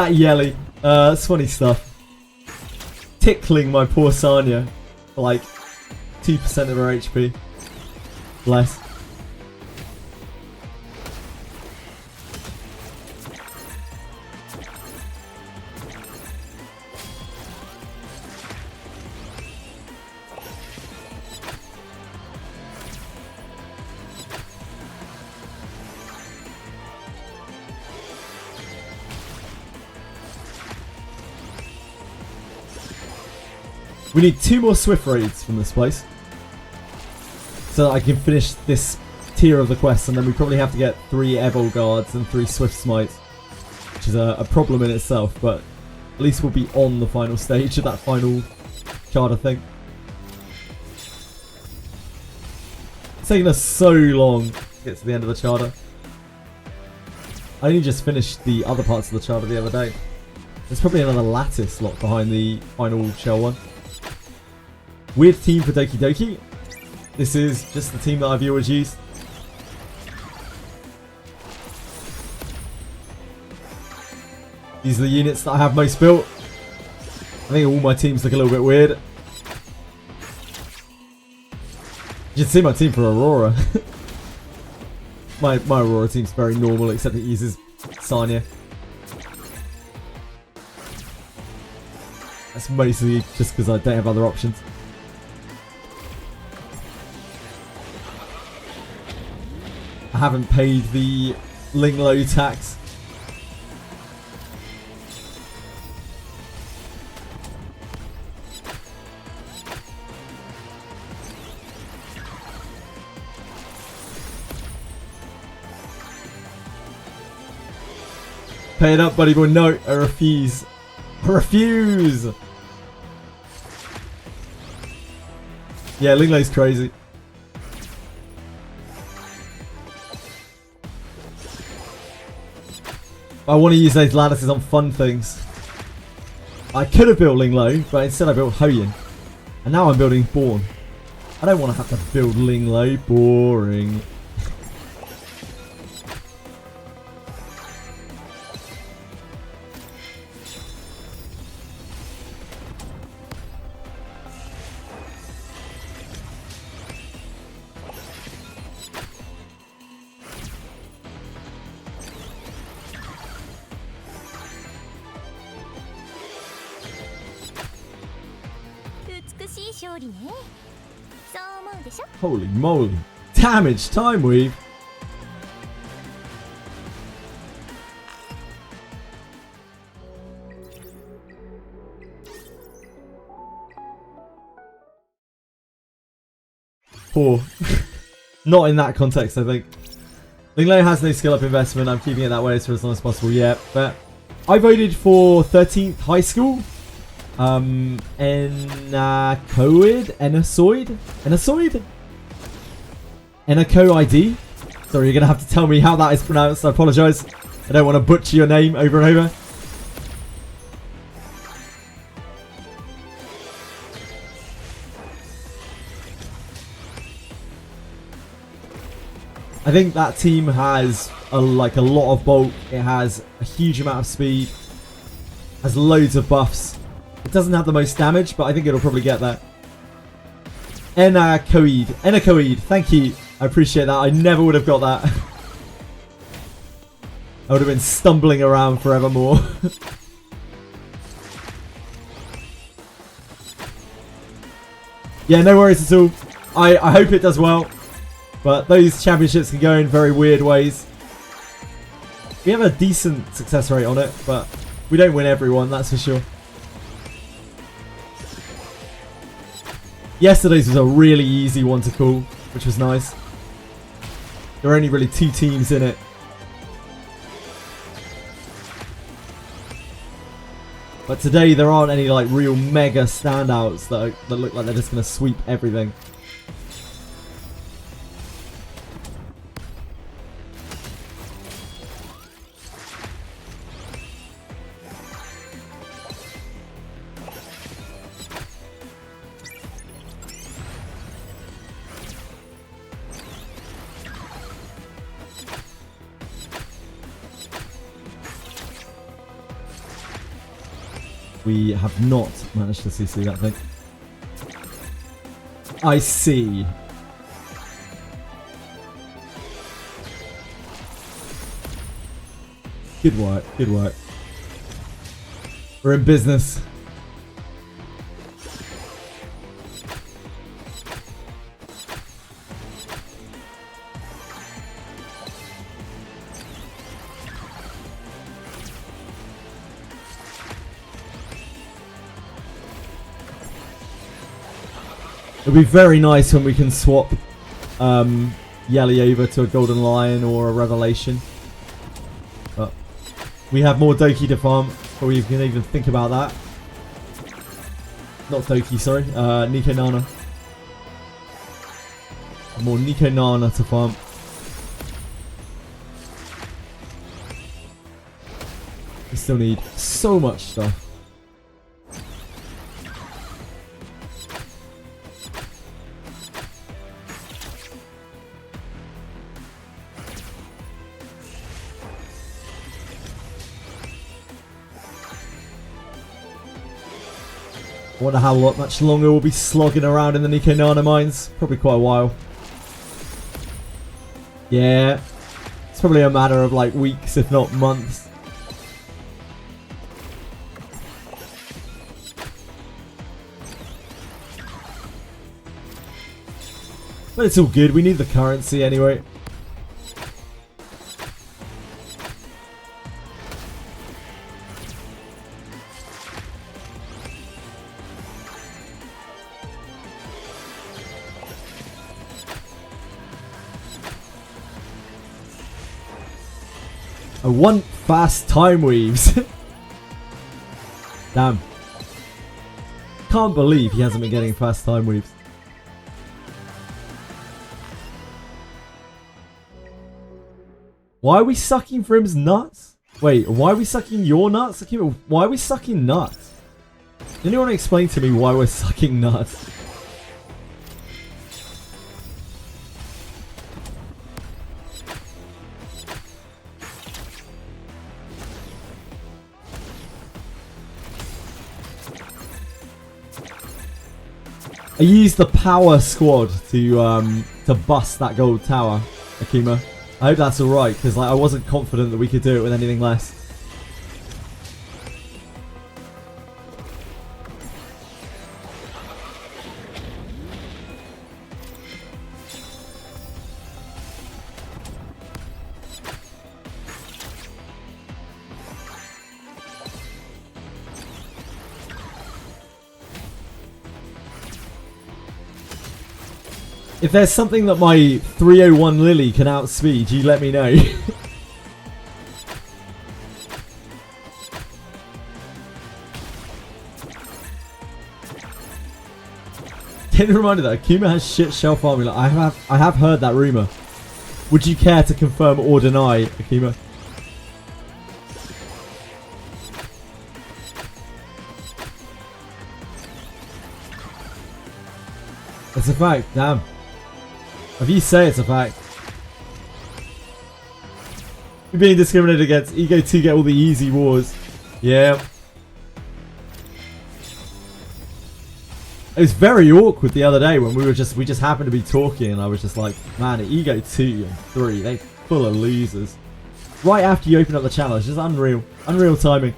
That yelly. That's funny stuff. Tickling my poor Sanya for like 2% of her HP. Bless. We need 2 more Swift Raids from this place, so that I can finish this tier of the quest, and then we probably have to get 3 Evil Guards and 3 Swift Smites, which is a problem in itself, but at least we'll be on the final stage of that final charter thing. It's taking us so long to get to the end of the charter. I only just finished the other parts of the charter the other day. There's probably another lattice locked behind the final shell one. Weird team for Doki Doki. This is just the team that I've always used. These are the units that I have most built. I think all my teams look a little bit weird. You should see my team for Aurora. my Aurora team's very normal, except it uses Sanya. That's mostly just because I don't have other options. I haven't paid the Linglo tax. Pay it up, buddy boy. No, I refuse. I refuse! Yeah, Linglo's crazy. I want to use those lattices on fun things. I could have built Linglo, but instead I built Hoyin. And now I'm building Born. I don't want to have to build Linglo. Boring. Holy moly. Damage time weave. Poor. Not in that context, I think. Linglo has no skill up investment. I'm keeping it that way for as long as possible. Yeah, but I voted for 13th high school. Enasoid? Enaco-ID? Sorry, you're going to have to tell me how that is pronounced. I apologise. I don't want to butcher your name over and over. I think that team has a lot of bulk. It has a huge amount of speed. Has loads of buffs. It doesn't have the most damage, but I think it'll probably get that. Enacoid. Thank you. I appreciate that. I never would have got that. I would have been stumbling around forevermore. Yeah, no worries at all. I hope it does well. But those championships can go in very weird ways. We have a decent success rate on it, but we don't win everyone, that's for sure. Yesterday's was a really easy one to call, which was nice. There are only really 2 teams in it. But today there aren't any real mega standouts that look like they're just going to sweep everything. We have not managed to CC that thing. I see. Good work, good work. We're in business. It'll be very nice when we can swap Yelly over to a Golden Lion or a Revelation. But we have more Doki to farm before we can even think about that. Not Doki, sorry. Nico Nana. More Nico Nana to farm. We still need so much stuff. I wonder how much longer we'll be slogging around in the Nico Nana mines. Probably quite a while. Yeah. It's probably a matter of like weeks, if not months. But it's all good. We need the currency anyway. I want fast time weaves. Damn. Can't believe he hasn't been getting fast time weaves. Why are we sucking for him's nuts? Wait, why are we sucking your nuts? Why are we sucking nuts? Does anyone explain to me why we're sucking nuts? I used the power squad to bust that gold tower, Akima. I hope that's alright, because like I wasn't confident that we could do it with anything less. If there's something that my 301 Lily can outspeed, you let me know. Getting reminded that Akuma has shit shell formula. I have heard that rumor. Would you care to confirm or deny, Akima? It's a fact, damn. If you say it's a fact. You're being discriminated against. Ego 2 get all the easy wars. Yeah. It was very awkward the other day when we just happened to be talking and I was just like, man, Ego 2 and 3, they full of losers. Right after you open up the channel, it's just unreal. Unreal timing.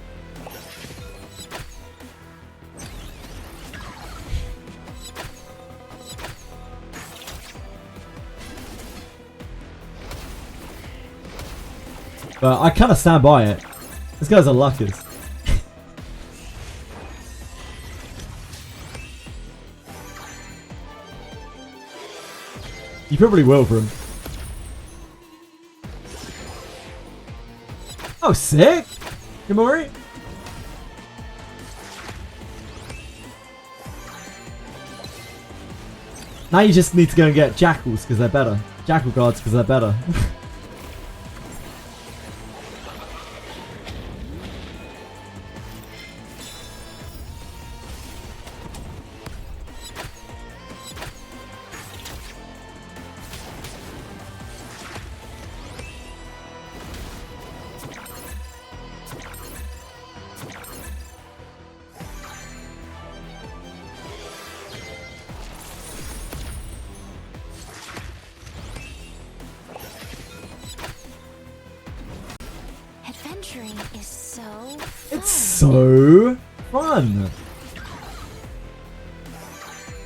But I kind of stand by it. This guy's a luckers. You probably will for him. Oh, sick! Gamori? Now you just need to go and get jackals because they're better. Jackal guards because they're better. Adventuring is so fun. It's so fun.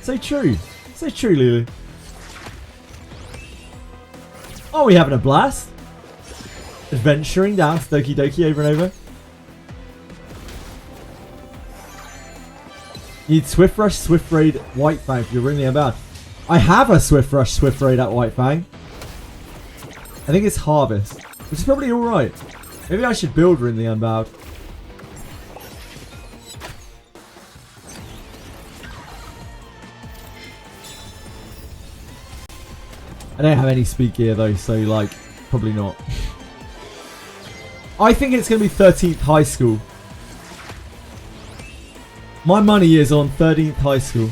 So true. So true, Lulu. Oh, we having a blast. Adventuring down to Doki Doki over and over. You need Swift Rush, Swift Raid, White Fang if you're really about. I have a Swift Rush, Swift Raid at White Fang. I think it's Harvest, which is probably alright. Maybe I should build her in the Unbowed. I don't have any speed gear though, so like, probably not. I think it's going to be 13th High School. My money is on 13th High School.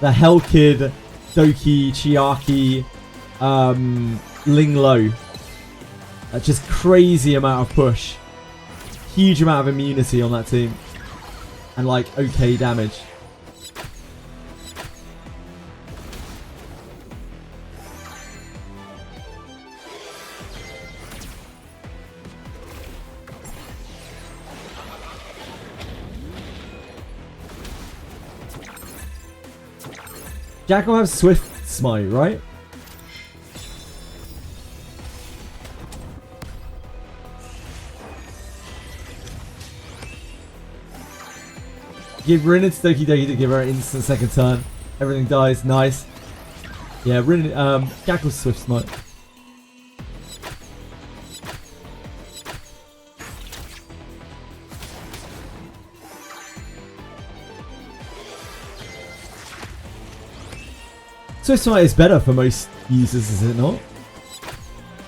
The Hell Kid, Doki, Chiaki, Ling Lo. Just crazy amount of push. Huge amount of immunity on that team. And like, okay damage. Jack will have Swift Smite, right? Give Rin to Doki Doki to give her an instant second turn. Everything dies. Nice. Yeah, Rin, Jack will Swift Smite. Swift Smite is better for most users, is it not?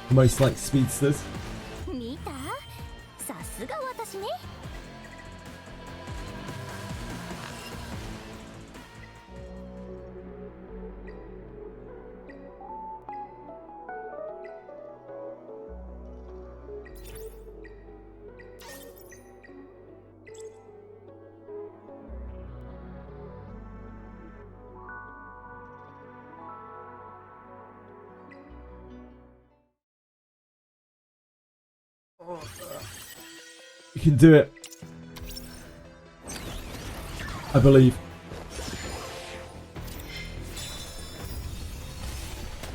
For most like speedsters. 見た？さすが私ね。You can do it. I believe.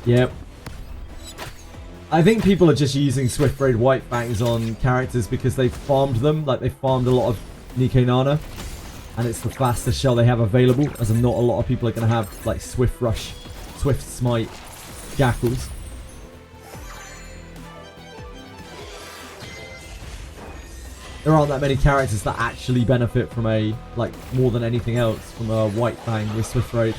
Yep. I think people are just using Swift Raid White Fangs on characters because they farmed them. Like, they farmed a lot of Nico Nana. And it's the fastest shell they have available. As not a lot of people are going to have, like, Swift Rush, Swift Smite, Jackals. There aren't that many characters that actually benefit from a, like, more than anything else from a White Fang with Swift Raid.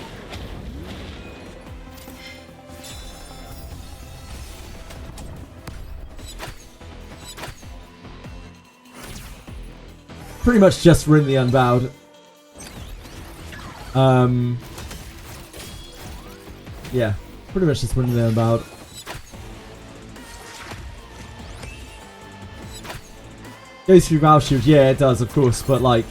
Pretty much just Rin the Unbowed. Yeah, pretty much just Rin the Unbowed. Goes through Valve Shield, yeah it does of course, but like,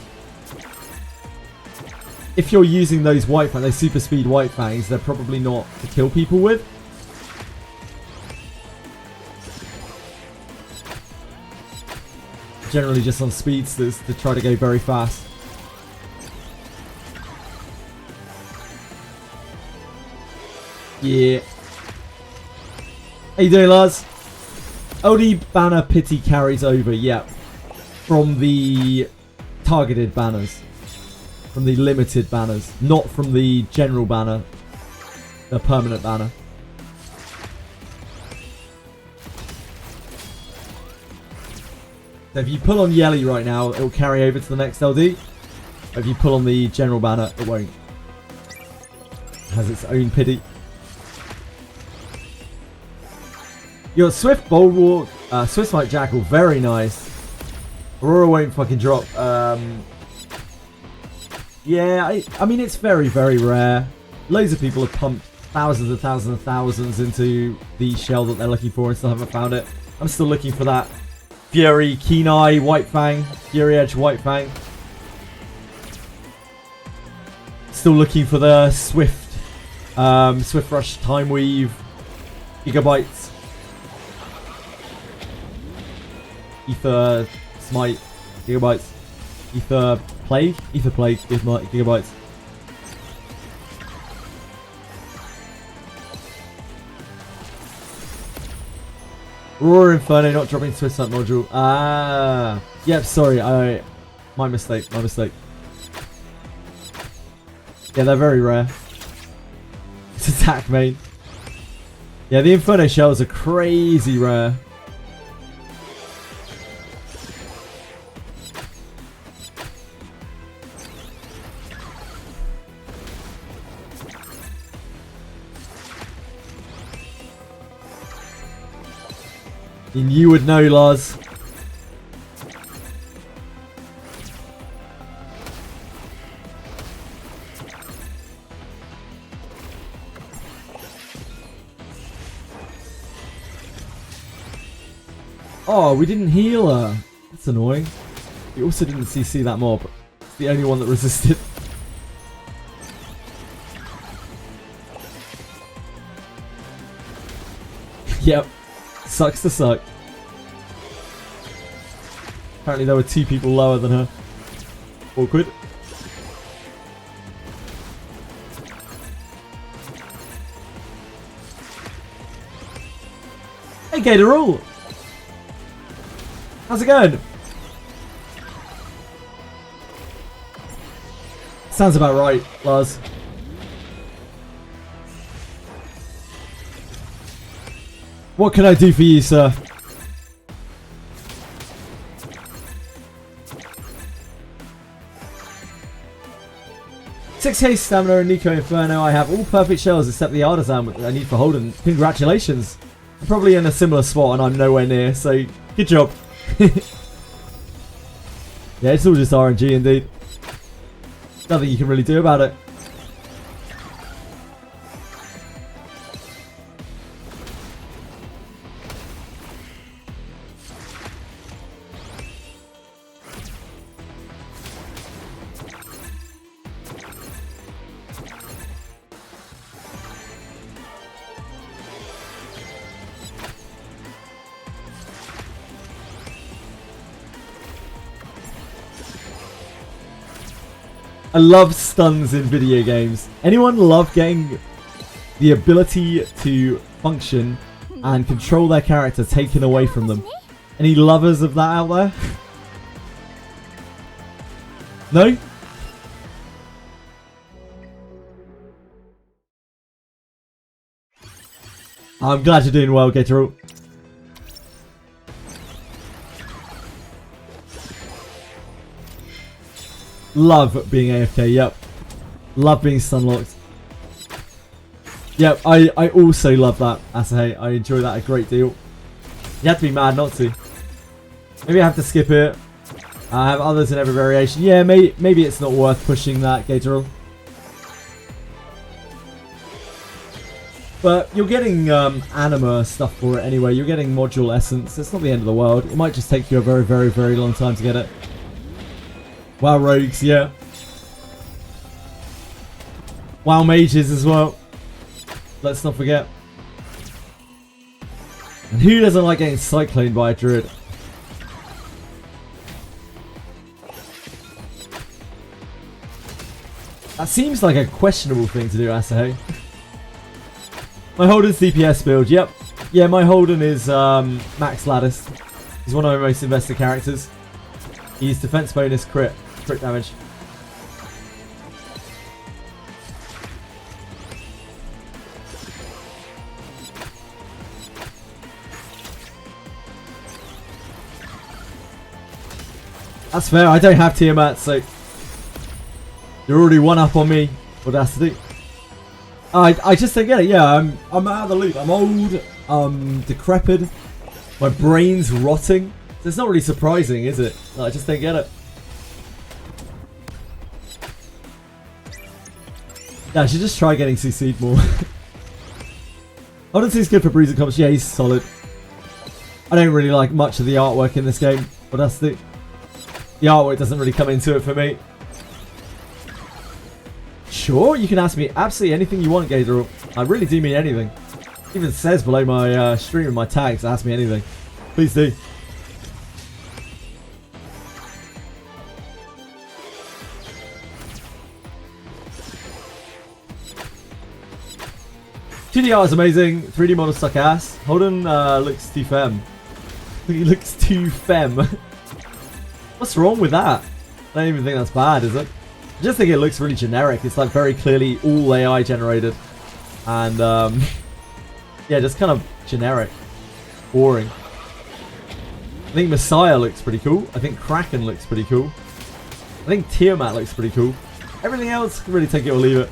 if you're using those White Fangs, those super speed White Fangs, they're probably not to kill people with. Generally just on speedsters to try to go very fast. Yeah. How you doing, Lars? OD banner pity carries over, yeah. From the targeted banners. From the limited banners. Not from the general banner. The permanent banner. So if you pull on Yelly right now, it will carry over to the next LD. If you pull on the general banner, it won't. It has its own pity. Your Swift Bold Walk, Swift Smite Jackal, very nice. Aurora won't fucking drop. Yeah, I mean, it's very, very rare. Loads of people have pumped thousands and thousands and thousands into the shell that they're looking for and still haven't found it. I'm still looking for that Fury, Keen Eye, White Fang, Fury Edge, White Fang. Still looking for the Swift, Swift Rush, Time Weave, Gigabytes. Ether Smite, gigabytes. Ether Plague, gigabytes. Roar Inferno not dropping Swiss Hunt module. Ah, yep. Sorry, my mistake. Yeah, they're very rare. It's attack main. Yeah, the Inferno shells are crazy rare. And you would know, Lars. Oh, we didn't heal her. That's annoying. We also didn't CC that mob. It's the only one that resisted. Yep. Sucks to suck. Apparently there were 2 people lower than her. Awkward. Hey Gatorall! How's it going? Sounds about right, Lars. What can I do for you, sir? "6k stamina and Nico Inferno. I have all perfect shells except the artisan I need for Holden. Congratulations. I'm probably in a similar spot and I'm nowhere near, so good job." Yeah, it's all just RNG indeed. Nothing you can really do about it. I love stuns in video games. Anyone love getting the ability to function and control their character taken away from them? Any lovers of that out there? No? I'm glad you're doing well, Gatorall. Love being AFK, yep. Love being stunlocked. Yep, I also love that, Asahi. I enjoy that a great deal. You have to be mad not to. Maybe I have to skip it. I have others in every variation. Yeah, maybe it's not worth pushing that, Gatorall. But you're getting anima stuff for it anyway. You're getting module essence. It's not the end of the world. It might just take you a very, very, very long time to get it. WoW rogues, yeah. WoW mages as well. Let's not forget. And who doesn't like getting cycloned by a druid? That seems like a questionable thing to do, Asahi. My Holden's DPS build, yep. Yeah, my Holden is max lattice. He's one of my most invested characters. He's defense bonus crit damage. That's fair, I don't have Tiamat, so you're already one up on me. Audacity. I just don't get it. Yeah, I'm out of the loop. I'm old, decrepit. My brain's rotting. So it's not really surprising, is it? I just don't get it. Yeah, I should just try getting CC'd more. Honestly, it's good for bruising comps. Yeah, he's solid. I don't really like much of the artwork in this game, but that's the artwork doesn't really come into it for me. Sure, you can ask me absolutely anything you want, Gator. I really do mean anything. It even says below my stream in my tags, ask me anything. Please do. 2D art is amazing. 3D models suck ass. Holden looks too femme. He looks too femme. What's wrong with that? I don't even think that's bad, is it? I just think it looks really generic. It's like very clearly all AI generated. And yeah, just kind of generic. Boring. I think Messiah looks pretty cool. I think Kraken looks pretty cool. I think Tiamat looks pretty cool. Everything else, can really take it or leave it.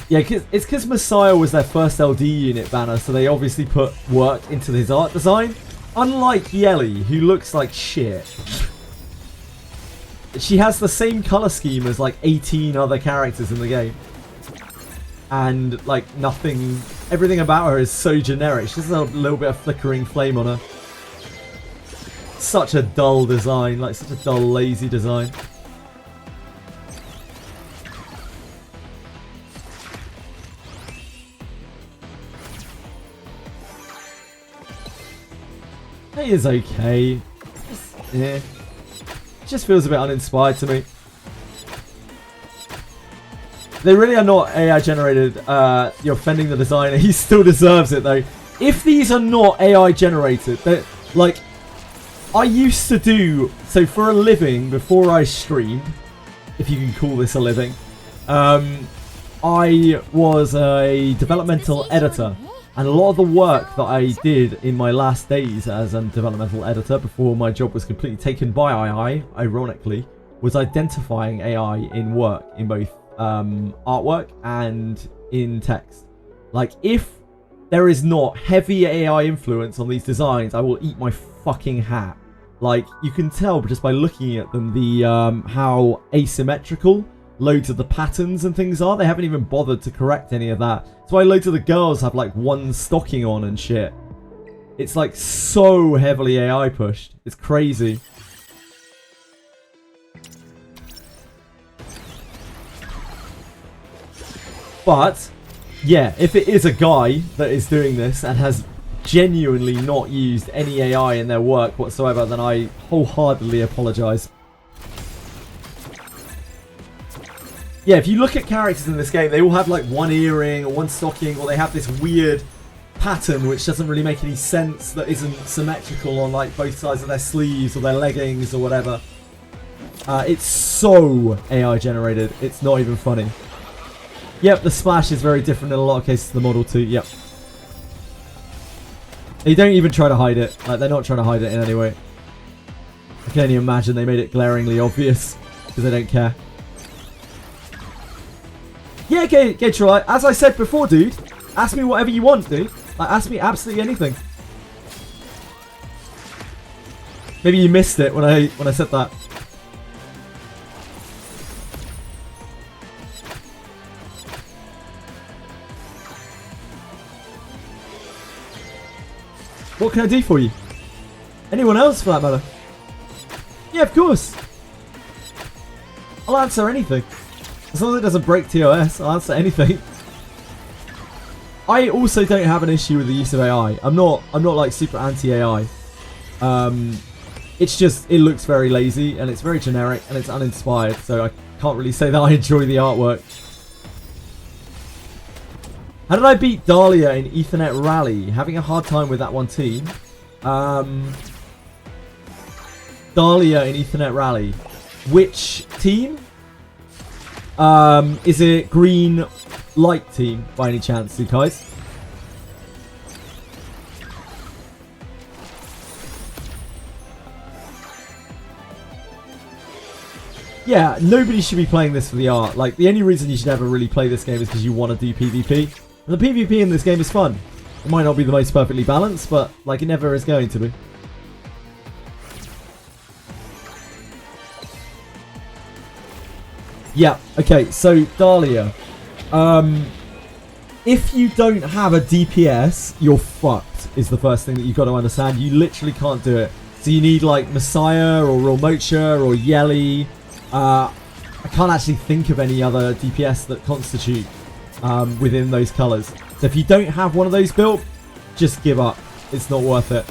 Yeah, it's because Messiah was their first LD unit banner, so they obviously put work into his art design. Unlike Yelly, who looks like shit. She has the same color scheme as like 18 other characters in the game. And like nothing, everything about her is so generic. She just has a little bit of flickering flame on her. Such a dull design, like such a dull, lazy design. He is okay. Yeah. Just feels a bit uninspired to me. They really are not AI generated. You're offending the designer. He still deserves it though. If these are not AI generated, like I used to do so for a living before I streamed, if you can call this a living. I was a developmental editor. And a lot of the work that I did in my last days as a developmental editor before my job was completely taken by AI, ironically, was identifying AI in work, in both artwork and in text. Like, if there is not heavy AI influence on these designs, I will eat my fucking hat. Like, you can tell just by looking at them how asymmetrical loads of the patterns and things are. They haven't even bothered to correct any of that. That's why loads of the girls have like one stocking on and shit. It's like so heavily AI pushed. It's crazy. But yeah, if it is a guy that is doing this and has genuinely not used any AI in their work whatsoever, then I wholeheartedly apologize. Yeah, if you look at characters in this game, they all have like one earring or one stocking, or they have this weird pattern which doesn't really make any sense, that isn't symmetrical on like both sides of their sleeves or their leggings or whatever. It's so AI generated, it's not even funny. Yep, the splash is very different in a lot of cases to the Model 2, yep. They don't even try to hide it, like they're not trying to hide it in any way. I can only imagine they made it glaringly obvious, because they don't care. Yeah, okay, Troy. As I said before, dude, ask me whatever you want, dude. Like, ask me absolutely anything. Maybe you missed it when I said that. What can I do for you? Anyone else, for that matter? Yeah, of course. I'll answer anything. As long as it doesn't break TOS, I'll answer anything. I also don't have an issue with the use of AI. I'm not like super anti-AI. It's just, it looks very lazy and it's very generic and it's uninspired, so I can't really say that I enjoy the artwork. How did I beat Dahlia in Ethernet Rally? Having a hard time with that one team. Dahlia in Ethernet Rally. Which team? Is it green light team by any chance, you guys? Yeah, nobody should be playing this for the art. Like, the only reason you should ever really play this game is because you want to do PvP. And the PvP in this game is fun. It might not be the most perfectly balanced, but like it never is going to be. Yeah, okay, so Dahlia. If you don't have a DPS, you're fucked, is the first thing that you've got to understand. You literally can't do it. So you need like Messiah or Rolmocha or Yelly. I can't actually think of any other DPS that constitute within those colours. So if you don't have one of those built, just give up. It's not worth it.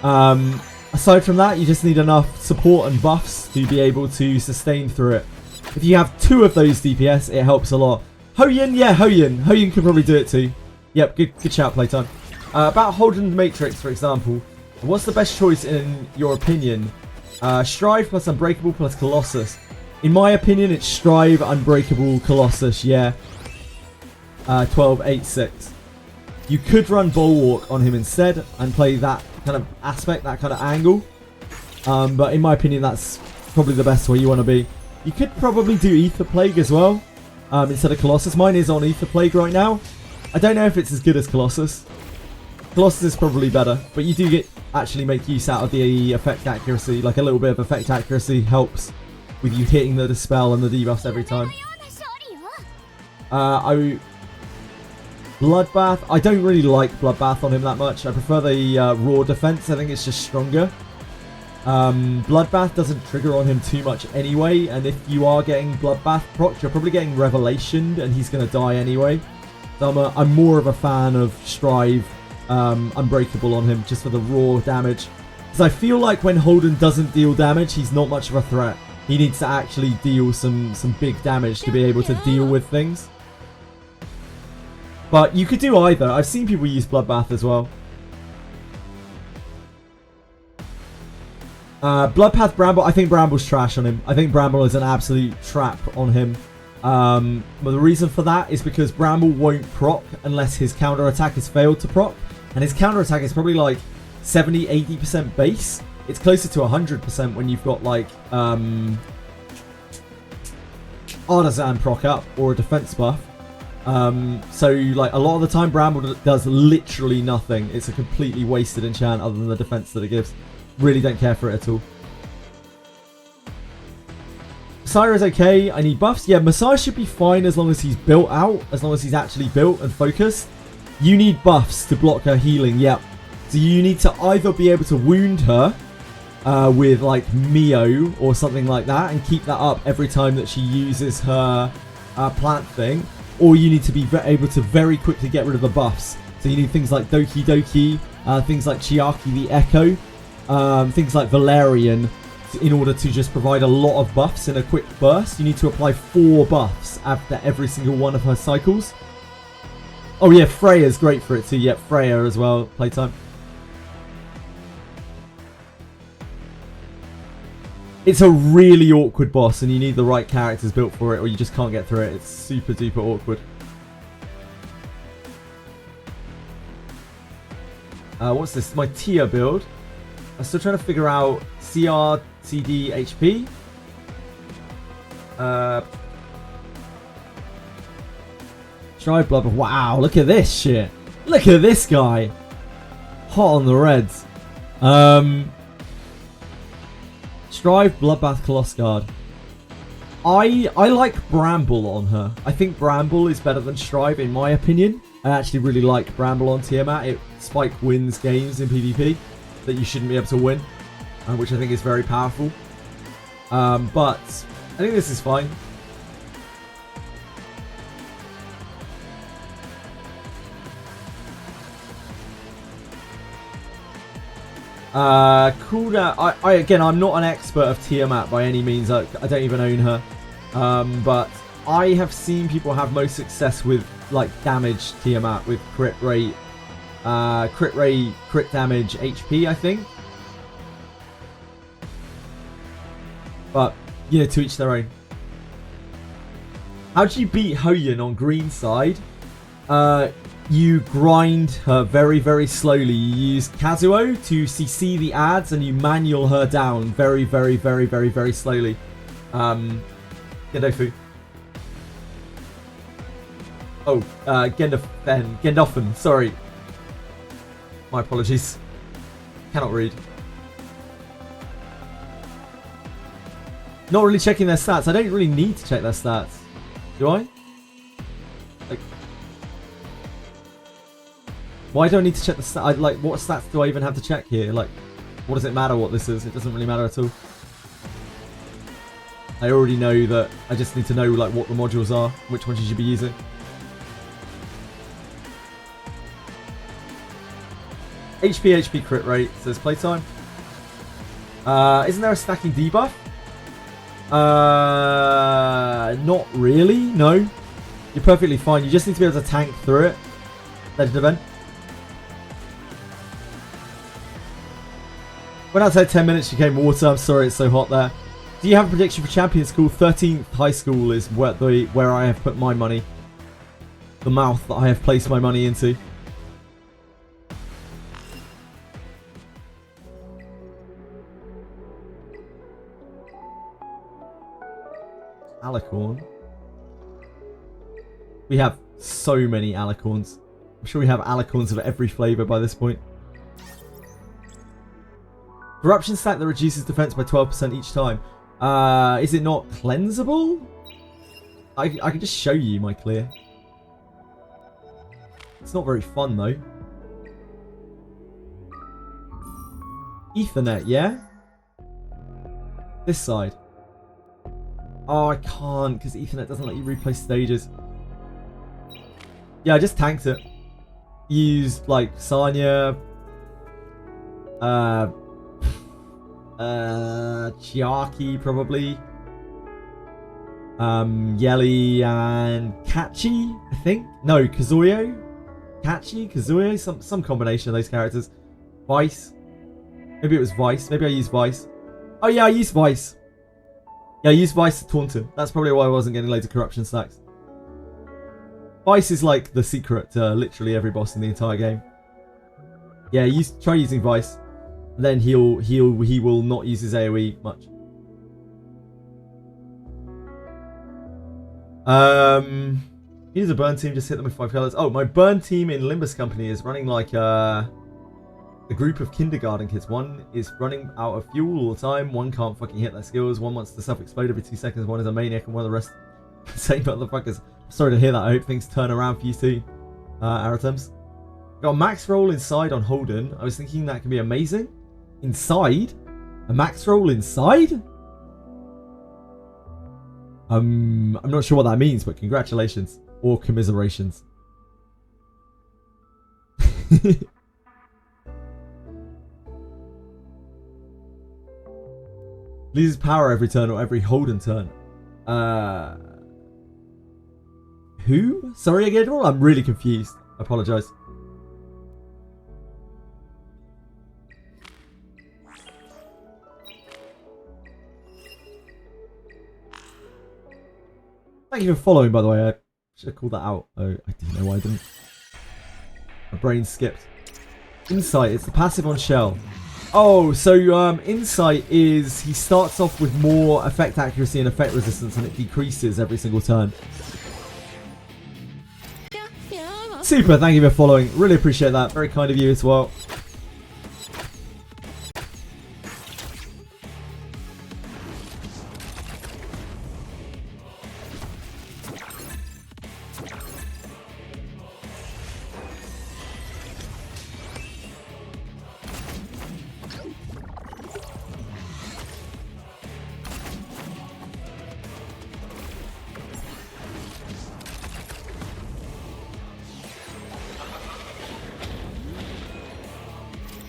Aside from that, you just need enough support and buffs to be able to sustain through it. If you have 2 of those DPS, it helps a lot. Hoyin, yeah, Hoyin. Hoyin could probably do it too. Yep, good shout, playtime. About Holden Matrix, for example. What's the best choice in your opinion? Strive plus Unbreakable plus Colossus. In my opinion, it's Strive, Unbreakable, Colossus, yeah. 12, 8, 6. You could run Bulwark on him instead and play that kind of aspect, that kind of angle. But in my opinion, that's probably the best way you want to be. You could probably do Ether Plague as well, instead of Colossus. Mine is on Ether Plague right now. I don't know if it's as good as Colossus. Colossus is probably better, but you do actually make use out of the effect accuracy. Like a little bit of effect accuracy helps with you hitting the dispel and the debuffs every time. Bloodbath. I don't really like Bloodbath on him that much. I prefer the raw defense. I think it's just stronger. Bloodbath doesn't trigger on him too much anyway, and if you are getting Bloodbath proc, you're probably getting Revelationed, and he's going to die anyway. So I'm more of a fan of Strive Unbreakable on him, just for the raw damage. Because I feel like when Holden doesn't deal damage, he's not much of a threat. He needs to actually deal some big damage to be able to deal with things. But you could do either. I've seen people use Bloodbath as well. Bloodpath Bramble. I think Bramble's trash on him. I think Bramble is an absolute trap on him. But the reason for that is because Bramble won't proc unless his counter attack has failed to proc. And his counter attack is probably like 70-80% base. It's closer to 100% when you've got like Artisan proc up or a defense buff. So like a lot of the time Bramble does literally nothing. It's a completely wasted enchant other than the defense that it gives. Really don't care for it at all. Messiah is okay. I need buffs. Yeah, Messiah should be fine as long as he's built out. As long as he's actually built and focused. You need buffs to block her healing. Yep. So you need to either be able to wound her with like Mio or something like that and keep that up every time that she uses her plant thing. Or you need to be able to very quickly get rid of the buffs. So you need things like Doki Doki, things like Chiaki the Echo, things like Valerian, in order to just provide a lot of buffs in a quick burst. You need to apply 4 buffs after every single one of her cycles. Oh yeah, Freya's great for it too. Yep, Freya as well, playtime. It's a really awkward boss and you need the right characters built for it or you just can't get through it. It's super duper awkward. What's this? My Tia build. I'm still trying to figure out CR, CD, HP. Strive Blood. Wow, look at this shit. Look at this guy. Hot on the reds. Strive, Bloodbath, Coloss Guard. I like Bramble on her. I think Bramble is better than Strive in my opinion. I actually really like Bramble on Tiamat. Spike wins games in PvP that you shouldn't be able to win, which I think is very powerful. But I think this is fine. Cooldown. Again, I'm not an expert of Tiamat by any means. I don't even own her. But I have seen people have most success with like damage Tiamat with crit rate, crit damage, HP. I think. But you know, to each their own. How do you beat Hoyin on green side? You grind her very, very slowly. You use Kazuo to CC the ads and you manual her down very, very, very, very, very slowly. Gendofu. Oh, Gendofen, sorry. My apologies. Cannot read. Not really checking their stats. I don't really need to check their stats. Do I? Like, why do I need to check the stats? Like, what stats do I even have to check here? Like, what does it matter what this is? It doesn't really matter at all. I already know that. I just need to know like what the modules are, which ones you should be using. HP crit rate says playtime. Isn't there a stacking debuff? Not really, no. You're perfectly fine. You just need to be able to tank through it. Legend event. When I said 10 minutes, she came water. I'm sorry, it's so hot there. Do you have a prediction for champion school? 13th high school is where I have put my money. The mouth that I have placed my money into. Alicorn. We have so many alicorns. I'm sure we have alicorns of every flavour by this point. Corruption stack that reduces defense by 12% each time. Is it not cleansable? I can just show you my clear. It's not very fun though. Ethernet, yeah? This side. Oh, I can't because Ethernet doesn't let you replay stages. Yeah, I just tanked it. Used like Sanya, Chiaki probably, Yeli and Kachi, I think. No, Kazuyo, Kachi, Kazuyo, some combination of those characters. Vice, maybe it was Vice. Maybe I used Vice. Oh yeah, I used Vice. Yeah, I used Vice to taunt him. That's probably why I wasn't getting loads of corruption stacks. Vice is like the secret to literally every boss in the entire game. Yeah, try using Vice. Then he will not use his AoE much. He needs a burn team, just hit them with 5 colours. Oh, my burn team in Limbus Company is running like a group of kindergarten kids. One is running out of fuel all the time. One can't fucking hit their skills. One wants to self-explode every 2 seconds. One is a maniac, and one of the rest same motherfuckers. Sorry to hear that. I hope things turn around for you too, Aratems. Got a max roll inside on Holden. I was thinking that could be amazing. Inside? A max roll inside? I'm not sure what that means, but congratulations. Or commiserations. Loses power every turn or every Holden turn. Who? Sorry again, I'm really confused. I apologise. Thank you for following, by the way. I should have called that out. Oh, I didn't know why I didn't. My brain skipped. Insight, it's the passive on Shell. Oh, so Insight is he starts off with more effect accuracy and effect resistance, and it decreases every single turn. Super, thank you for following. Really appreciate that. Very kind of you as well.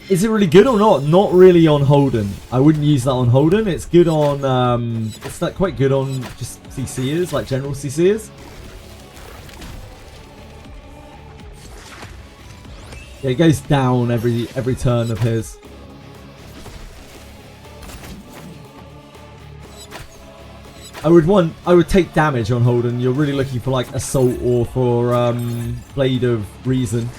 Is it really good or not? Not really on Holden. I wouldn't use that on Holden. It's good on, it's like quite good on just CCers, like general CCers. Yeah, it goes down every turn of his. I would take damage on Holden. You're really looking for like Assault or for Blade of Reason.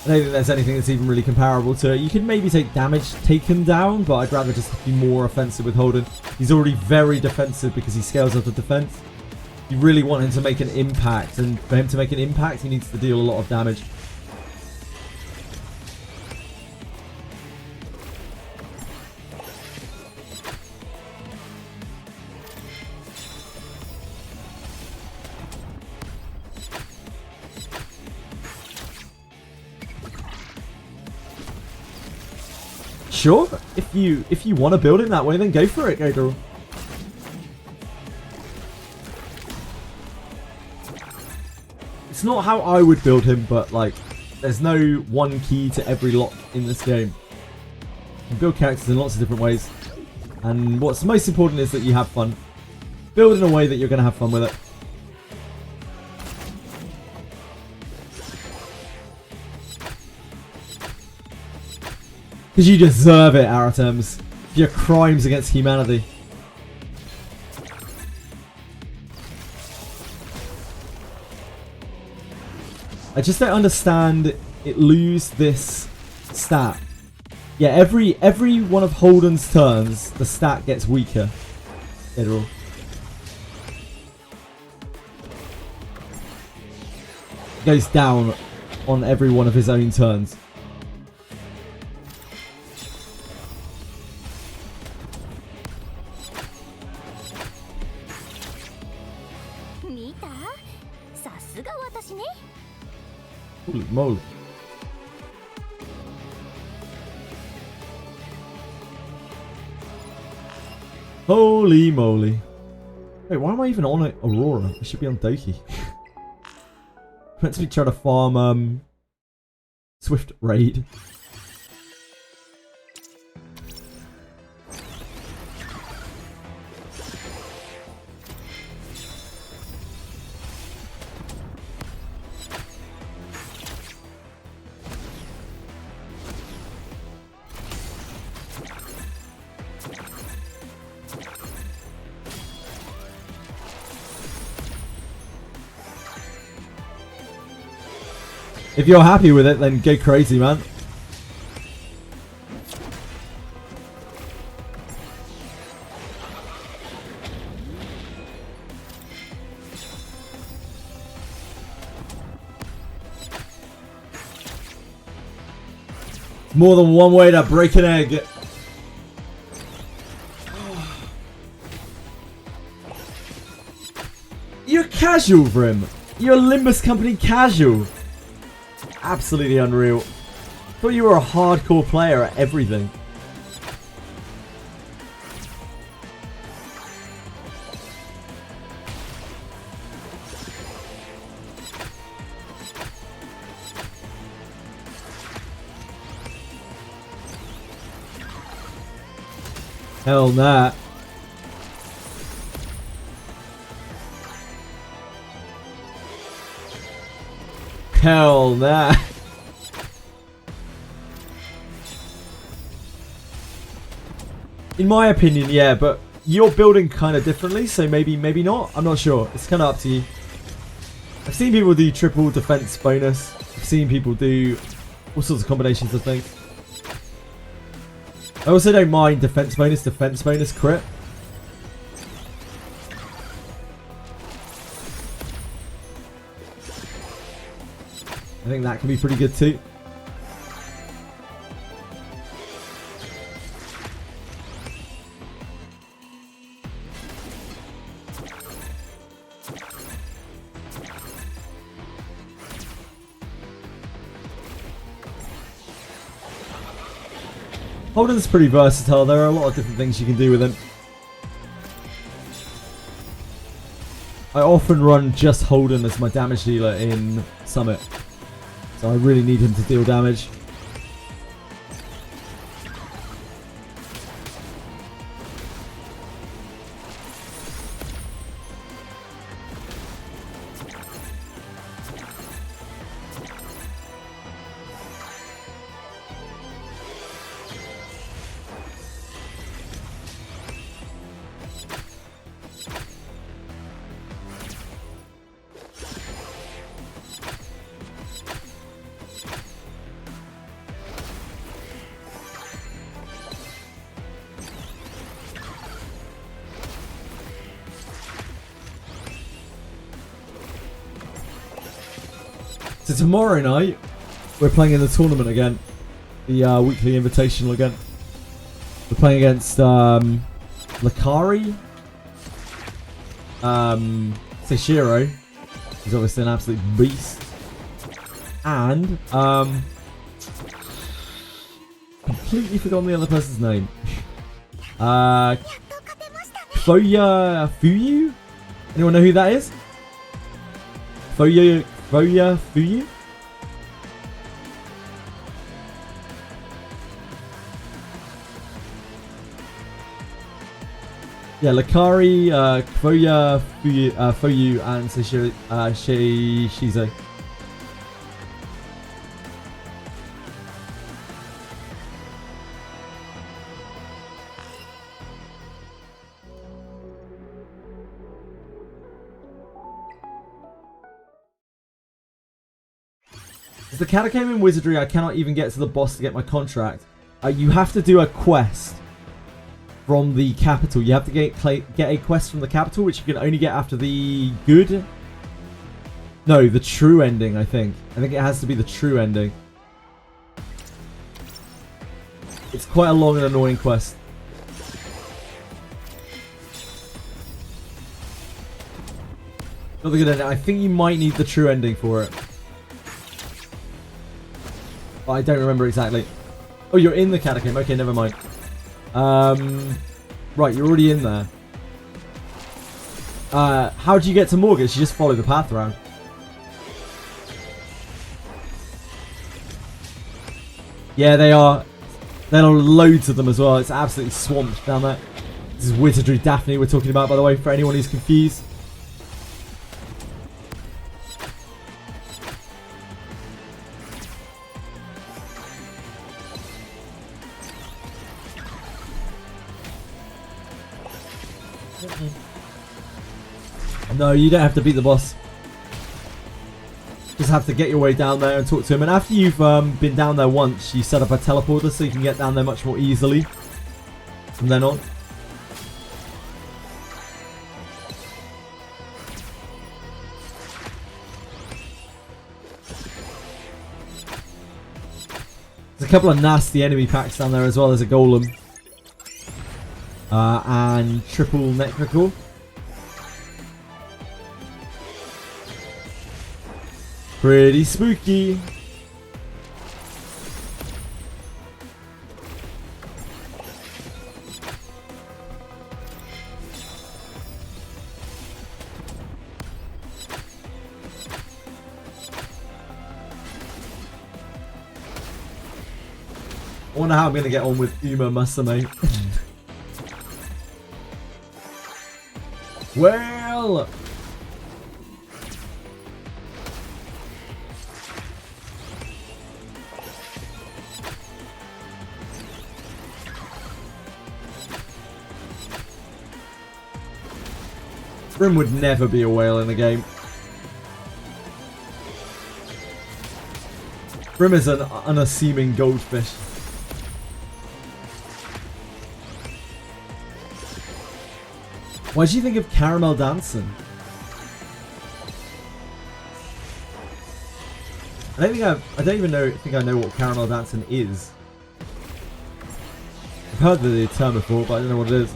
I don't think there's anything that's even really comparable to it. You can maybe take damage taken down, but I'd rather just be more offensive with Holden. He's already very defensive because he scales up the defense. You really want him to make an impact, and for him to make an impact, he needs to deal a lot of damage. Sure, if you want to build him that way, then go for it, Gator. It's not how I would build him, but like, There's no one key to every lock in this game. You can build characters in lots of different ways. And what's most important is that you have fun. Build in a way that you're going to have fun with it. Because you deserve it, Aratems. Your crimes against humanity. I just don't understand it lose this stat. Yeah, every one of Holden's turns, the stat gets weaker. It goes down on every one of his own turns. Holy moly. Holy moly. Wait, why am I even on Aurora? I should be on Doki. Meant to be trying to farm Swift Raid. If you're happy with it, then go crazy, man. More than one way to break an egg. You're casual, Vrim. You're a Limbus Company casual. Absolutely unreal. Thought you were a hardcore player at everything. Hell nah. Hell nah. In my opinion, yeah, but you're building kind of differently, so maybe not. I'm not sure. It's kind of up to you. I've seen people do triple defense bonus. I've seen people do all sorts of combinations of things. I also don't mind defense bonus crit. I think that can be pretty good too. Holden's pretty versatile. There are a lot of different things you can do with him. I often run just Holden as my damage dealer in Summit. So I really need him to deal damage. So tomorrow night, we're playing in the tournament again. The weekly invitational again. We're playing against Lakari. Seishiro. He's obviously an absolute beast. And completely forgotten the other person's name. Foya Fuyu? Anyone know who that is? Foya Fuyu? Yeah, Lakari, Kvoya, Fuyu, and Shizo. As the Catacomb in Wizardry, I cannot even get to the boss to get my contract. You have to do a quest from the capital. You have to get a quest from the capital, which you can only get after the good. No, the true ending, I think. I think it has to be the true ending. It's quite a long and annoying quest. Not the good ending. I think you might need the true ending for it. But I don't remember exactly. Oh, you're in the Catacomb. Okay, never mind. Right, you're already in there. How do you get to Morgus? You just follow the path around. Yeah, they are. There are loads of them as well. It's absolutely swamped down there. This is Wizardry Daphne we're talking about, by the way, for anyone who's confused. No, you don't have to beat the boss. Just have to get your way down there and talk to him. And after you've been down there once, you set up a teleporter so you can get down there much more easily from then on. There's a couple of nasty enemy packs down there as well. There's a golem. And triple necrocore. Pretty spooky. I wonder how I'm going to get on with UMAMUSUME. Well... Brim would never be a whale in the game. Brim is an unassuming goldfish. Why do you think of Caramel Dancing? I don't even think I know what Caramel Dancing is. I've heard the term before, but I don't know what it is.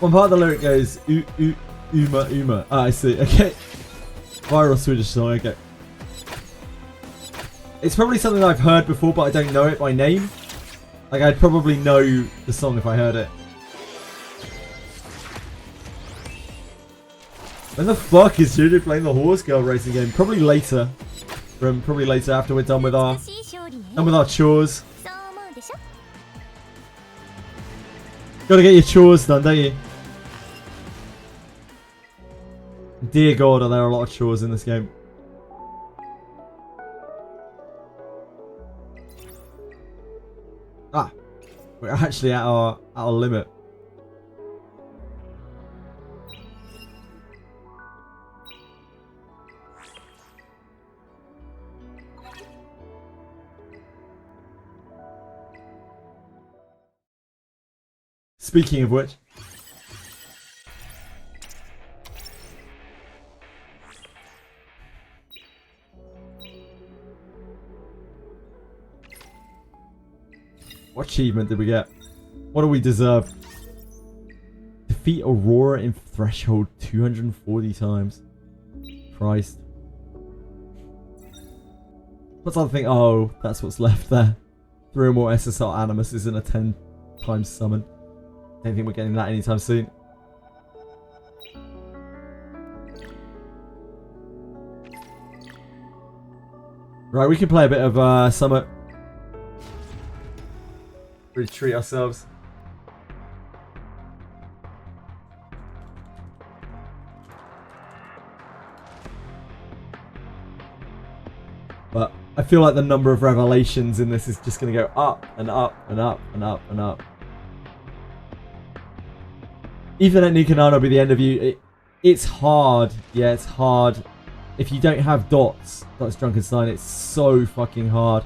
One part of the lyric goes, Uma, Uma. Ah, I see, okay. Viral Swedish song, okay. It's probably something I've heard before, but I don't know it by name. Like, I'd probably know the song if I heard it. When the fuck is Judy playing the horse girl racing game? Probably later. Probably later after we're done with our chores. Gotta get your chores done, don't you? Dear God, are there a lot of chores in this game. Ah, we're actually at our limit. Speaking of which, what achievement did we get? What do we deserve? Defeat Aurora in Threshold 240 times. Christ. What's the other thing? Oh, that's what's left there. 3 or more SSR Animuses in a 10 times summon. Don't think we're getting that anytime soon. Right, we can play a bit of Summit. Really treat ourselves. But I feel like the number of revelations in this is just going to go up and up and up and up and up. Even at Nikanano be the end of you, it's hard. Yeah, it's hard. If you don't have dots, that's Drunkenstein, it's so fucking hard.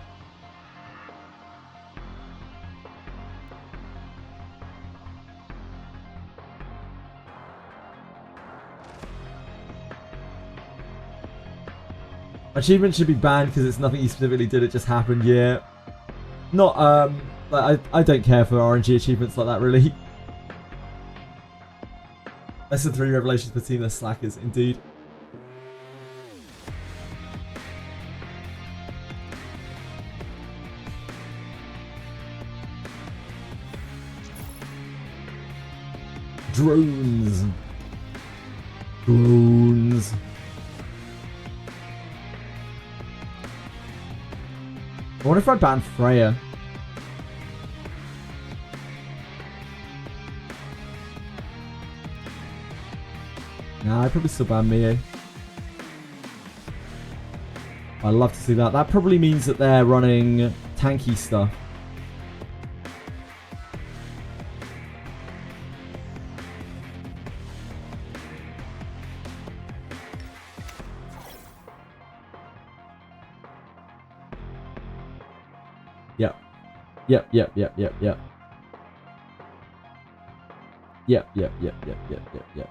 Achievement should be banned because it's nothing you specifically did, it just happened, yeah. Not, like, I don't care for RNG achievements like that, really. Less than 3 revelations per team, they're slackers, indeed. Drones. Drones. I wonder if I ban Freya. Nah, I'd probably still ban Mio. I'd love to see that. That probably means that they're running tanky stuff. Yep. Yep, yep, yep, yep, yep. Yep, yep, yep, yep, yep, yep, yep.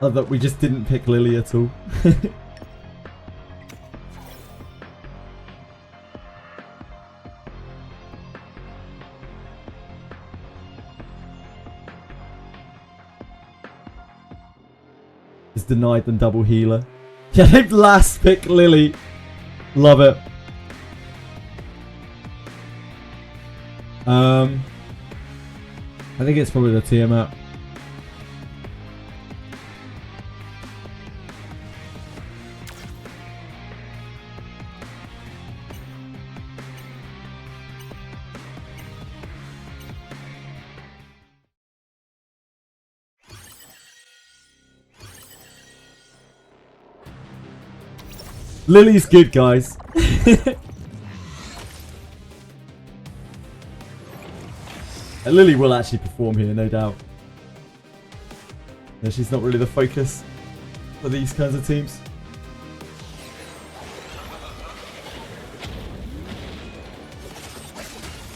Love that we just didn't pick Lily at all. Is denied them double healer. Yeah, they've last picked Lily. Love it. I think it's probably the Tiamat. Lily's good, guys. Lily will actually perform here, no doubt. Yeah, she's not really the focus for these kinds of teams.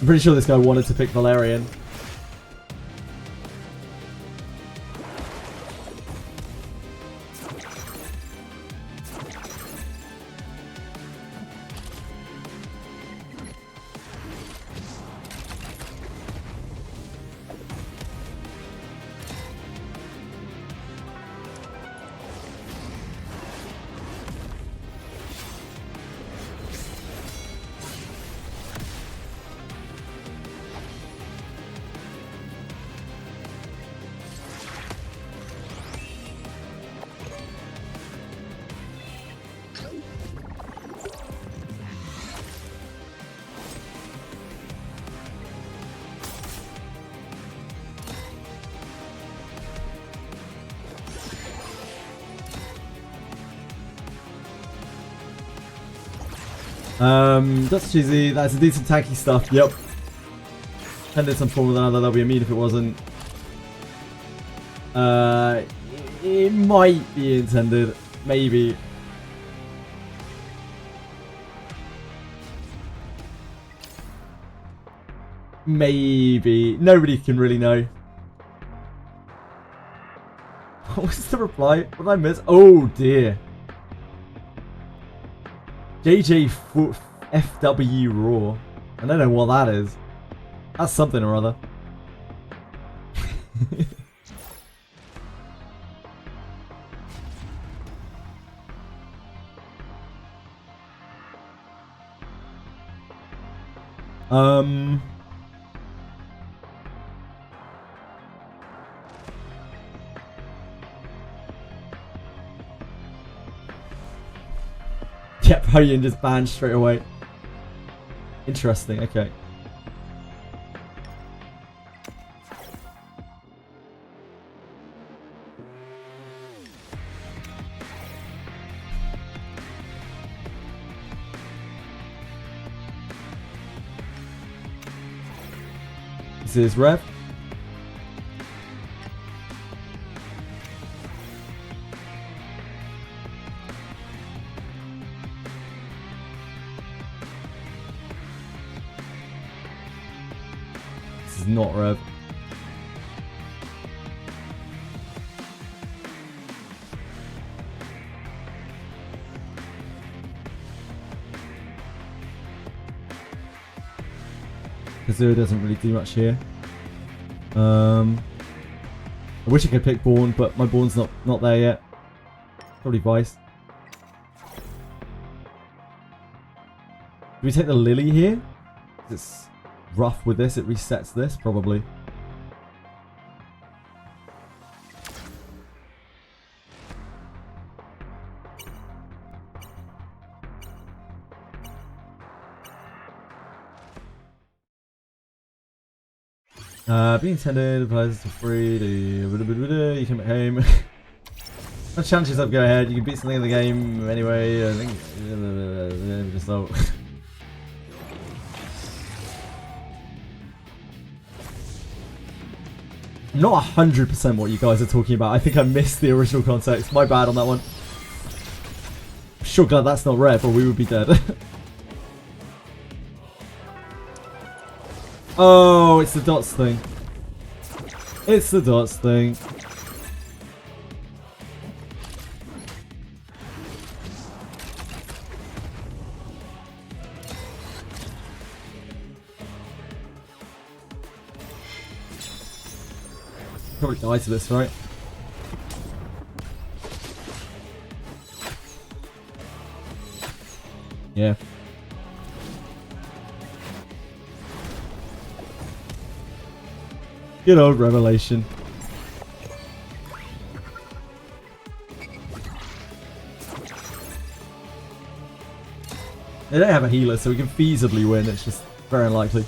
I'm pretty sure this guy wanted to pick Valerian. That's cheesy. That's a decent tanky stuff. Yep. And in some form or another, that'll be a mean if it wasn't. It might be intended. Maybe. Maybe. Nobody can really know. What was the reply? What did I miss? Oh dear. JJ FW Raw. I don't know what that is. That's something or other. Yep, Hoyan just banned straight away. Interesting, okay. This is Rev. This is not Rev. Kazoo doesn't really do much here. I wish I could pick Born, but my Born's not there yet. Probably Vice. Do we take the Lily here? It's rough with this, it resets this, probably. Being tended applies to free to you come back home. No chances up, go ahead. You can beat something in the game anyway. I think just so. I'm not 100% what you guys are talking about. I think I missed the original context. My bad on that one. I'm sure glad that's not Rev, or we would be dead. Oh, it's the dots thing. It's the dots thing. Probably die to this, right? Yeah. Good old Revelation. They don't have a healer, so we can feasibly win. It's just very unlikely.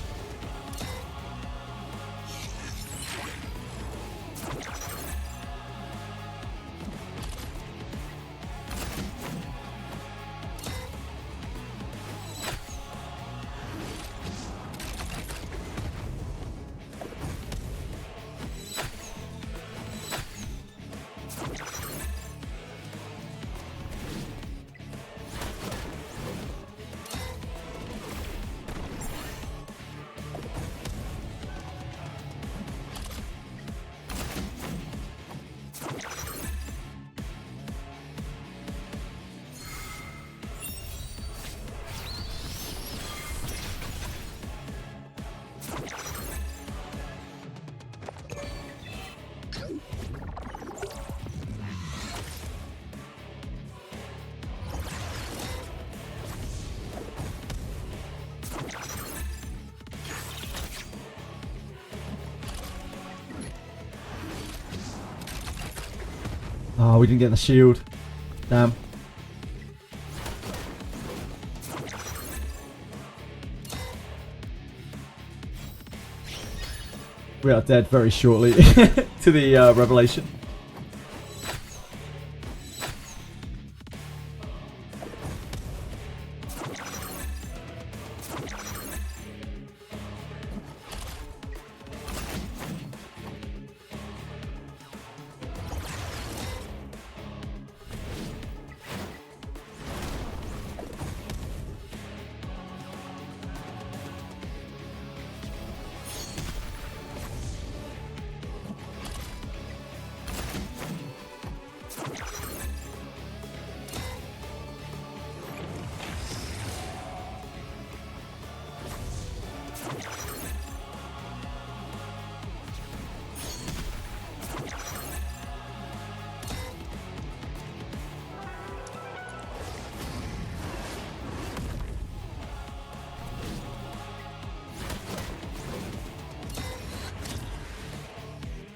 Oh, we didn't get the shield. Damn. We are dead very shortly to the revelation.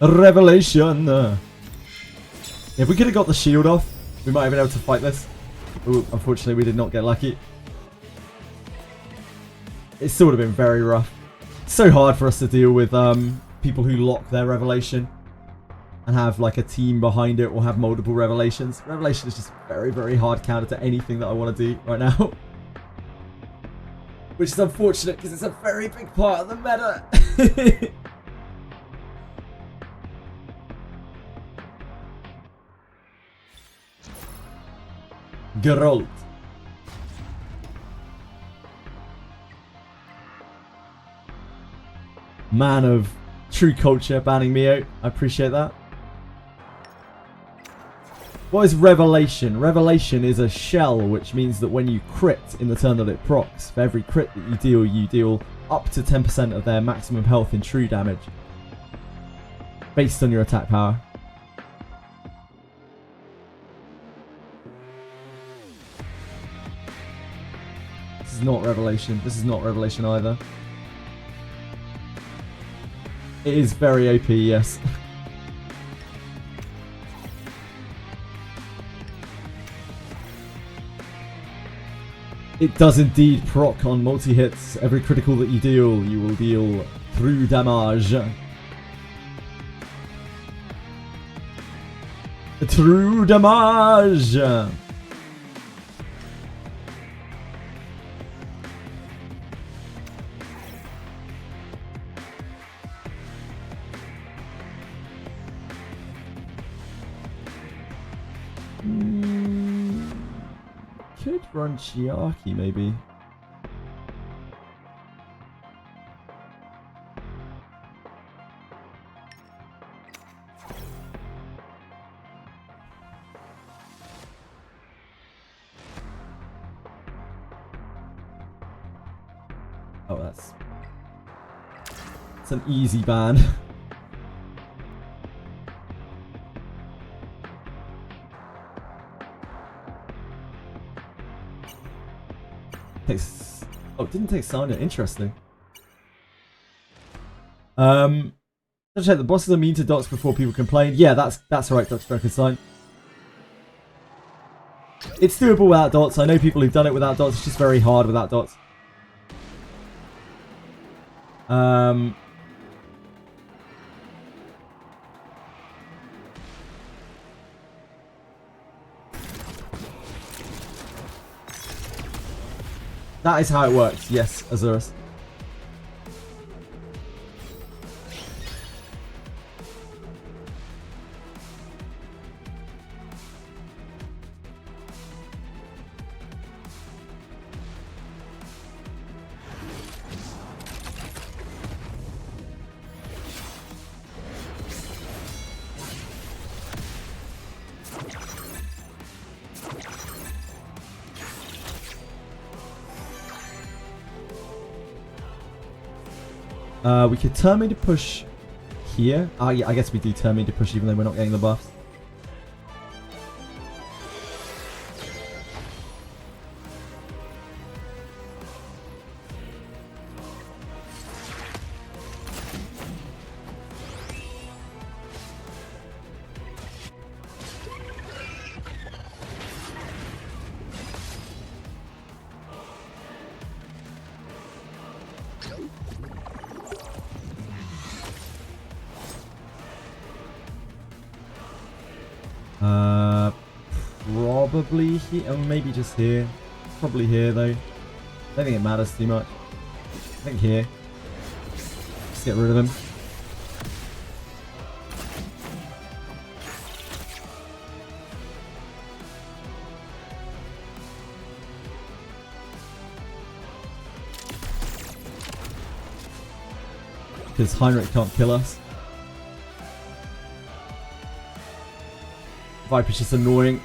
Revelation. If we could have got the shield off, we might have been able to fight this. Ooh, unfortunately, we did not get lucky. It still would have been very rough. It's so hard for us to deal with people who lock their revelation and have like a team behind it or have multiple revelations. Revelation is just very, very hard counter to anything that I want to do right now. Which is unfortunate because it's a very big part of the meta. Geralt. Man of true culture banning me out. I appreciate that. What is Revelation? Revelation is a shell, which means that when you crit in the turn that it procs, for every crit that you deal up to 10% of their maximum health in true damage. Based on your attack power. This is not Revelation. This is not Revelation either. It is very OP, yes. It does indeed proc on multi-hits. Every critical that you deal, you will deal true damage. True damage! Could run Chiaki maybe. Oh, that's an easy ban. Oh, it didn't take Sanya. Interesting. Let's check. The bosses are mean to dots before people complain. Yeah, that's right, Dr. Frankenstein. It's doable without dots. I know people who've done it without dots. It's just very hard without dots. That is how it works. Yes, Azurus. We could turn me to push here. Oh, yeah, I guess we do turn me to push even though we're not getting the buffs. Probably here, or maybe just here. Probably here though. I don't think it matters too much. I think here. Let's get rid of him. Because Heinrich can't kill us. Viper's just annoying.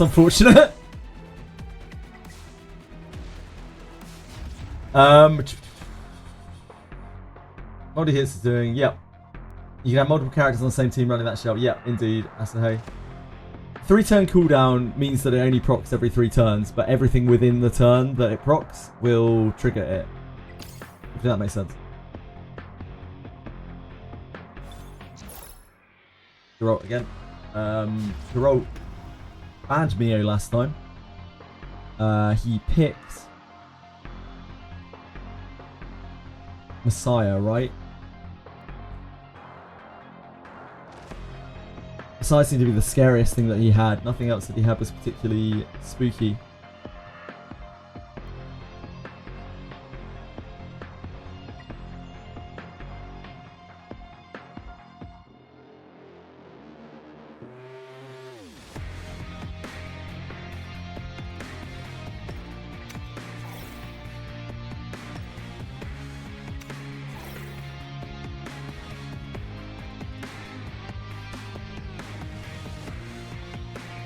It's unfortunate. Multi hits is doing, yep. You can have multiple characters on the same team running that shell. Yep, indeed. That's the hey. 3-turn cooldown means that it only procs every 3 turns, but everything within the turn that it procs will trigger it. If that makes sense. Geralt again. Geralt banned Mio last time. He picked Messiah, right? Messiah seemed to be the scariest thing that he had. Nothing else that he had was particularly spooky.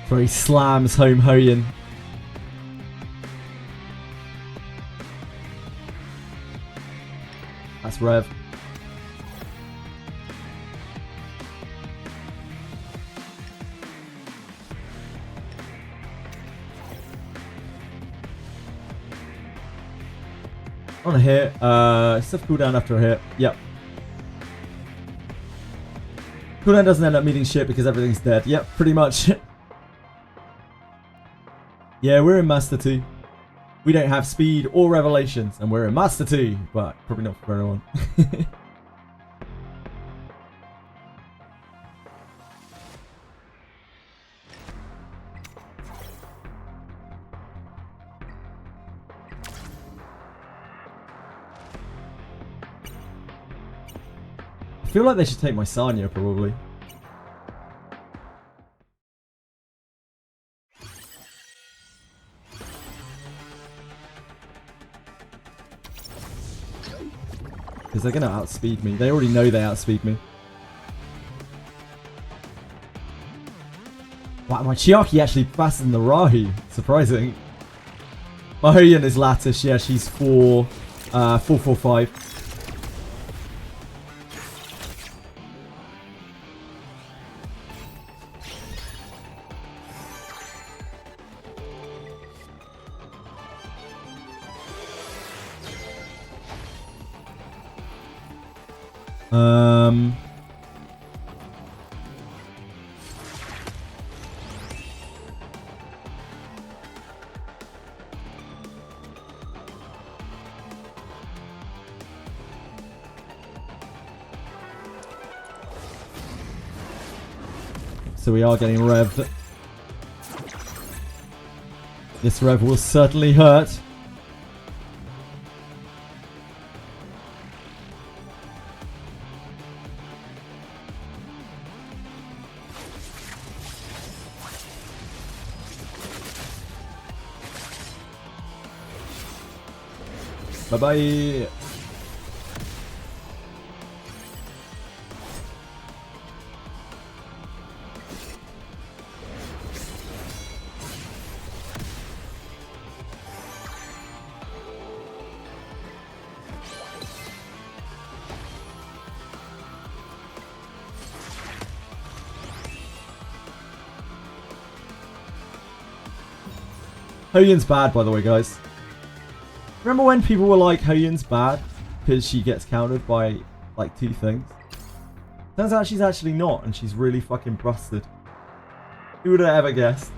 Where he slams home Hoyan. That's Rev. On a hit. Stuff cooldown after a hit. Yep. Cooldown doesn't end up meaning shit because everything's dead. Yep, pretty much. Yeah, we're in Master 2. We don't have speed or revelations, and we're in Master 2, but probably not for everyone. I feel like they should take my Sanya, probably. Because they're going to outspeed me. They already know they outspeed me. Wow, my Chiaki actually faster than the Rahu. Surprising. My Hoyan is Lattice. Yeah, she's 4-4-5. So we are getting revved. This rev will certainly hurt. Bye-bye. Hoyan's bad, by the way, guys. Remember when people were like, Hoyan's bad because she gets countered by, like, 2 things? Turns out she's actually not, and she's really fucking busted. Who would have ever guessed?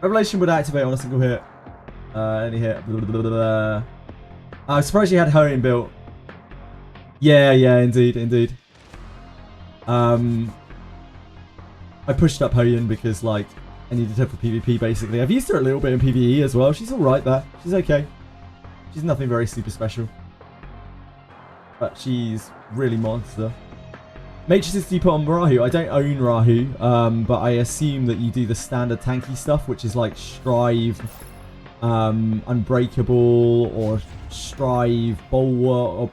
Revelation would activate on a single hit. Any hit. Blah, blah, blah, blah. I was surprised she had Hoyan built. Yeah, indeed. I pushed up Hoyan because, like, I needed her for PvP, basically. I've used her a little bit in PvE as well. She's alright there. She's okay. She's nothing very super special. But she's really monster. Matrices do you put on Rahu? I don't own Rahu, but I assume that you do the standard tanky stuff, which is like Strive, Unbreakable, or Strive, Bulwark,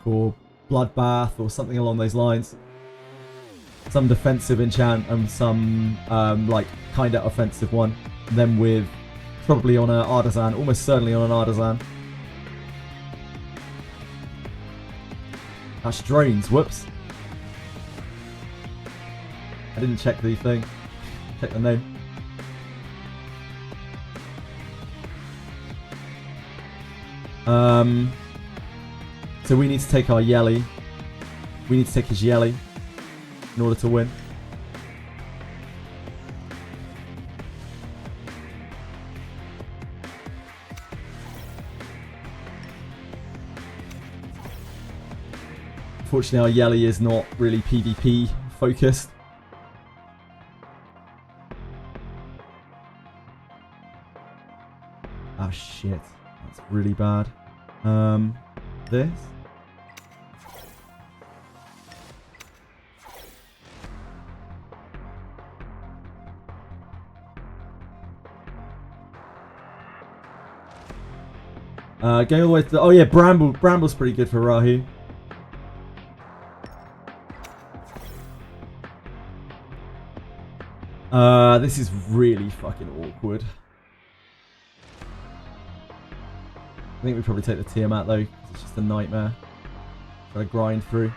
or Bloodbath, or something along those lines. some defensive enchant and some like kind of offensive one. And then with probably on an artisan, almost certainly on an artisan. That's drones. Whoops. I didn't check the thing. Check the name. So we need to take our Yelly. We need to take his Yelly in order to win. Unfortunately, our Yelly is not really PvP focused. Ah, shit. That's really bad. This? Going all the way to the... Oh yeah, Bramble. Bramble's pretty good for Rahu. This is really fucking awkward. I think we probably take the Tiamat though, 'cause it's just a nightmare. Try to grind through.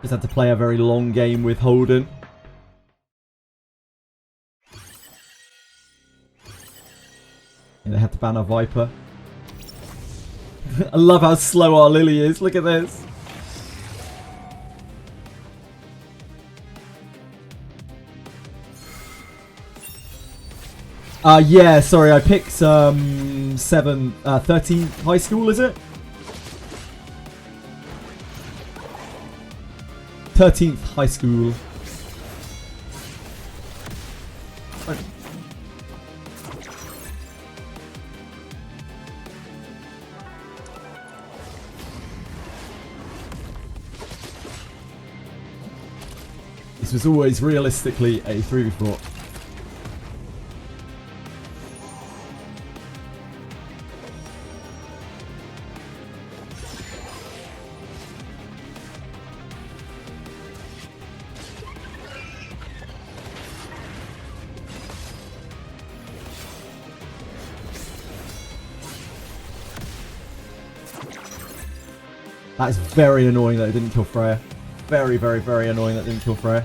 Just had to play a very long game with Holden. And they had to ban our Viper. I love how slow our Lily is. Look at this. Yeah, sorry, I picked 13 high school, is it? 13th high school. This was always realistically a 3v4. That is very annoying that it didn't kill Freya. Very, very, very annoying that it didn't kill Freya.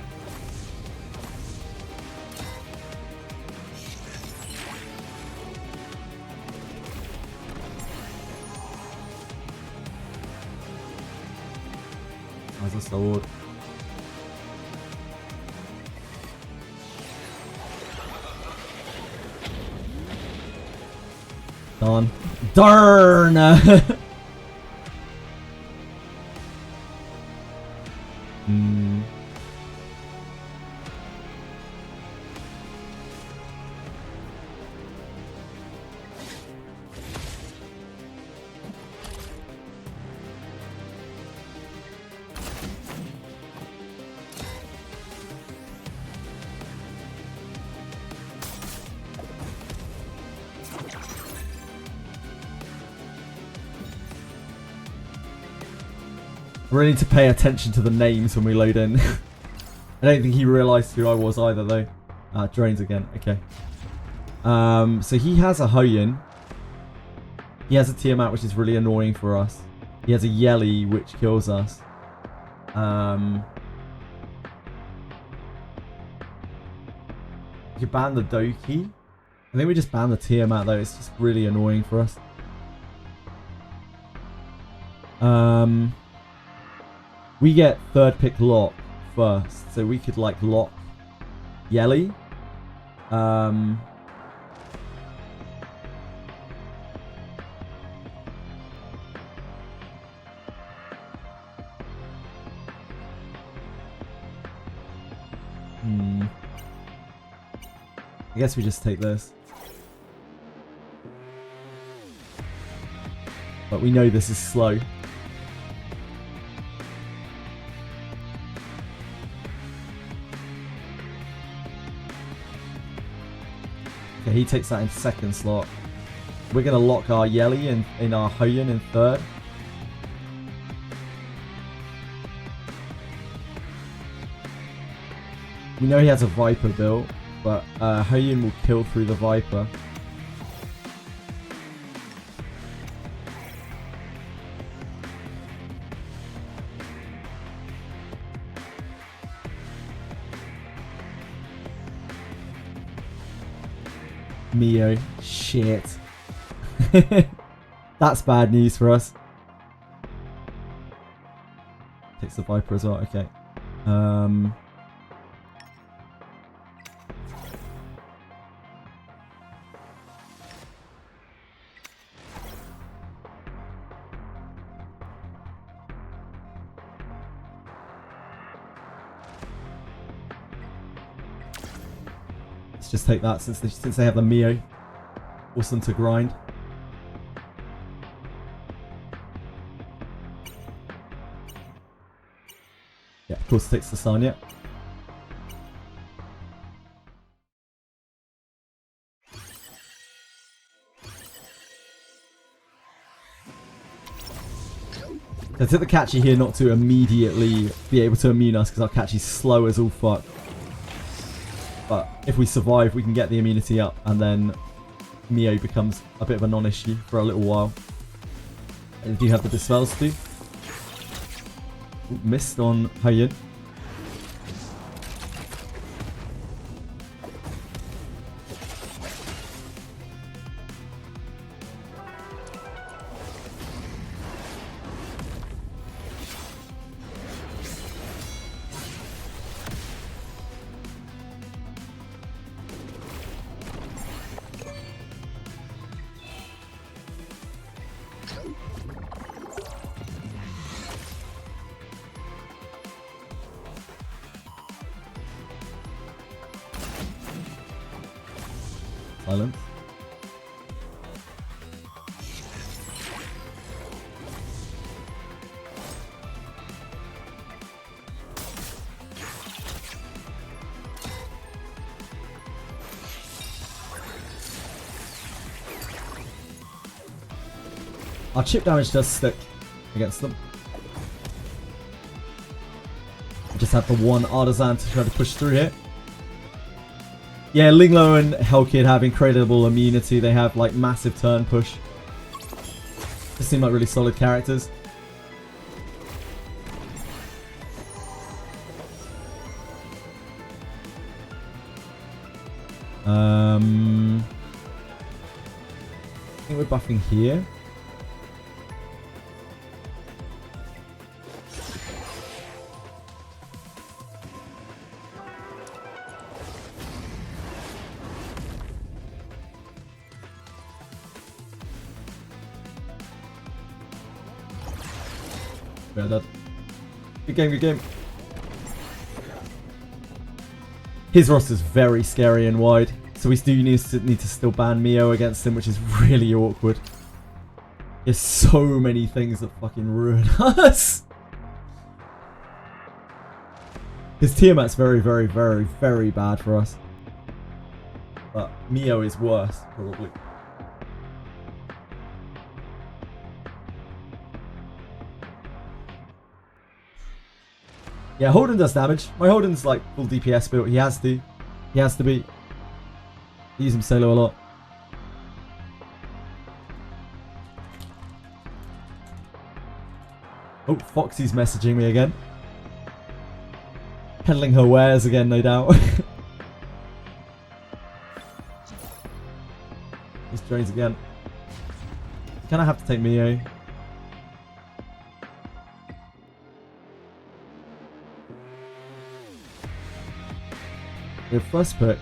How's the sword? Darn. Darn! I really need to pay attention to the names when we load in. I don't think he realised who I was either though. Drones again, okay. So he has a Hoyin. He has a Tiamat, which is really annoying for us. He has a Yelly, which kills us. You could ban the Doki. I think we just ban the Tiamat though, it's just really annoying for us. We get third pick lock first, so we could like lock Yelly. I guess we just take this. But we know this is slow. Okay, he takes that in second slot. We're going to lock our Yelly in our Hoyin in third. We know he has a Viper built, but Hyun will kill through the Viper. Mio. Shit. That's bad news for us. Takes the Viper as well. Okay. Let's just take that since they have the Mio. Force them to grind. Yeah, of course it takes the Sanya. I took the catchy here not to immediately be able to immune us because our catchy's slow as all fuck. But if we survive, we can get the immunity up and then Mio becomes a bit of a non-issue for a little while. And do you have the dispels too? Ooh, missed on Hyun. Silence. Our chip damage does stick against them. We just have the one artisan to try to push through here. Yeah, Linglo and Hellkid have incredible immunity. They have like massive turn push. They seem like really solid characters. I think we're buffing here. That. Good game, good game. His roster's very scary and wide, so we do need to still ban Mio against him, which is really awkward. There's so many things that fucking ruin us. His Tiamat's very, very, very, very bad for us. But Mio is worse, probably. Yeah, Holden does damage. My Holden's like full DPS built. He has to. He has to be. I use him solo a lot. Oh, Foxy's messaging me again. Peddling her wares again, no doubt. This drains again. Can I have to take Mio? We have first pick.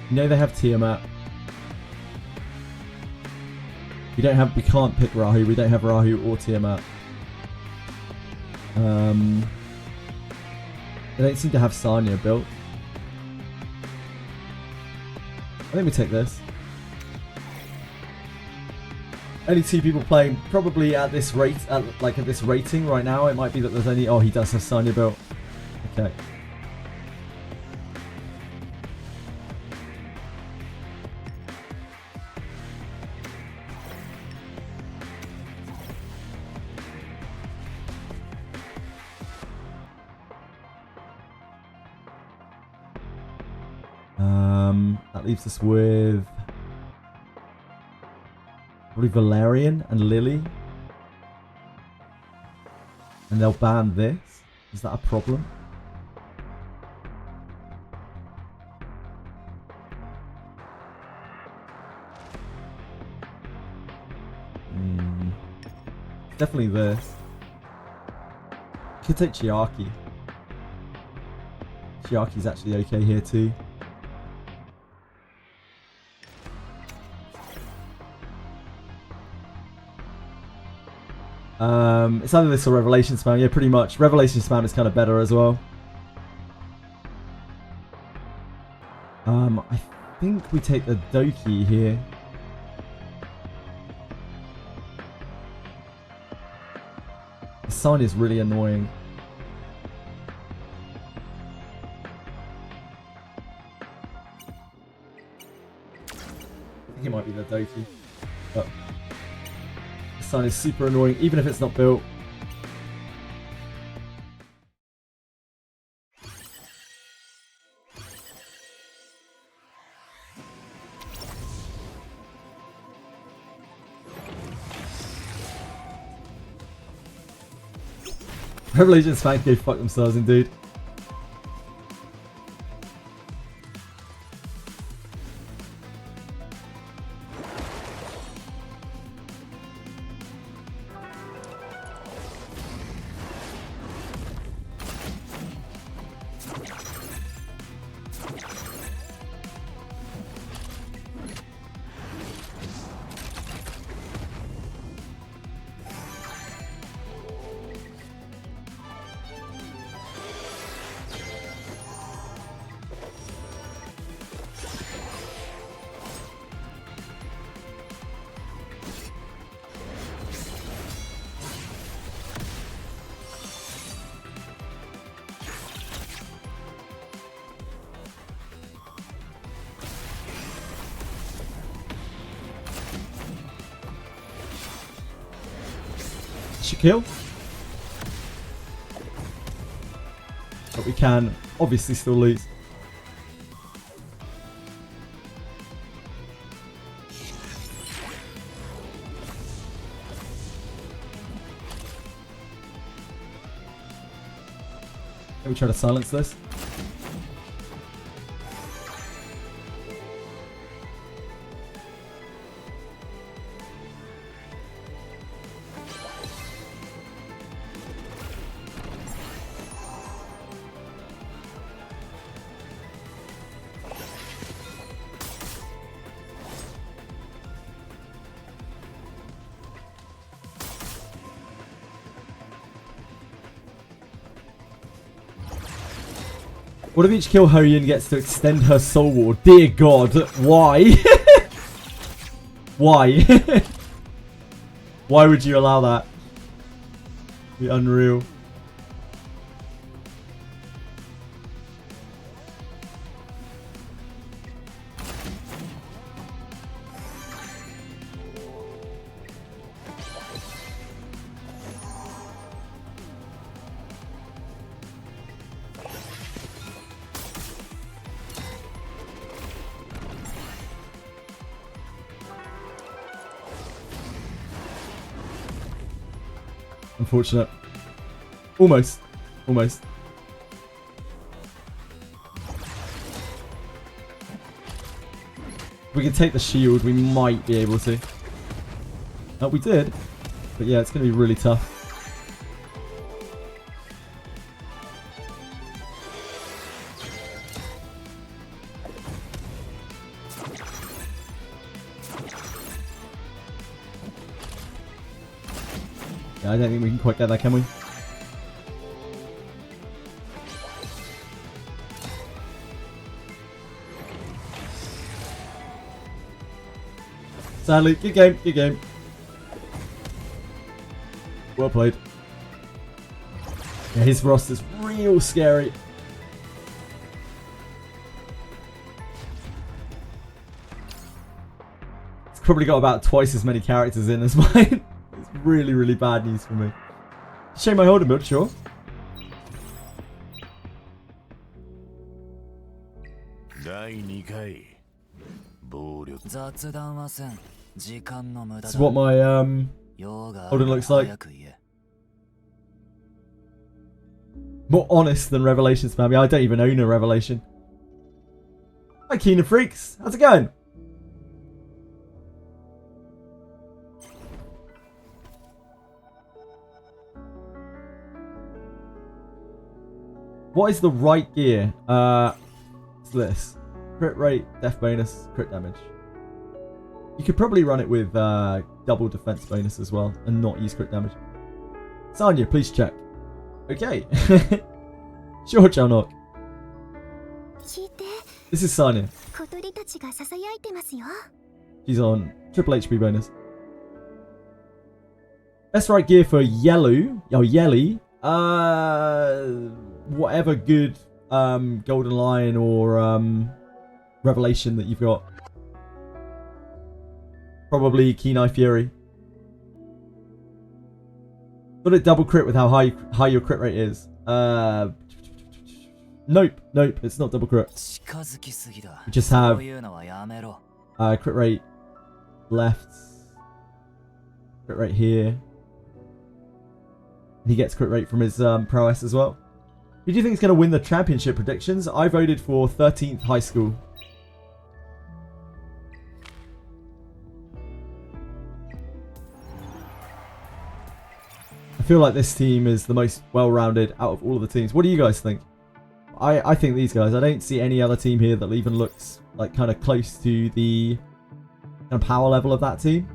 You know they have Tiamat. We can't pick Rahu. We don't have Rahu or Tiamat. They don't seem to have Sanya built. I think we take this. Only 2 people playing, probably at this rate, at this rating right now. It might be that there's only. Oh, he does have Sanya built. Okay. That leaves us with probably Valerian and Lily. And they'll ban this. Is that a problem? Definitely this. Could take Chiaki. Chiaki's actually okay here too. It's either this or Revelation Spam. Yeah, pretty much. Revelation Spam is kind of better as well. I think we take the Doki here. The sign is really annoying. I think it might be the Doki. But the sign is super annoying, even if it's not built. Revelations fan go fuck themselves indeed. Should kill. But we can obviously still lose. Let me try to silence this. What if each kill Hoyin gets to extend her soul ward? Dear God, why? Why? Why would you allow that? Be unreal. Unfortunate. Almost. Almost. If we can take the shield, we might be able to. Oh, we did. But yeah, it's going to be really tough. I don't think we can quite get that, can we? Sadly, good game, good game. Well played. Yeah, his roster's real scary. It's probably got about twice as many characters in as mine. It's really, really bad news for me. Shame I hold a build, sure. 第2回暴力雑談はせん。時間の無駄 This だ。 is what my 用があ Holden るな looks ら like. 早く言え。 more honest than Revelations, man. I mean, I don't even own a Revelation. Hi, Keen of Freaks. How's it going? What is the right gear? It's this. Crit rate, death bonus, crit damage. You could probably run it with double defense bonus as well and not use crit damage. Sanya, please check. Okay. Sure, Chalnock. 聞いて、 This is Sanya. 小鳥たちが囁いてますよ。 She's on triple HP bonus. Best right gear for Yellow. Oh, Yelly. Whatever good Golden Lion or Revelation that you've got. Probably Keen Eye Fury. Got it double crit with how high your crit rate is. Nope, it's not double crit. 近づきすぎだ。 You just have そういうのはやめろ。 crit rate left, crit rate here. And he gets crit rate from his prowess as well. Who do you think is going to win the championship predictions? I voted for 13th high school. I feel like this team is the most well-rounded out of all of the teams. What do you guys think? I think these guys. I don't see any other team here that even looks like kind of close to the kind of power level of that team.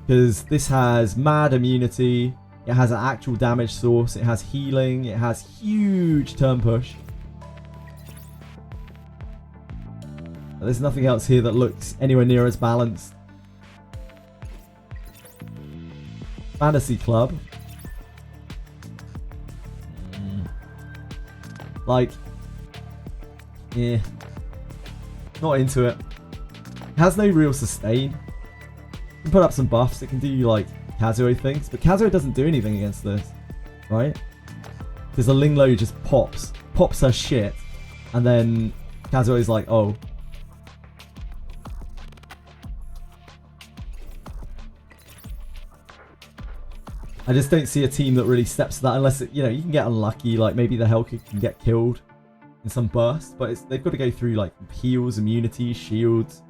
Because this has mad immunity. It has an actual damage source. It has healing. It has huge turn push. There's nothing else here that looks anywhere near as balanced. Fantasy Club. Like, yeah, not into it. It has no real sustain. You can put up some buffs. It can do like Kazuo things, but Kazuo doesn't do anything against this, right? Because the Linglo just pops her shit, and then Kazuo is like, oh. I just don't see a team that really steps to that unless, you know, you can get unlucky, like maybe the Hellkick can get killed in some burst, but they've got to go through like heals, immunity, shields,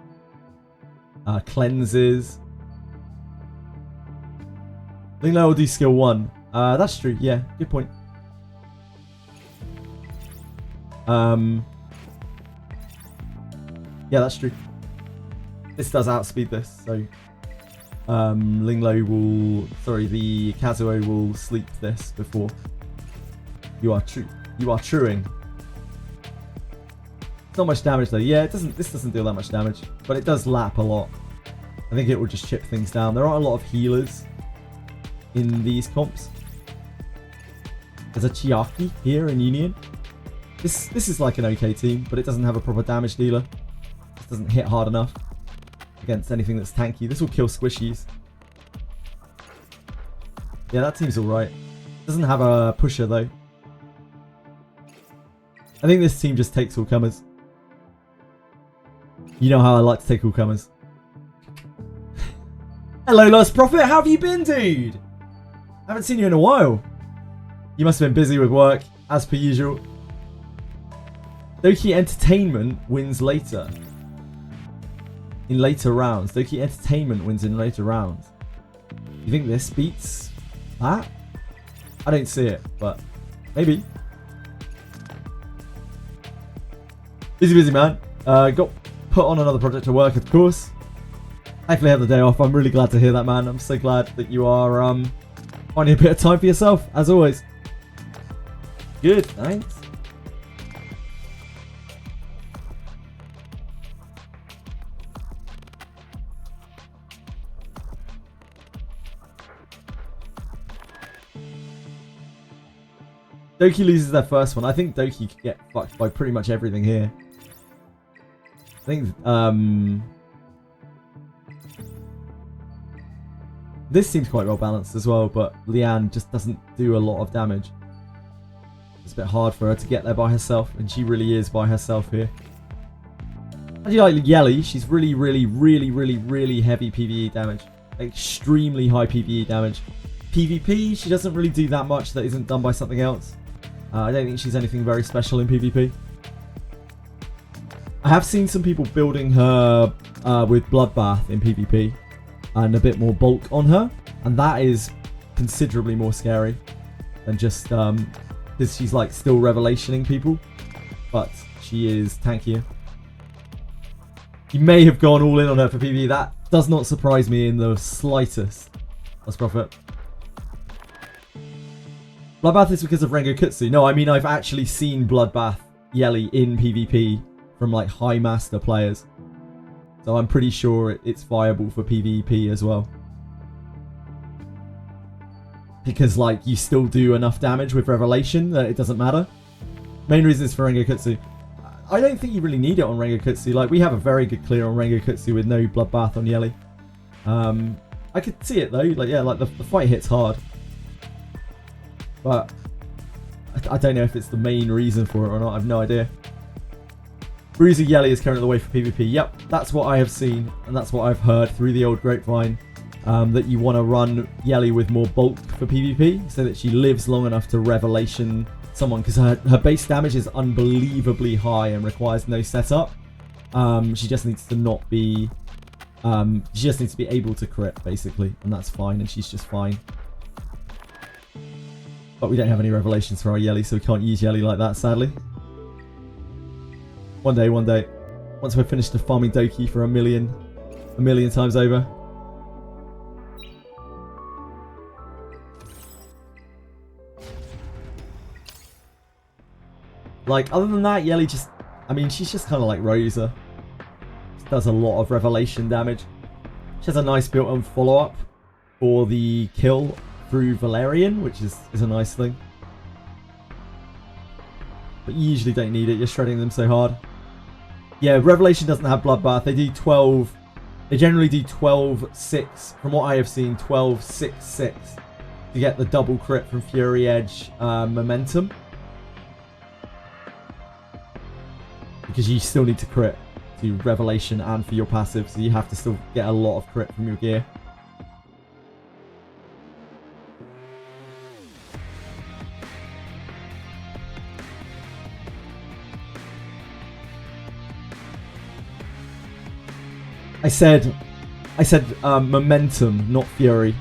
cleanses. Linglo will do skill 1. That's true, yeah, good point. Yeah, that's true. This does outspeed this, so Linglo will, the Kazuo will sleep this before. You are truing. It's not much damage though. Yeah, this doesn't deal that much damage, but it does lap a lot. I think it will just chip things down. There aren't a lot of healers in these comps. There's a Chiaki here in Union. This is like an okay team, but it doesn't have a proper damage dealer. It doesn't hit hard enough against anything that's tanky. This will kill squishies. Yeah, that team's alright. Doesn't have a pusher though. I think this team just takes all comers. You know how I like to take all comers. Hello, Lost Prophet. How have you been, dude? Haven't seen you in a while. You must have been busy with work, as per usual. Doki Entertainment wins later. In later rounds. Doki Entertainment wins in later rounds. You think this beats that? I don't see it, but maybe. Busy, man. Got put on another project to work, of course. Thankfully, I have the day off. I'm really glad to hear that, man. I'm so glad that you are finding a bit of time for yourself, as always. Good, thanks. Doki loses their first one. I think Doki could get fucked by pretty much everything here. I think this seems quite well balanced as well, but Leanne just doesn't do a lot of damage. It's a bit hard for her to get there by herself, and she really is by herself here. I do like Yelly. She's really, really, really, really, really heavy PvE damage. Extremely high PvE damage. PvP, she doesn't really do that much that isn't done by something else. I don't think she's anything very special in PvP. I have seen some people building her with Bloodbath in PvP and a bit more bulk on her, and that is considerably more scary than just because she's like still revelationing people, but she is tankier. You may have gone all in on her for PvE. That does not surprise me in the slightest. Let's profit. Bloodbath is because of Rengokutsu. No, I mean I've actually seen Bloodbath Yelly in PvP from like high master players. So I'm pretty sure it's viable for PvP as well. Because like you still do enough damage with Revelation that it doesn't matter. Main reason is for Rengokutsu. I don't think you really need it on Rengokutsu. Like we have a very good clear on Rengokutsu with no Bloodbath on Yelly. I could see it though. Like yeah, like the fight hits hard. But I don't know if it's the main reason for it or not. I have no idea. Bruiser Yelly is currently the way for PvP. Yep, that's what I have seen, and that's what I've heard through the old grapevine. That you want to run Yelly with more bulk for PvP, so that she lives long enough to Revelation someone, because her base damage is unbelievably high and requires no setup. She just needs to not be... she just needs to be able to crit, basically, and that's fine, and she's just fine. But we don't have any revelations for our Yelly, so we can't use Yelly like that, sadly. One day. Once we're finished the farming Doki for a million times over. Like, other than that, Yelly just... I mean, she's just kind of like Rosa. She does a lot of revelation damage. She has a nice built-in follow-up for the kill through Valerian, which is a nice thing. But you usually don't need it. You're shredding them so hard. Yeah, Revelation doesn't have Bloodbath. They do 12... They generally do 12-6. From what I have seen, 12-6-6 to get the double crit from Fury Edge momentum. Because you still need to crit to Revelation and for your passive, so you have to still get a lot of crit from your gear. I said momentum, not fury.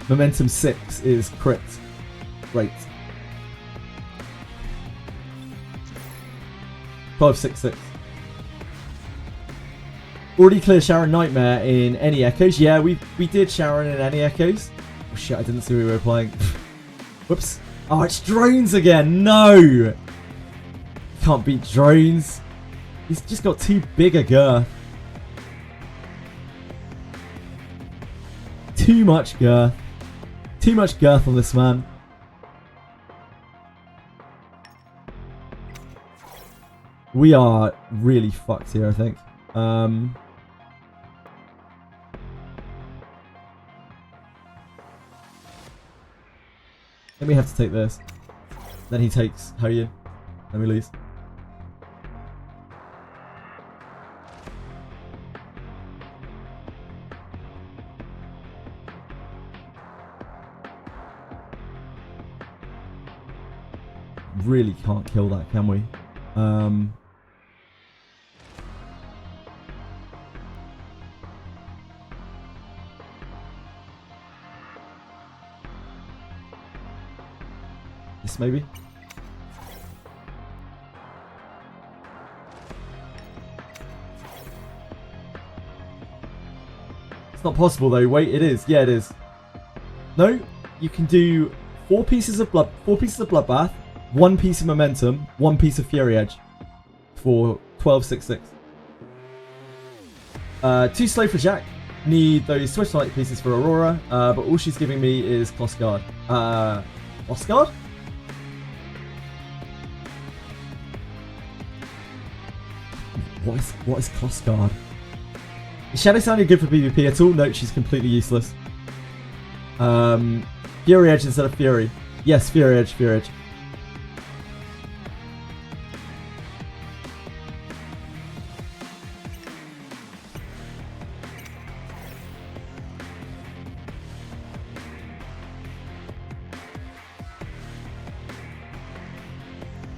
Momentum 6 is crit rate. 12-6-6. Already cleared Sharon Nightmare in any echoes. Yeah, we did Sharon in any echoes. Oh shit, I didn't see we were playing. Whoops. Oh, it's drones again. No! Can't beat drones. He's just got too big a girth. Too much girth. Too much girth on this man. We are really fucked here, I think. Then we have to take this. Then he takes Hoyin. Then we lose. Really can't kill that, can we? This maybe? It's not possible though. Wait, it is. Yeah, it is. No, you can do 4 pieces of Bloodbath, 1 piece of Momentum, 1 piece of Fury Edge for 12-6-6. 2 Slow for Jack. Need those Switch Light pieces for Aurora, but all she's giving me is Cross Guard. Cross Guard? What is Cross Guard? Is Shadow sounding good for PvP at all? No, she's completely useless. Fury Edge instead of Fury. Yes, Fury Edge, Fury Edge.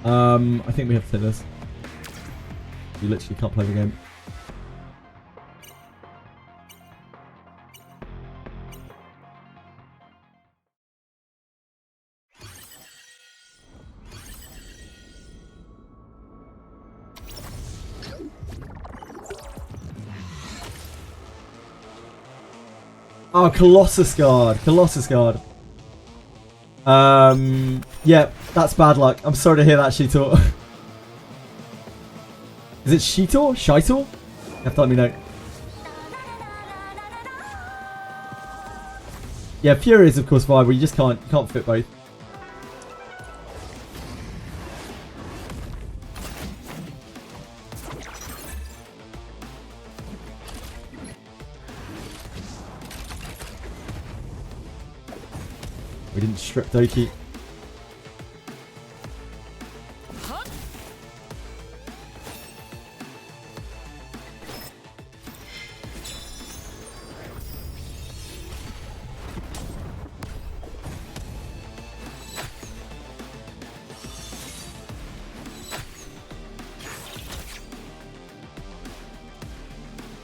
I think we have to take this. You literally can't play the game. Oh, Colossus Guard. Colossus Guard. Yeah, that's bad luck. I'm sorry to hear that, Shitor. Is it Shitor? Shitor? You have to let me know. Yeah, Fury is of course viable. You just can't fit both. We didn't strip Doki.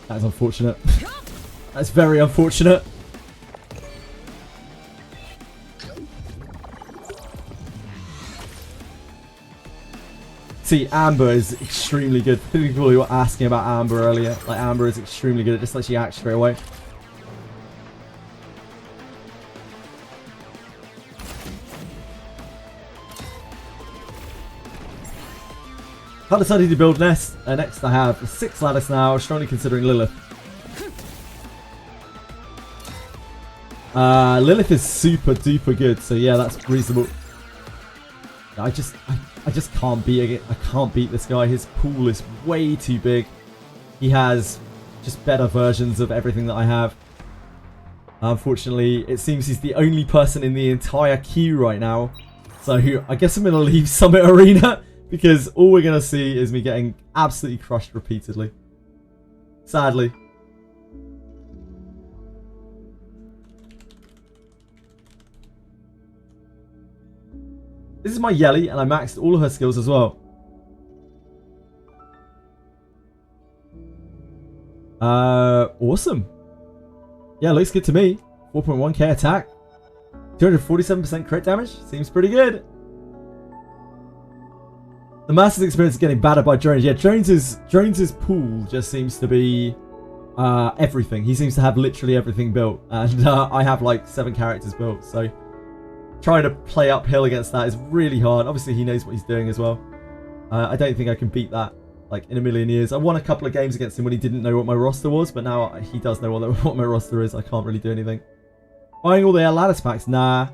That's unfortunate. That's very unfortunate. See, Amber is extremely good. People who were asking about Amber earlier, like Amber is extremely good. It just lets you act straight away. I decided to build next I have 6 ladders now, strongly considering Lilith. Lilith is super duper good, so yeah, that's reasonable. I just can't beat it. I can't beat this guy. His pool is way too big. He has just better versions of everything that I have. Unfortunately, it seems he's the only person in the entire queue right now. So I guess I'm going to leave Summit Arena because all we're going to see is me getting absolutely crushed repeatedly. Sadly. This is my Yelly, and I maxed all of her skills as well. Awesome. Yeah, looks good to me. 4.1k attack. 247% crit damage. Seems pretty good. The Master's experience is getting battered by drones. Yeah, Drones' pool just seems to be everything. He seems to have literally everything built. And I have like 7 characters built, so trying to play uphill against that is really hard. Obviously, he knows what he's doing as well. I don't think I can beat that like in a million years. I won a couple of games against him when he didn't know what my roster was, but now he does know what my roster is. I can't really do anything. Buying all the lattice packs? Nah.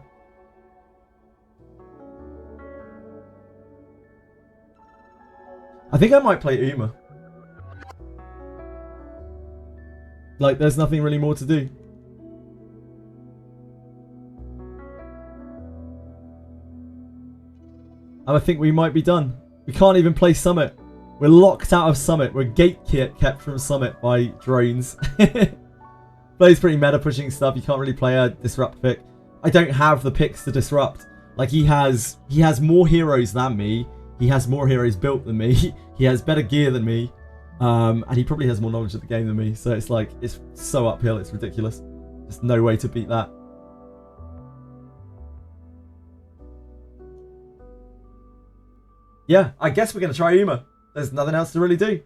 I think I might play Uma. Like, there's nothing really more to do. And I think we might be done. We can't even play Summit. We're locked out of Summit. We're gate kept from Summit by drones. Plays pretty meta pushing stuff. You can't really play a disrupt pick. I don't have the picks to disrupt. Like, he has more heroes than me. He has more heroes built than me. He has better gear than me. And he probably has more knowledge of the game than me. So it's like, it's so uphill. It's ridiculous. There's no way to beat that. Yeah, I guess we're going to try Uma. There's nothing else to really do.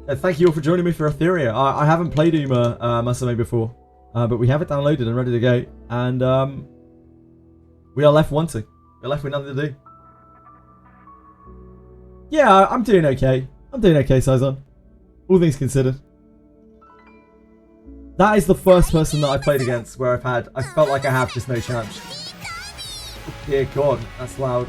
Thank you all for joining me for Etheria. I haven't played UMAMUSUME before. But we have it downloaded and ready to go. And we are left wanting. We're left with nothing to do. Yeah, I'm doing okay. I'm doing okay, Saizon. All things considered. That is the first person that I played against where I felt like I have just no chance. Dear God, that's loud.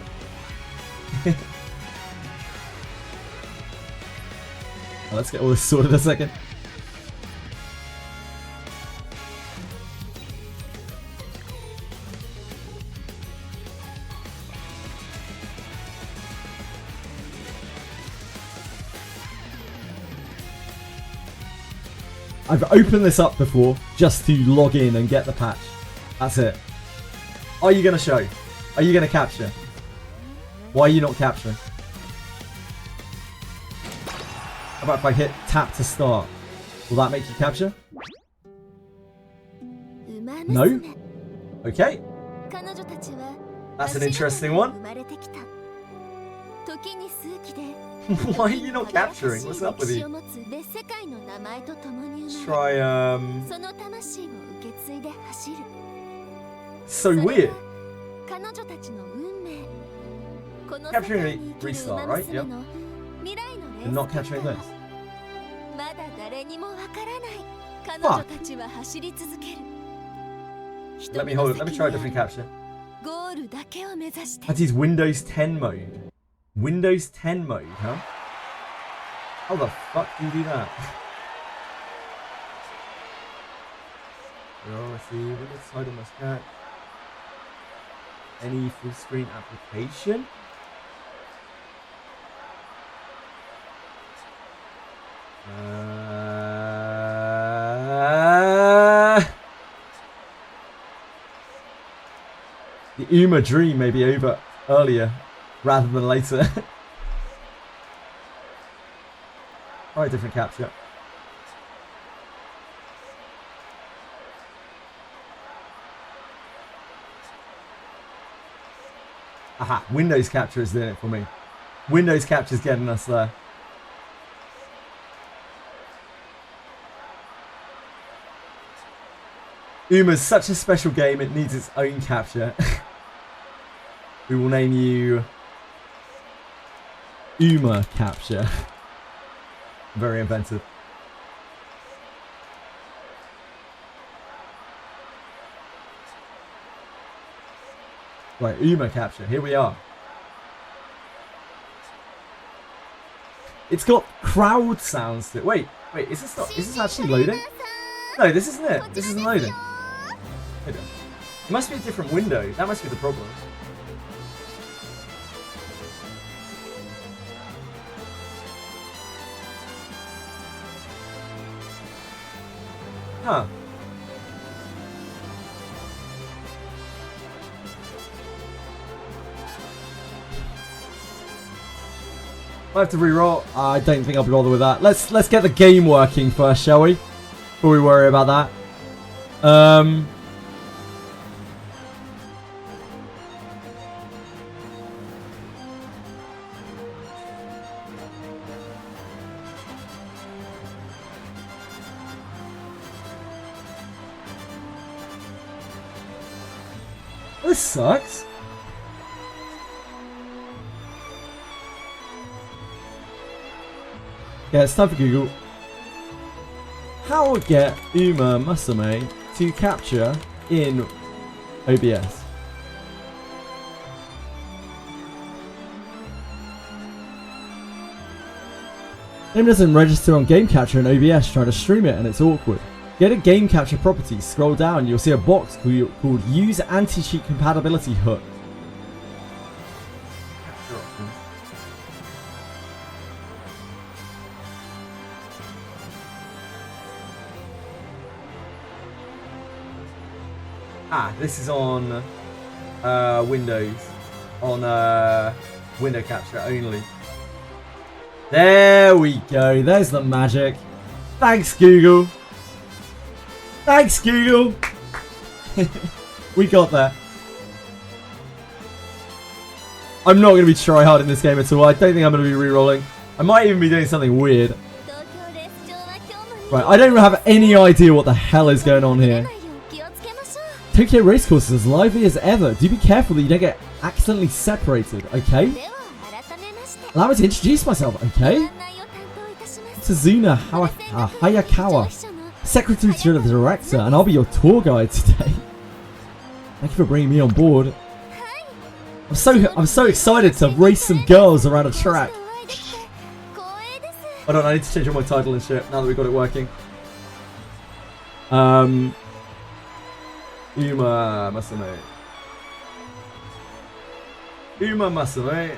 Let's get all this sorted in a second. I've opened this up before just to log in and get the patch. That's it. Are you going to show? Are you going to capture? Why are you not capturing? How about if I hit tap to start? Will that make you capture? No? Okay. That's an interesting one. Why are you not capturing? What's up with you? Let's try, so weird. Capturing restart, right? Yep. And not capturing this. Fuck. Let me hold it. Let me try a different capture. That is Windows 10 mode. Windows 10 mode, huh? How the fuck do you do that? Oh, let's see. Windows side on my stack. Any full screen application? The UMA dream may be over earlier rather than later. Try a different capture. Aha, Windows capture is doing it for me. Windows capture is getting us there. UMA's such a special game, it needs its own capture. We will name you UMA capture. Very inventive. Right, UMA capture. Here we are. It's got crowd sounds to it. Wait, is this not? Is this actually loading? No, this isn't it. This isn't loading. It must be a different window. That must be the problem. Huh. I have to reroll. I don't think I'll be bothered with that. Let's get the game working first, shall we? Before we worry about that. This sucks. Yeah, it's time for Google. How get UMAMUSUME to capture in OBS? Game doesn't register on game capture in OBS, try to stream it and it's awkward. Get a game capture property, scroll down, you'll see a box called Use Anti-Cheat Compatibility Hook. Ah, this is on Windows, on window capture only. There we go, there's the magic. Thanks, Google. Thanks, Google. We got there. I'm not going to be try hard in this game at all. I don't think I'm going to be re-rolling. I might even be doing something weird. Right, I don't have any idea what the hell is going on here. Tokyo Racecourse is as lively as ever. Do be careful that you don't get accidentally separated, okay? Allow me to introduce myself, okay? Tazuna Hayakawa, Secretary to the Director, and I'll be your tour guide today. Thank you for bringing me on board. I'm so excited to race some girls around a track. Hold on, I need to change all my title and shit now that we've got it working. UMAMUSUME. UMAMUSUME.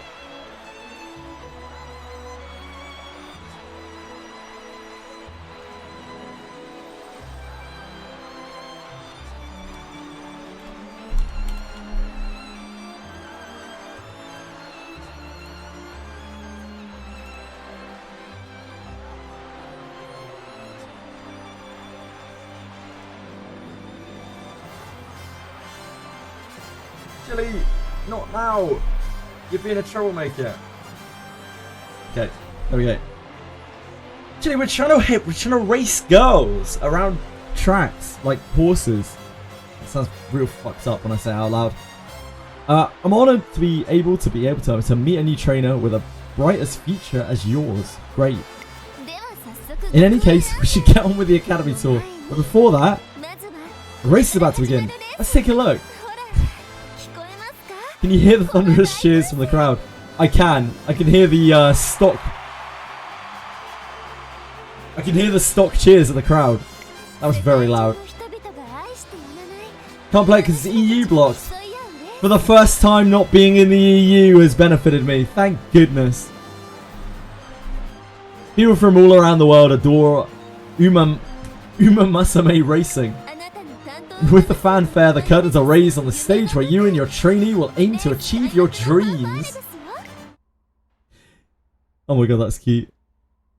Chili, not now. You're being a troublemaker. Okay, there we go. Chili, we're trying to race girls around tracks like horses. That sounds real fucked up when I say it out loud. I'm honored to be able to meet a new trainer with a bright as future as yours. Great. In any case, we should get on with the academy tour. But before that, the race is about to begin. Let's take a look. Can you hear the thunderous cheers from the crowd? I can. I can hear the stock. I can hear the stock cheers of the crowd. That was very loud. Can't play it because it's EU blocked. For the first time, not being in the EU has benefited me. Thank goodness. People from all around the world adore UMAMUSUME racing. With the fanfare, the curtains are raised on the stage where you and your trainee will aim to achieve your dreams. Oh my god, that's cute.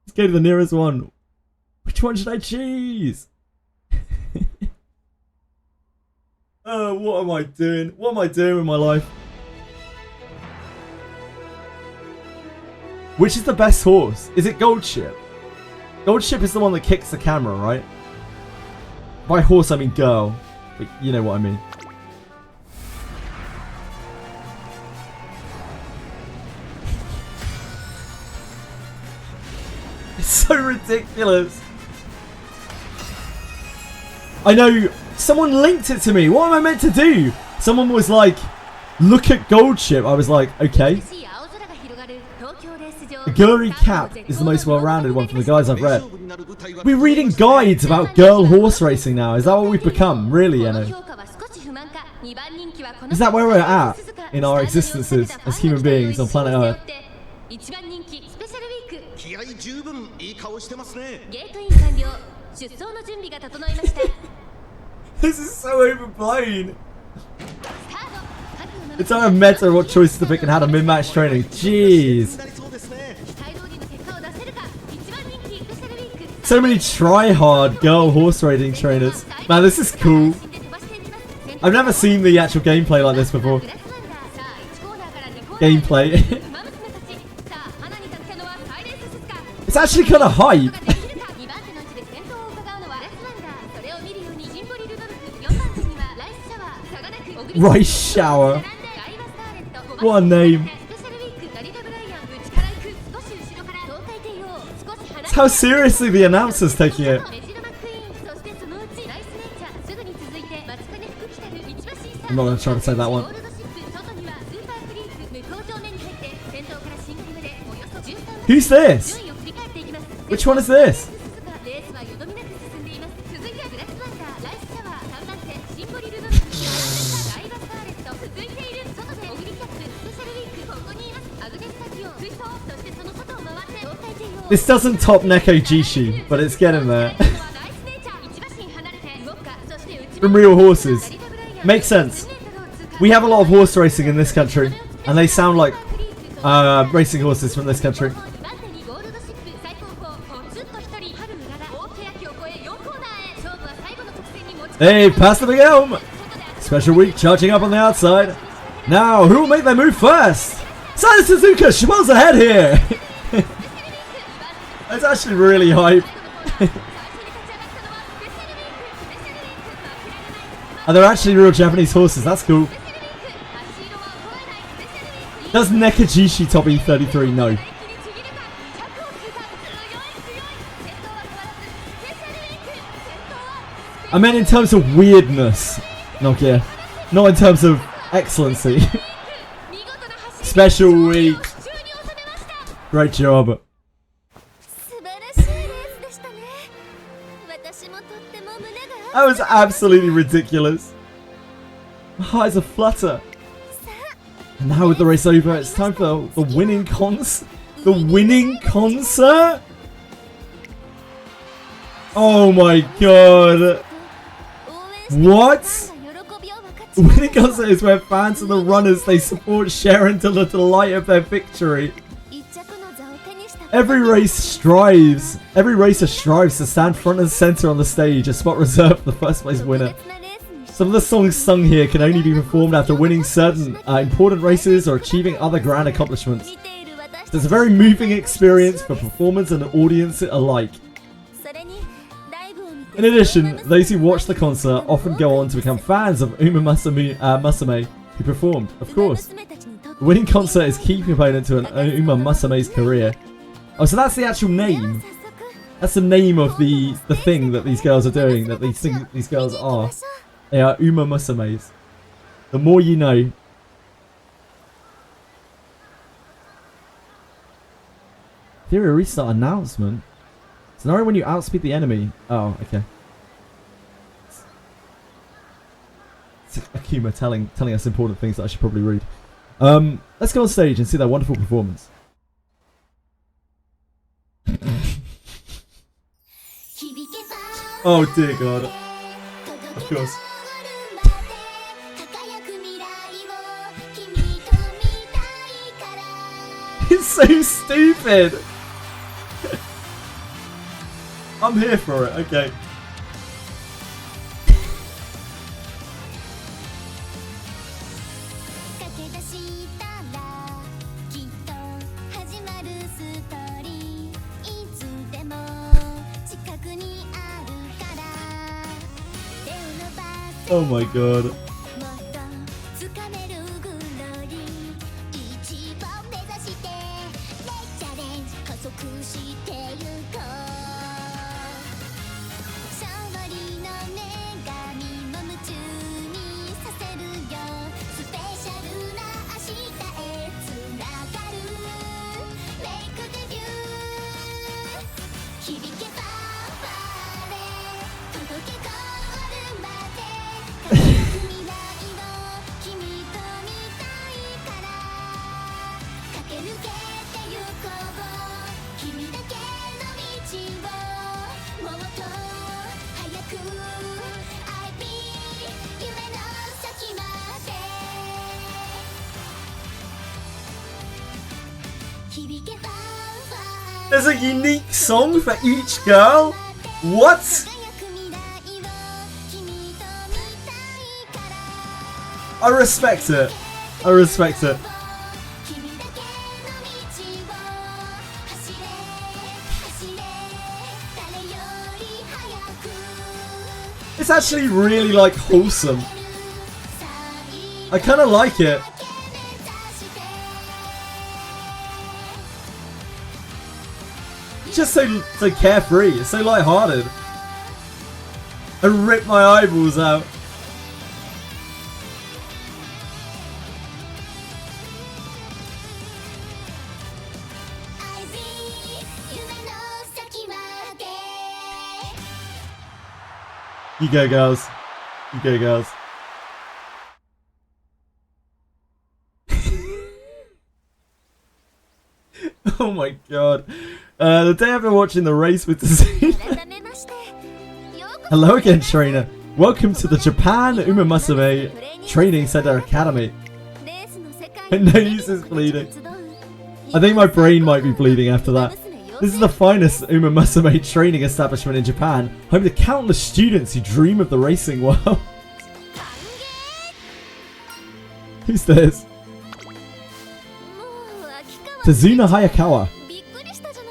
Let's go to the nearest one. Which one should I choose? Oh, what am I doing? What am I doing with my life? Which is the best horse? Is it Goldship? Goldship is the one that kicks the camera, right? By horse, I mean girl. But you know what I mean. It's so ridiculous. I know, someone linked it to me. What am I meant to do? Someone was like, look at Goldship. I was like, okay. The Guri Cap is the most well-rounded one from the guys I've read. We're reading guides about girl horse racing now. Is that what we've become? Really, Eno? Is that where we're at in our existences as human beings on planet Earth? This is so overblown. It's not a meta what choices to pick and how to min-match training. Jeez. So many try-hard girl horse racing trainers. Man, this is cool. I've never seen the actual gameplay like this before. Gameplay. It's actually kind of hype. Rice shower. What a name. It's how seriously the announcer's taking it. I'm not going to try to say that one. Who's this? Which one is this? This doesn't top Neko Jishi, but it's getting there. From real horses. Makes sense. We have a lot of horse racing in this country, and they sound like racing horses from this country. Hey, pass the big elm! Special week charging up on the outside. Now, who will make their move first? Sada Suzuka, Shimon's ahead here! That's actually really hype. And they're actually real Japanese horses, that's cool. Does Nekajishi top E33? No. I meant in terms of weirdness, Nokia. Not in terms of excellency. Special week. Great job. That was absolutely ridiculous. My heart is aflutter. And now with the race over, it's time for the winning the winning concert? Oh my god. What? The winning concert is where fans and the runners they support share into the delight of their victory. Every racer strives to stand front and center on the stage, a spot reserved for the first place winner. Some of the songs sung here can only be performed after winning certain important races or achieving other grand accomplishments. It's a very moving experience for performers and audience alike. In addition, those who watch the concert often go on to become fans of UMAMUSUME who performed, of course. The winning concert is a key component to an UMAMUSUME's career. Oh, so that's the actual name. That's the name of the thing that these girls are doing, that these girls are. They are UMAMUSUMEs. The more you know. Etheria Restart announcement. Scenario when you outspeed the enemy. Oh, okay. It's Akuma telling us important things that I should probably read. Let's go on stage and see their wonderful performance. Oh dear God. Of course. It's so stupid. I'm here for it, okay. Oh my God. There's a unique song for each girl? What? I respect it. I respect it. It's actually really like wholesome. I kind of like it. It's just so carefree. It's so lighthearted. I rip my eyeballs out. You go, girls. You go, girls. Oh my God. The day after watching the race with Tazuna. Hello again, trainer. Welcome to the Japan UMAMUSUME Training Center Academy. My nose is bleeding. I think my brain might be bleeding after that. This is the finest UMAMUSUME training establishment in Japan, home to countless students who dream of the racing world. Who's this? Tazuna Hayakawa.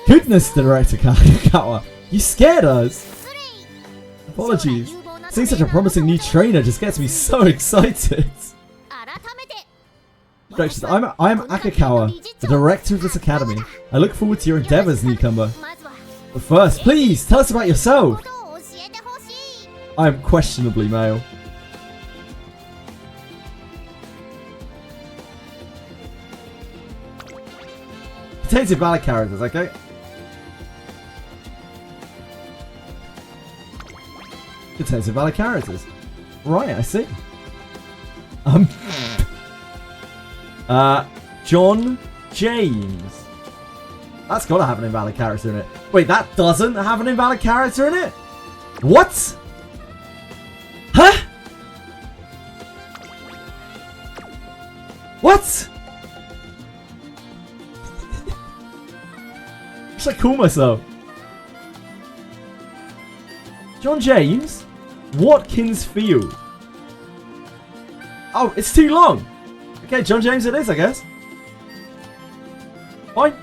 Goodness, Director Hayakawa. You scared us. Apologies. Seeing such a promising new trainer just gets me so excited. Directions, I'm Akakawa, the director of this academy. I look forward to your endeavors, newcomer. But first, please, tell us about yourself. I am questionably male. Contains your valid characters, okay? Contains your valid characters. Right, I see. John James. That's gotta have an invalid character in it. Wait, that doesn't have an invalid character in it? What? Huh? What? What should I call myself? John James? Watkins Field. Oh, it's too long. Okay, John James it is, I guess. Fine.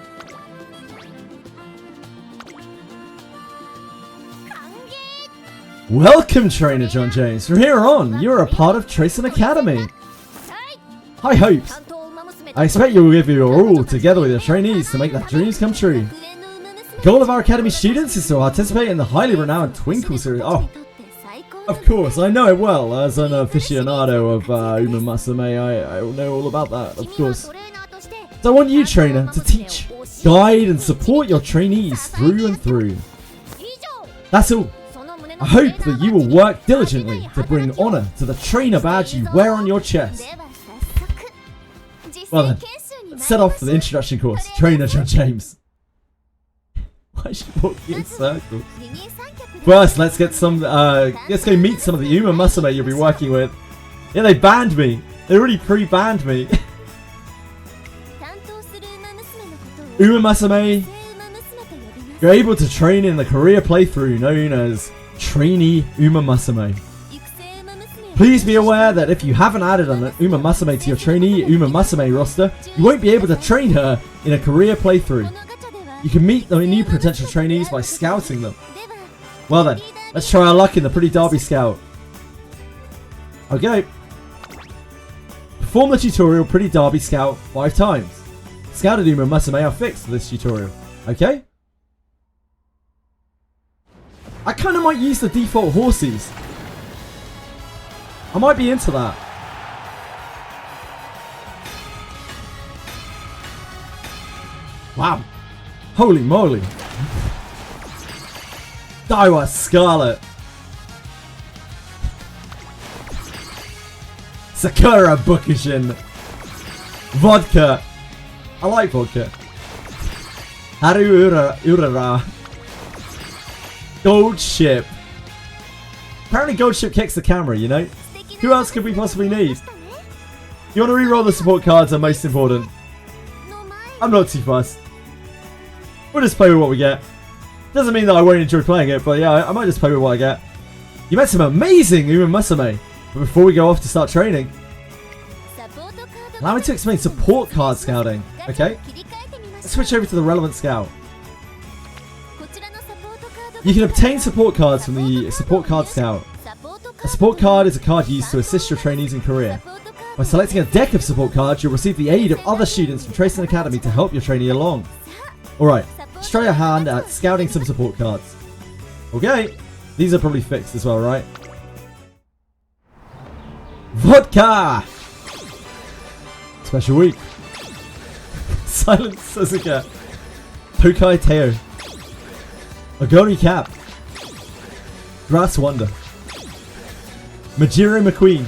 Welcome, Trainer John James. From here on, you're a part of Tracing Academy. High hopes. I expect you will give your all together with your trainees to make their dreams come true. The goal of our academy students is to participate in the highly renowned Twinkle series. Oh, of course, I know it well. As an aficionado of UMAMUSUME, I know all about that, of course. So I want you, trainer, to teach, guide, and support your trainees through and through. That's all. I hope that you will work diligently to bring honor to the trainer badge you wear on your chest. Well then, let's set off for the introduction course. Trainer John James. Why is she walking in circles? First, let's get some. Let's go meet some of the UMAMUSUME you'll be working with. Yeah, they banned me. They already pre-banned me. UMAMUSUME, you're able to train in the career playthrough known as Trainee UMAMUSUME. Please be aware that if you haven't added an UMAMUSUME to your trainee UMAMUSUME roster, you won't be able to train her in a career playthrough. You can meet the new potential trainees by scouting them. Well then, let's try our luck in the Pretty Derby Scout. Okay. Perform the tutorial Pretty Derby Scout 5 times. Scouted UMAMUSUME are fixed for this tutorial. Okay? I kind of might use the default horsies. I might be into that. Wow. Holy moly. Daiwa Scarlet. Sakura Bukishin. Vodka. I like vodka. Haru Urara. Gold Ship. Apparently Gold Ship kicks the camera, you know? Who else could we possibly need? You want to reroll the support cards are most important. I'm not too fussed. We'll just play with what we get. Doesn't mean that I won't enjoy playing it, but yeah, I might just play with what I get. You met some amazing UMAMUSUME, but before we go off to start training, allow me to explain support card scouting, okay? Let's switch over to the relevant scout. You can obtain support cards from the support card scout. A support card is a card used to assist your trainees in career. By selecting a deck of support cards, you'll receive the aid of other students from Tracing Academy to help your trainee along. Alright, let's try your hand at scouting some support cards. Okay, these are probably fixed as well, right? Vodka! Special week. Silent Suzuka. Tokai Teo. Ogoni Cap. Grass Wonder. Majiro McQueen.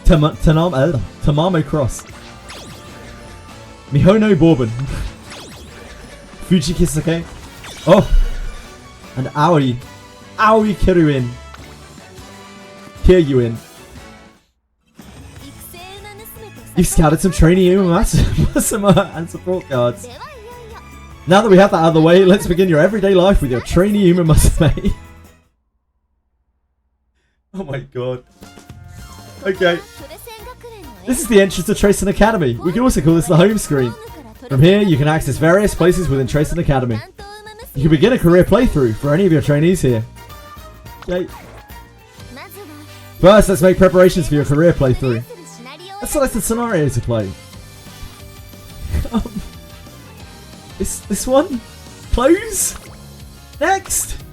Tamamo Cross. Mihono Bourbon. Fuji Kisake. Oh! And Aoi. Aoi Kiruin. Kiryuin. You've scouted some trainee UMAMUSUME and support cards. Now that we have that out of the way, let's begin your everyday life with your trainee UMAMUSUME. Oh my god. Okay. This is the entrance to Tracing Academy. We can also call this the home screen. From here, you can access various places within Tracing Academy. You can begin a career playthrough for any of your trainees here. Okay. First, let's make preparations for your career playthrough. Let's select a scenario to play. This one? Close? Next!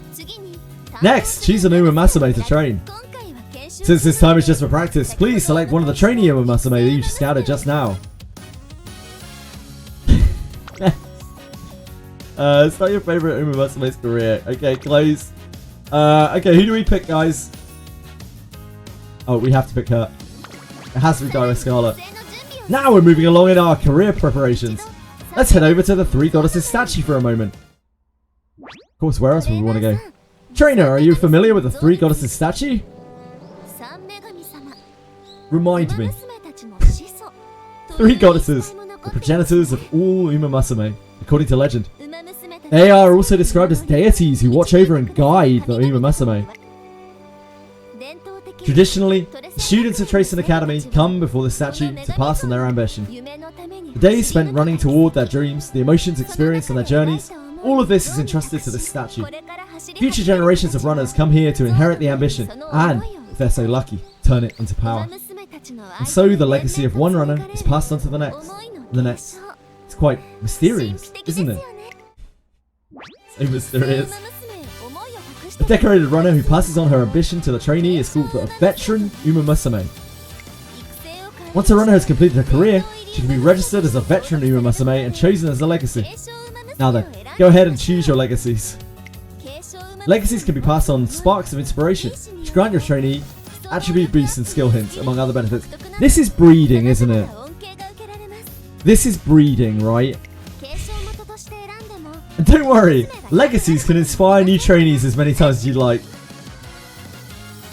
Next, choose an UMAMUSUME to train. Since this time is just for practice, please select one of the trainee UMAMUSUME that you scouted just now. It's not your favourite UMAMUSUME's career. Okay, close. Okay, who do we pick, guys? Oh, we have to pick her. It has to be Daiwa Scarlet. Now we're moving along in our career preparations. Let's head over to the Three Goddesses statue for a moment. Of course, where else would we want to go? Trainer, are you familiar with the Three Goddesses statue? Remind me. Three goddesses, the progenitors of all UMAMUSUME, according to legend. They are also described as deities who watch over and guide the UMAMUSUME. Traditionally, Students of Tracing Academy come before the statue to pass on their ambition. The days spent running toward their dreams, the emotions experienced on their journeys, all of this is entrusted to this statue. Future generations of runners come here to inherit the ambition and, if they're so lucky, turn it into power. And so the legacy of one runner is passed on to the next, and the next. It's quite mysterious, isn't it? So mysterious. A decorated runner who passes on her ambition to the trainee is called a veteran UMAMUSUME. Once a runner has completed her career, she can be registered as a veteran UMAMUSUME and chosen as a legacy. Now then, go ahead and choose your legacies. Legacies can be passed on sparks of inspiration, which grant your trainee attribute boosts and skill hints, among other benefits. This is breeding, isn't it? This is breeding, right? And don't worry, legacies can inspire new trainees as many times as you'd like.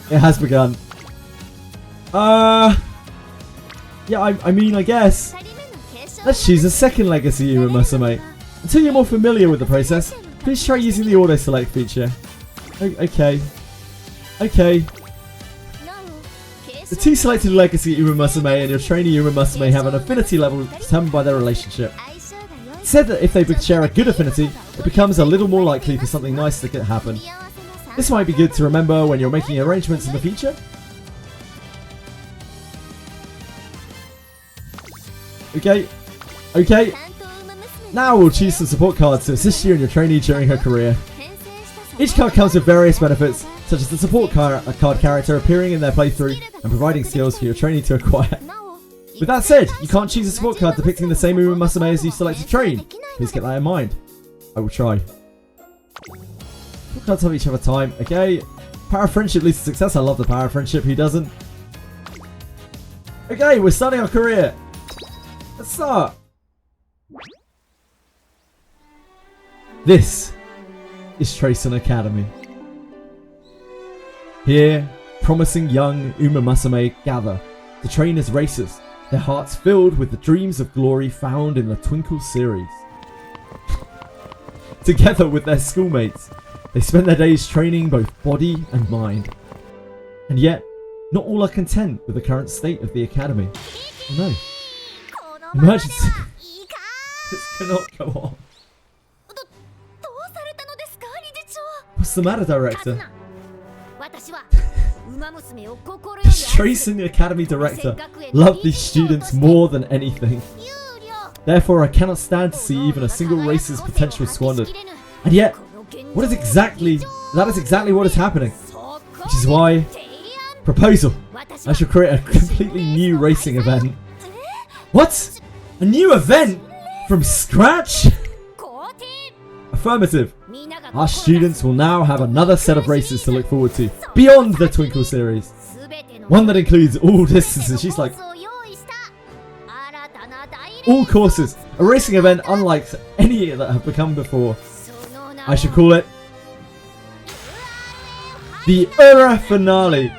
It has begun. Yeah, I mean, I guess. Let's choose a second legacy UMAMUSUME. Until you're more familiar with the process, please try using the auto select feature. Okay. The two selected legacy UMAMUSUME and your trainee UMAMUSUME have an affinity level determined by their relationship. It's said that if they share a good affinity, it becomes a little more likely for something nice to happen. This might be good to remember when you're making arrangements in the future. Okay. Now we'll choose some support cards to assist you and your trainee during her career. Each card comes with various benefits, such as the support card character appearing in their playthrough and providing skills for your trainee to acquire. With that said, you can't choose a support card depicting the same UMAMUSUME as you select to train. Please get that in mind. I will try. Support cards have each other time. Okay. Power of friendship leads to success. I love the power of friendship. Who doesn't? Okay, we're starting our career. Let's start. This is Tracing Academy. Here, promising young UMAMUSUME gather to train as racers, their hearts filled with the dreams of glory found in the Twinkle series. Together with their schoolmates, they spend their days training both body and mind. And yet, not all are content with the current state of the academy. Oh no. Emergency. This cannot go on. What's the matter, Director? The Tracing Academy Director loved these students more than anything. Therefore, I cannot stand to see even a single racer's potential squandered. And yet, that is exactly what is happening. Which is why, proposal, I shall create a completely new racing event. What? A new event? From scratch? Affirmative. Our students will now have another set of races to look forward to, beyond the Twinkle series. One that includes all distances. She's like, all courses. A racing event unlike any that have become before. I should call it the Etheria Finale.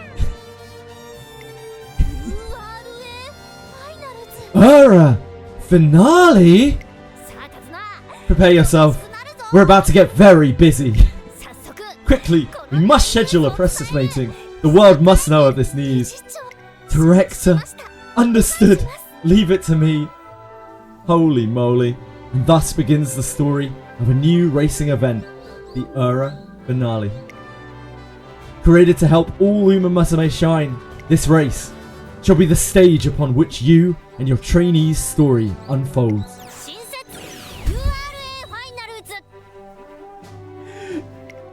Etheria Finale? Prepare yourself. We're about to get very busy. Quickly, we must schedule a press meeting. The world must know of this news. Director, understood. Leave it to me. Holy moly. And thus begins the story of a new racing event, the Etheria Finale. Created to help all UMAMUSUME shine, this race shall be the stage upon which you and your trainees' story unfolds.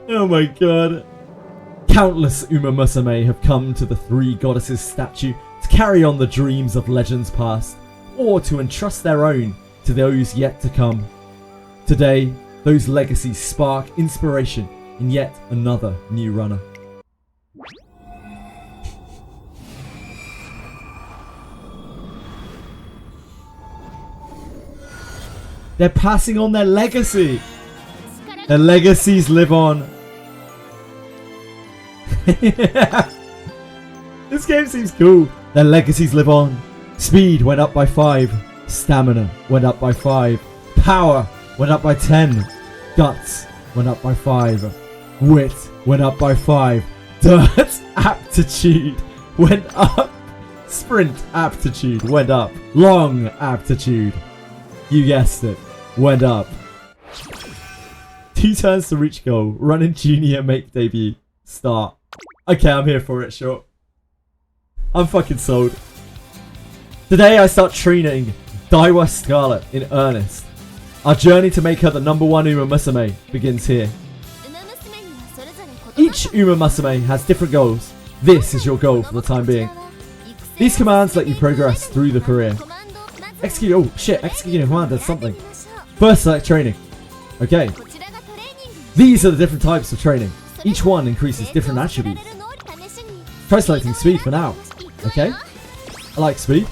Oh my god. Countless UMAMUSUME have come to the Three Goddesses statue to carry on the dreams of legends past, or to entrust their own to those yet to come. Today, those legacies spark inspiration in yet another new runner. They're passing on their legacy. Their legacies live on. This game seems cool. Their legacies live on. Speed went up by 5. Stamina went up by 5. Power went up by 10. Guts went up by 5. Wit went up by 5. Dirt aptitude went up. Sprint aptitude went up. Long aptitude. You guessed it. Went up. 2 turns to reach goal. Running junior make debut. Start. Okay, I'm here for it, sure. I'm fucking sold. Today I start training Daiwa Scarlet in earnest. Our journey to make her the #1 UMAMUSUME begins here. Each UMAMUSUME has different goals. This is your goal for the time being. These commands let you progress through the career. Executing a command does something. First, select training. Okay. These are the different types of training. Each one increases different attributes. Try selecting speed for now. Okay. I like speed.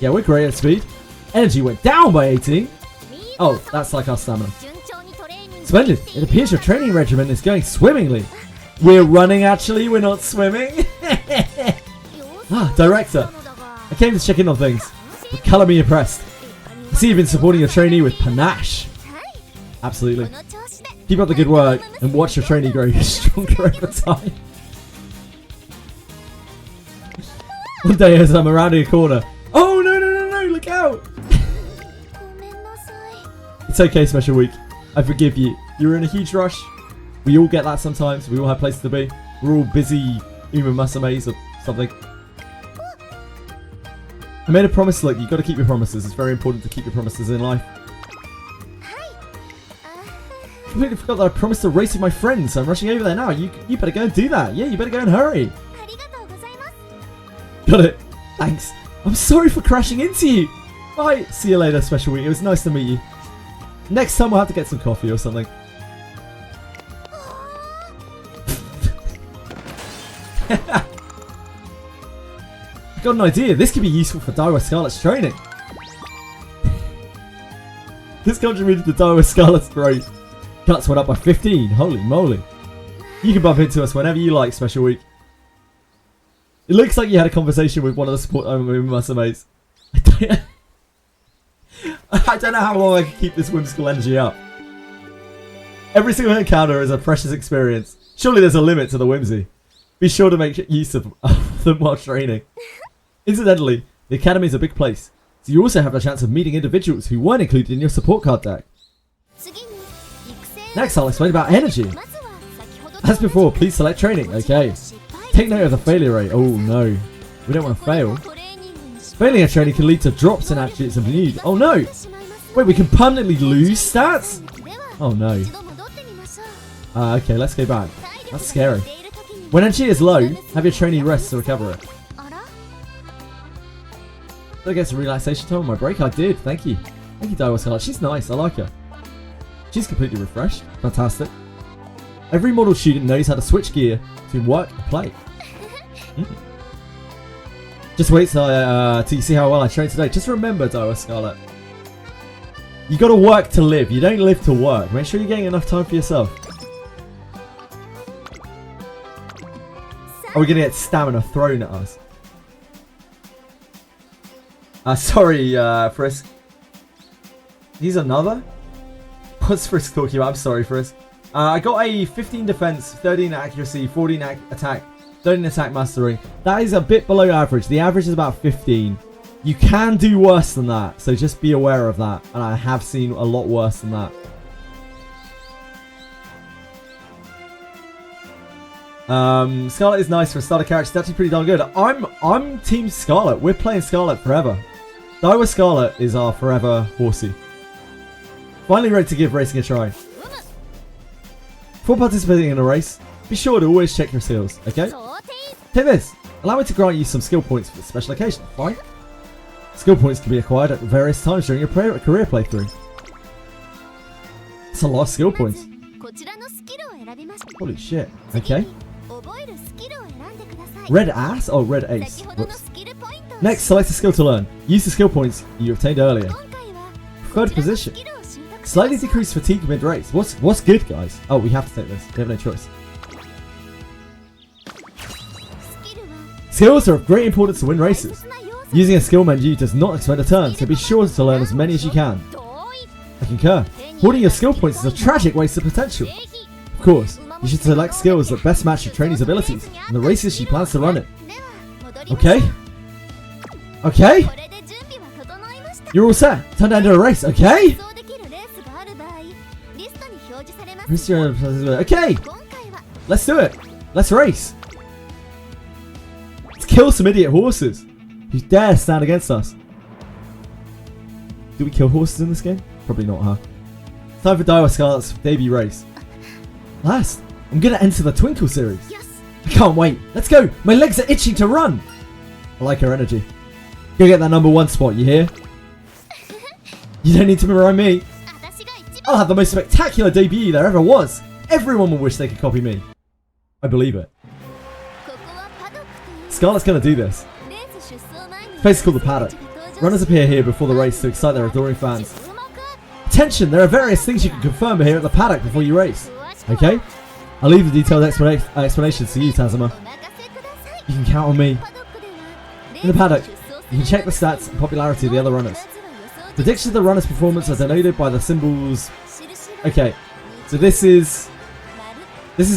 Yeah, we're great at speed. Energy went down by 18. Oh, that's like our stamina. Splendid. It appears your training regimen is going swimmingly. We're running actually, we're not swimming. Ah, director. I came to check in on things. But colour me impressed. I see you've been supporting your trainee with panache. Absolutely. Keep up the good work and watch your trainee grow stronger over time. One day as I'm rounding a corner. Oh no, look out! It's okay, Special Week. I forgive you. You were in a huge rush. We all get that sometimes. We all have places to be. We're all busy UMAMUSUMEs or something. I made a promise, look, you gotta keep your promises. It's very important to keep your promises in life. I completely forgot that I promised to race with my friends, so I'm rushing over there now. You better go and do that. Yeah, you better go and hurry. Got it. Thanks. I'm sorry for crashing into you. Bye. See you later, Special Week. It was nice to meet you. Next time we'll have to get some coffee or something. I've got an idea. This could be useful for Daiwa Scarlet's training. This contributed to Daiwa Scarlet's growth. Guts went up by 15. Holy moly. You can bump into us whenever you like, Special Week. It looks like you had a conversation with one of the support UMAMUSUMEs. I don't know how long I can keep this whimsical energy up. Every single encounter is a precious experience. Surely there's a limit to the whimsy. Be sure to make use of them while training. Incidentally, the academy is a big place, so you also have the chance of meeting individuals who weren't included in your support card deck. Next, I'll explain about energy. As before, please select training. Okay. Take note of the failure rate. Oh no. We don't want to fail. Failing a training can lead to drops in attributes and need. Oh no! Wait, we can permanently lose stats? Oh no. Okay, let's go back. That's scary. When energy is low, have your trainee rest to recover it. Did I get some relaxation time on my break? I did, thank you. Thank you, Daiwa Scarlet. She's nice, I like her. She's completely refreshed. Fantastic. Every model student knows how to switch gear between work and play. Just wait till you see how well I train today. Just remember, Daiwa Scarlet. You gotta work to live. You don't live to work. Make sure you're getting enough time for yourself. Are we gonna get stamina thrown at us? Sorry, Frisk. He's another? What's Frisk talking about? I'm sorry, Frisk. I got a 15 defense, 13 accuracy, 14 attack, 13 attack mastery. That is a bit below average. The average is about 15. You can do worse than that, so just be aware of that. And I have seen a lot worse than that. Scarlet is nice for a starter character. It's actually pretty darn good. I'm Team Scarlet. We're playing Scarlet forever. Daiwa Scarlet is our forever horsey. Finally ready to give racing a try. Before participating in a race, be sure to always check your skills, okay? Take this. Allow me to grant you some skill points for special occasions, right? Skill points can be acquired at various times during your career playthrough. That's a lot of skill points. Holy shit. Okay. Red ass? Oh, red ace. Whoops. Next, select a skill to learn. Use the skill points you obtained earlier. Preferred position. Slightly decreased fatigue mid-race. What's good, guys? Oh, we have to take this. We have no choice. Skills are of great importance to win races. Using a skill menu does not expend a turn, so be sure to learn as many as you can. I concur. Hoarding your skill points is a tragic waste of potential. Of course, You should select skills that best match your trainee's abilities and the races she plans to run in. Okay? Okay? You're all set. Turn down to a race. Okay? Okay! Let's do it. Let's race. Let's kill some idiot horses who dare stand against us. Do we kill horses in this game? Probably not, huh? Time for Daiwa Scarlet's debut race. Last, I'm gonna enter the Twinkle series. I can't wait. Let's go. My legs are itching to run. I like her energy. Go get that #1 spot, you hear? You don't need to remind me. I'll have the most spectacular debut there ever was. Everyone will wish they could copy me. I believe it. Scarlet's gonna do this. The place is called the Paddock. Runners appear here before the race to excite their adoring fans. Attention, there are various things you can confirm here at the Paddock before you race. Okay? I'll leave the detailed explanations to you, Tazuma. You can count on me. In the Paddock, you can check the stats and popularity of the other runners. Predictions of the runner's performance are denoted by the symbols. Okay, so this is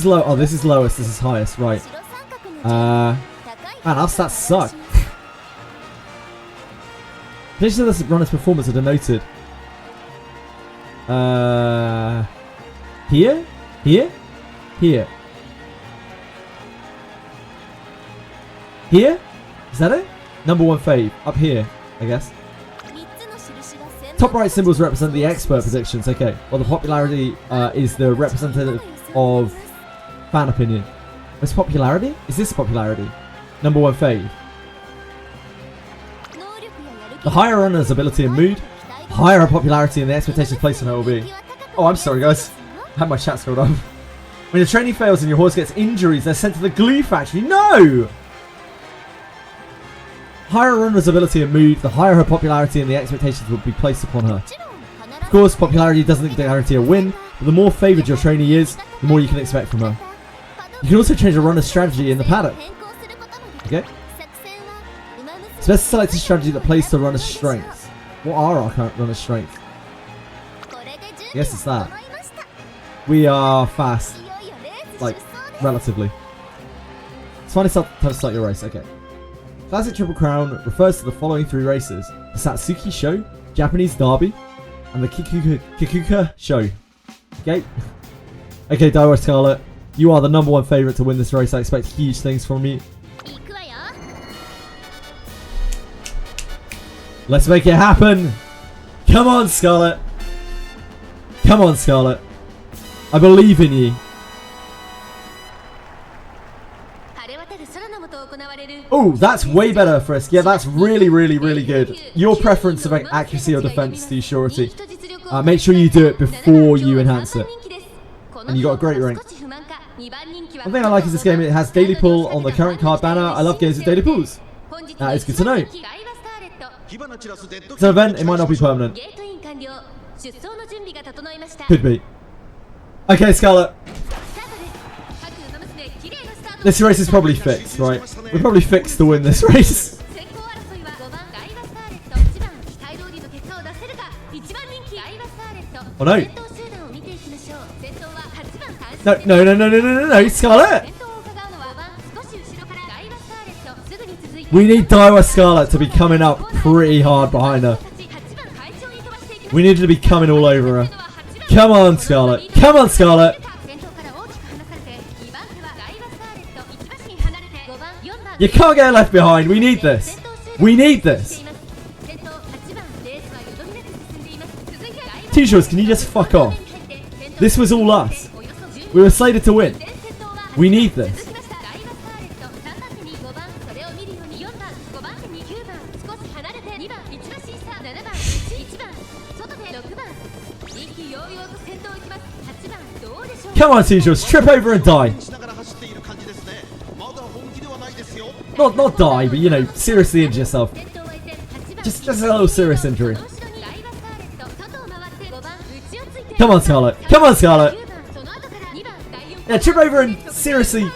low. Oh, this is lowest. This is highest. Right. Man, our stats suck. Predictions of the runner's performance are denoted. Here, here, here, here. Is that it? #1 fave up here, I guess. Top right symbols represent the expert predictions. Okay, well the popularity is the representative of fan opinion. This popularity? Is this popularity? #1 fave. The higher runner's ability and mood, the higher her popularity and the expectations placed on her will be. Oh, I'm sorry guys. I had my chat scrolled up. When your training fails and your horse gets injuries, they're sent to the glue factory. No! Higher runner's ability and mood, the higher her popularity and the expectations will be placed upon her. Of course, popularity doesn't guarantee a win, but the more favoured your trainee is, the more you can expect from her. You can also change a runner's strategy in the paddock. Okay? It's best to select a strategy that plays to runner's strengths. What are our current runner's strengths? I guess it's that. We are fast. Like, relatively. It's finally time to start your race. Okay. Classic Triple Crown refers to the following 3 races: the Satsuki Show, Japanese Derby, and the Kikuka Show. Okay? Okay, Daiwa Scarlet, you are the #1 favourite to win this race. I expect huge things from you. Let's make it happen! Come on, Scarlet! Come on, Scarlet! I believe in you. Oh, that's way better, Frisk. Yeah, that's really, really, really good. Your preference of accuracy or defense to surety. Make sure you do it before you enhance it. And you got a great rank. One thing I like is this game, it has daily pull on the current card banner. I love games with daily pulls. That is good to know. It's an event, it might not be permanent. Could be. Okay, Scarlet. This race is probably fixed, right? We're probably fixed to win this race. Oh no. No, Scarlet! We need Daiwa Scarlet to be coming up pretty hard behind her. We need her to be coming all over her. Come on, Scarlet. Come on, Scarlet. You can't get left behind. We need this. We need this. T-shirts, can you just fuck off? This was all us. We were slated to win. We need this. Come on, T-shirts, trip over and die. Not die, but you know, seriously injure yourself. Just a little serious injury. Come on, Scarlet. Come on, Scarlet. Yeah, trip over and seriously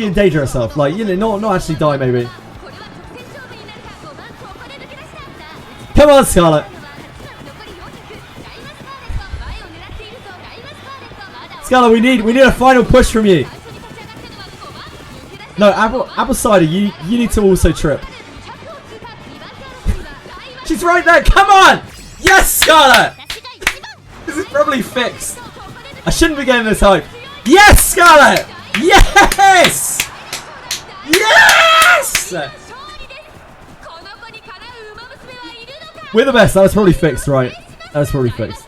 endanger yourself. Like, you know, not actually die, maybe. Come on, Scarlet. Scarlet, we need a final push from you. No, apple cider, you need to also trip. She's right there. Come on! Yes, Scarlet! This is probably fixed. I shouldn't be getting this hype. Yes, Scarlet! Yes! Yes! We're the best. That was probably fixed, right? That was probably fixed.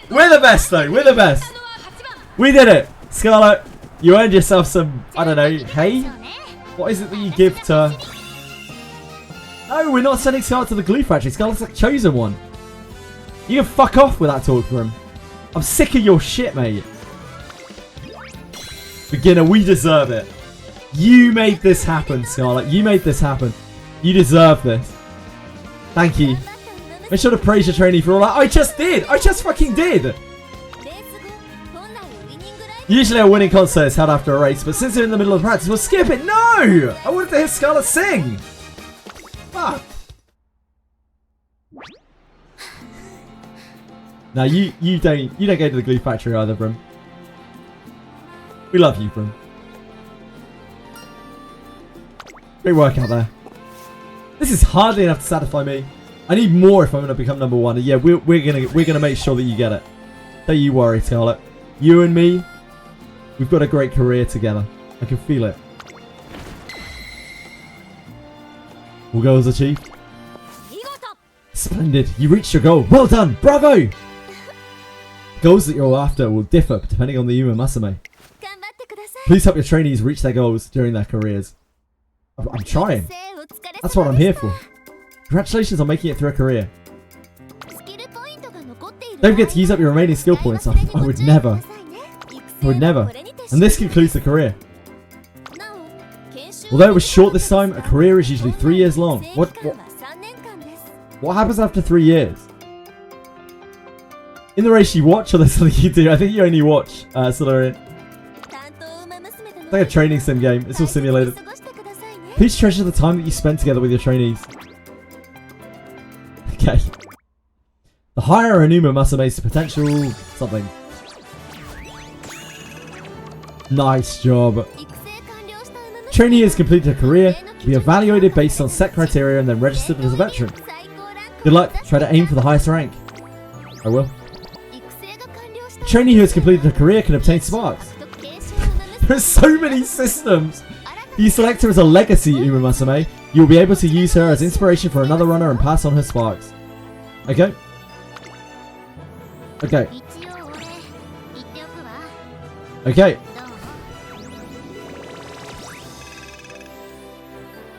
We're the best, though. We're the best. We did it. Scarlet, you earned yourself some, I don't know, hay? What is it that you give to... No, we're not sending Scarlet to the glue factory. Scarlet's the chosen one. You can fuck off with that talk for him. I'm sick of your shit, mate. Beginner, we deserve it. You made this happen, Scarlet. You made this happen. You deserve this. Thank you. Make sure to praise your trainee for all that. I just did. I just fucking did. Usually a winning concert is held after a race, but since they're in the middle of practice, we'll skip it. No! I wanted to hear Scarlet sing. Fuck. Now you don't go to the glue factory either, Brim. We love you, Brim. Great work out there. This is hardly enough to satisfy me. I need more if I'm gonna become number one. And yeah, we're gonna make sure that you get it. Don't you worry, Scarlet. You and me, we've got a great career together. I can feel it. All goals achieved. Splendid. You reached your goal. Well done. Bravo. Goals that you're after will differ depending on the UMAMUSUME. Please help your trainees reach their goals during their careers. I'm trying. That's what I'm here for. Congratulations on making it through a career. Don't forget to use up your remaining skill points. I would never. I would never. And this concludes the career. Although it was short this time, a career is usually 3 years long. What happens after 3 years? In the race you watch, or there's something you do? I think you only watch, Solarian. It's like a training sim game. It's all simulated. Please treasure the time that you spend together with your trainees. Okay. The higher an UMAMUSUME's potential something. Nice job. Trainee has completed a career, will be evaluated based on set criteria and then registered as a veteran. Good luck. Try to aim for the highest rank. I will. A trainee who has completed a career can obtain sparks. There's so many systems. You select her as a legacy UMAMUSUME. You will be able to use her as inspiration for another runner and pass on her sparks. Okay. Okay. Okay.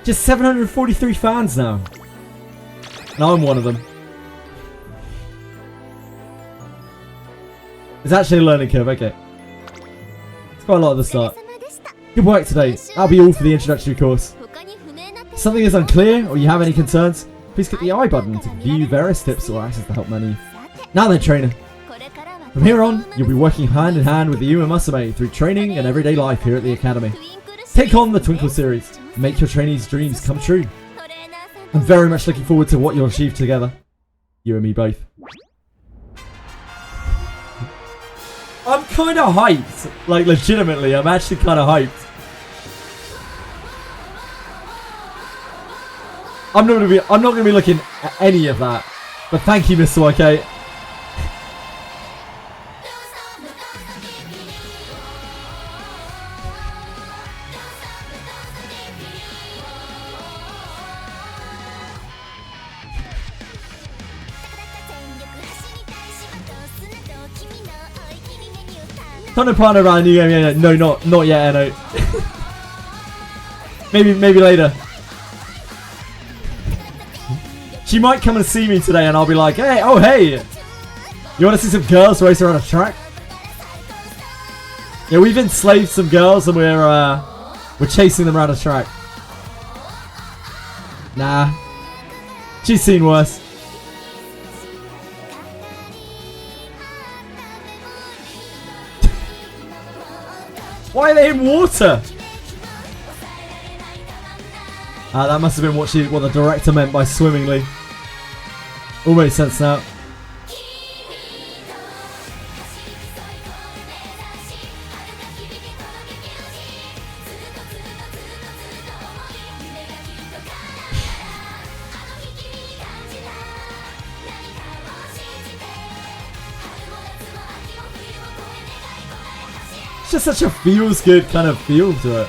Just 743 fans now. Now I'm one of them. It's actually a learning curve, okay. It's quite a lot at the start. Good work today. That'll be all for the introductory course. If something is unclear or you have any concerns, please click the I button to view various tips or access the help menu. Now then, trainer. From here on, you'll be working hand in hand with the UMAMUSUME through training and everyday life here at the Academy. Take on the Twinkle series and make your trainees' dreams come true. I'm very much looking forward to what you'll achieve together. You and me both. I'm kind of hyped. Like, legitimately, I'm actually kind of hyped. I'm not gonna be looking at any of that. But thank you, Mr. YK. Time to partner around a new game. Yeah, no, not yet, Eno. maybe later. She might come and see me today, and I'll be like, hey, oh hey, you want to see some girls race around a track? Yeah, we've enslaved some girls, and we're chasing them around a track. Nah, she's seen worse. Why are they in water? That must have been what the director meant by swimmingly. All makes sense now. just such a feels good kind of feel to it.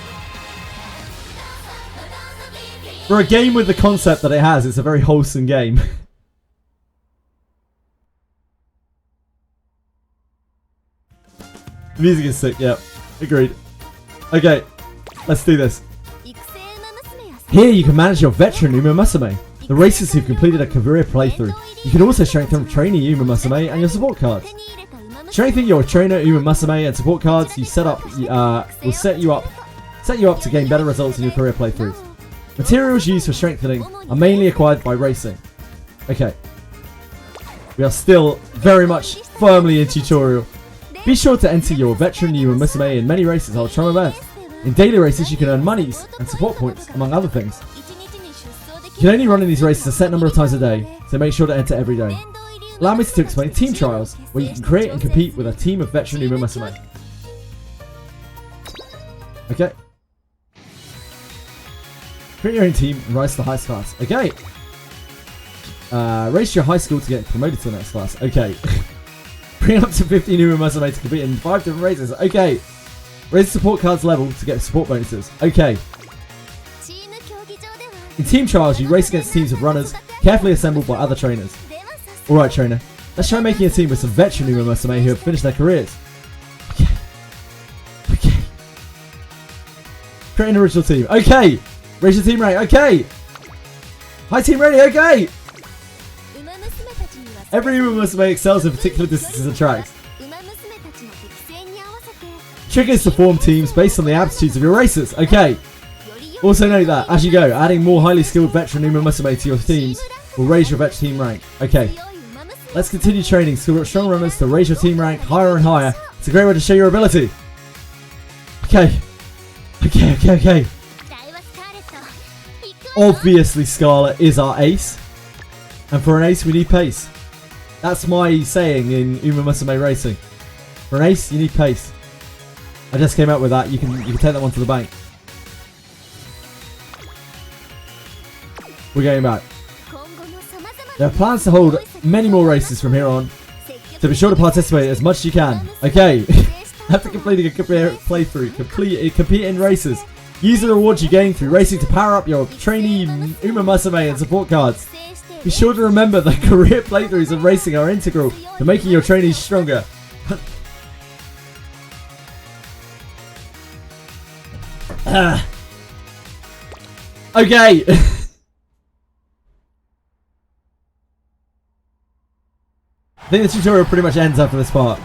For a game with the concept that it has, it's a very wholesome game. The music is sick, yeah. Agreed. Okay, let's do this. Here you can manage your veteran UMAMUSUME, the racers who've completed a career playthrough. You can also strengthen trainee UMAMUSUME and your support cards. Strengthening your trainer UMAMUSUME and support cards you set up will set you up to gain better results in your career playthroughs. Materials used for strengthening are mainly acquired by racing. Okay. We are still very much firmly in tutorial. Be sure to enter your veteran UMAMUSUME in many races I'll try my best. In daily races you can earn monies and support points, among other things. You can only run in these races a set number of times a day, so make sure to enter every day. Allow me to explain team trials, where you can create and compete with a team of veteran UMAMUSUME. Okay. Create your own team and rise to the highest class. Okay. Race your high school to get promoted to the next class. Okay. Bring up to 15 UMAMUSUME to compete in 5 different races. Okay. Raise the support cards level to get support bonuses. Okay. In team trials, you race against teams of runners, carefully assembled by other trainers. Alright, trainer. Let's try making a team with some veteran UMAMUSUME who have finished their careers. Okay. Okay. Create an original team. Okay. Raise your team rank. Okay. Hi, team ready. Okay. Every UMAMUSUME excels in particular distances and tracks. Trick is to form teams based on the aptitudes of your racers. Okay. Also note that, as you go, adding more highly skilled veteran UMAMUSUME to your teams will raise your veteran team rank. Okay. Let's continue training strong runners to raise your team rank higher and higher. It's a great way to show your ability. Okay. Okay. Obviously Scarlet is our ace. And for an ace we need pace. That's my saying in UMAMUSUME racing. For an ace you need pace. I just came up with that. You can take that one to the bank. We're going back. There are plans to hold many more races from here on, so be sure to participate as much as you can. Okay. After completing a playthrough, compete in races. Use the rewards you gain through racing to power up your trainee UMAMUSUME and support cards. Be sure to remember that career playthroughs of racing are integral to making your trainees stronger. Okay. I think the tutorial pretty much ends after this part.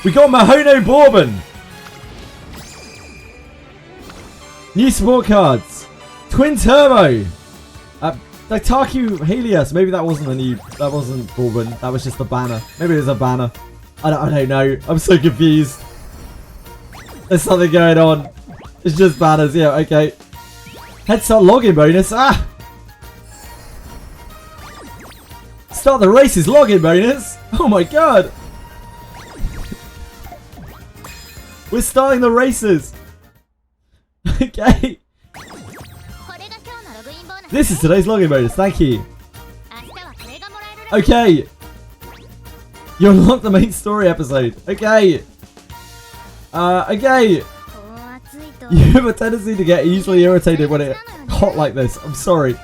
We got Mahono Bourbon. New support cards. Twin Turbo. Daitaku Helios. Maybe that wasn't Bourbon. That was just a banner. Maybe it was a banner. I don't know. I'm so confused. There's something going on. It's just banners. Yeah, okay. Head start login bonus. Ah! Start the races login bonus. Oh my god. We're starting the races. Okay. This is today's login bonus. Thank you. Okay. You unlocked the main story episode. Okay. Okay. You have a tendency to get easily irritated when it's hot like this. I'm sorry.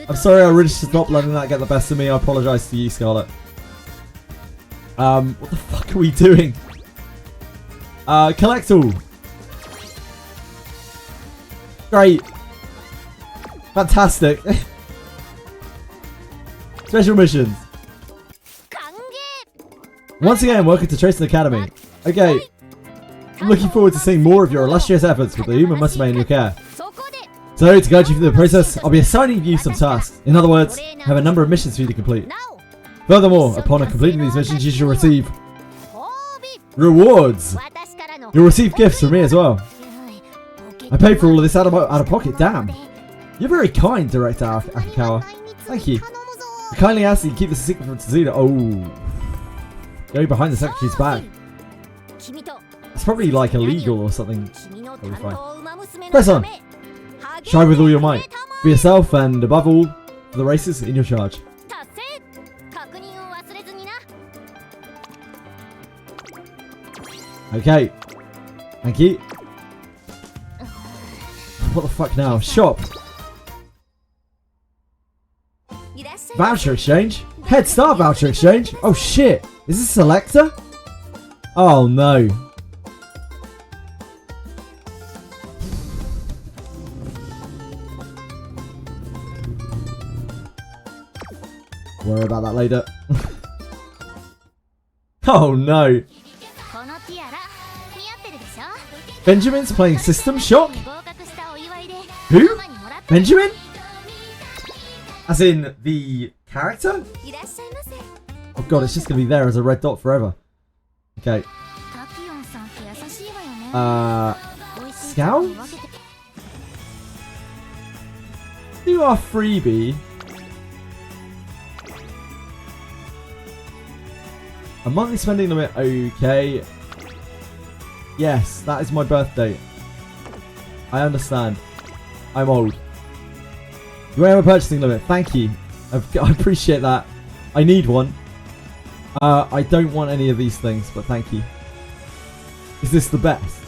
I'm sorry I really should stop letting that get the best of me. I apologise to you, Scarlet. What the fuck are we doing? Collect all. Great. Fantastic. Special missions. Once again, welcome to Tracing Academy. Okay. I'm looking forward to seeing more of your illustrious efforts with the UMAMUSUME in your care. So, to guide you through the process, I'll be assigning you some tasks. In other words, I have a number of missions for you to complete. Furthermore, upon completing these missions, you shall receive rewards. You'll receive gifts from me as well. I paid for all of this out of pocket, damn. You're very kind, Director Akikawa. Thank you. I kindly ask that you keep this a secret from Tsuda. Oh. Go behind the secretary's back. It's probably like illegal or something. That'll be fine. Press on. Strive with all your might. For yourself and above all, for the races in your charge. Okay. Thank you. What the fuck now? Shop. Voucher exchange? Head start voucher exchange? Oh shit. Is this selector? Oh no. Worry about that later. Oh no. Benjamin's playing System Shock? Who? Benjamin? As in the character? Oh god, it's just gonna be there as a red dot forever. Okay. Scout? Do our freebie. A monthly spending limit, okay. Yes, that is my birthday. I understand. I'm old. You have a purchasing limit, thank you. I appreciate that. I need one. I don't want any of these things, but thank you. Is this the best?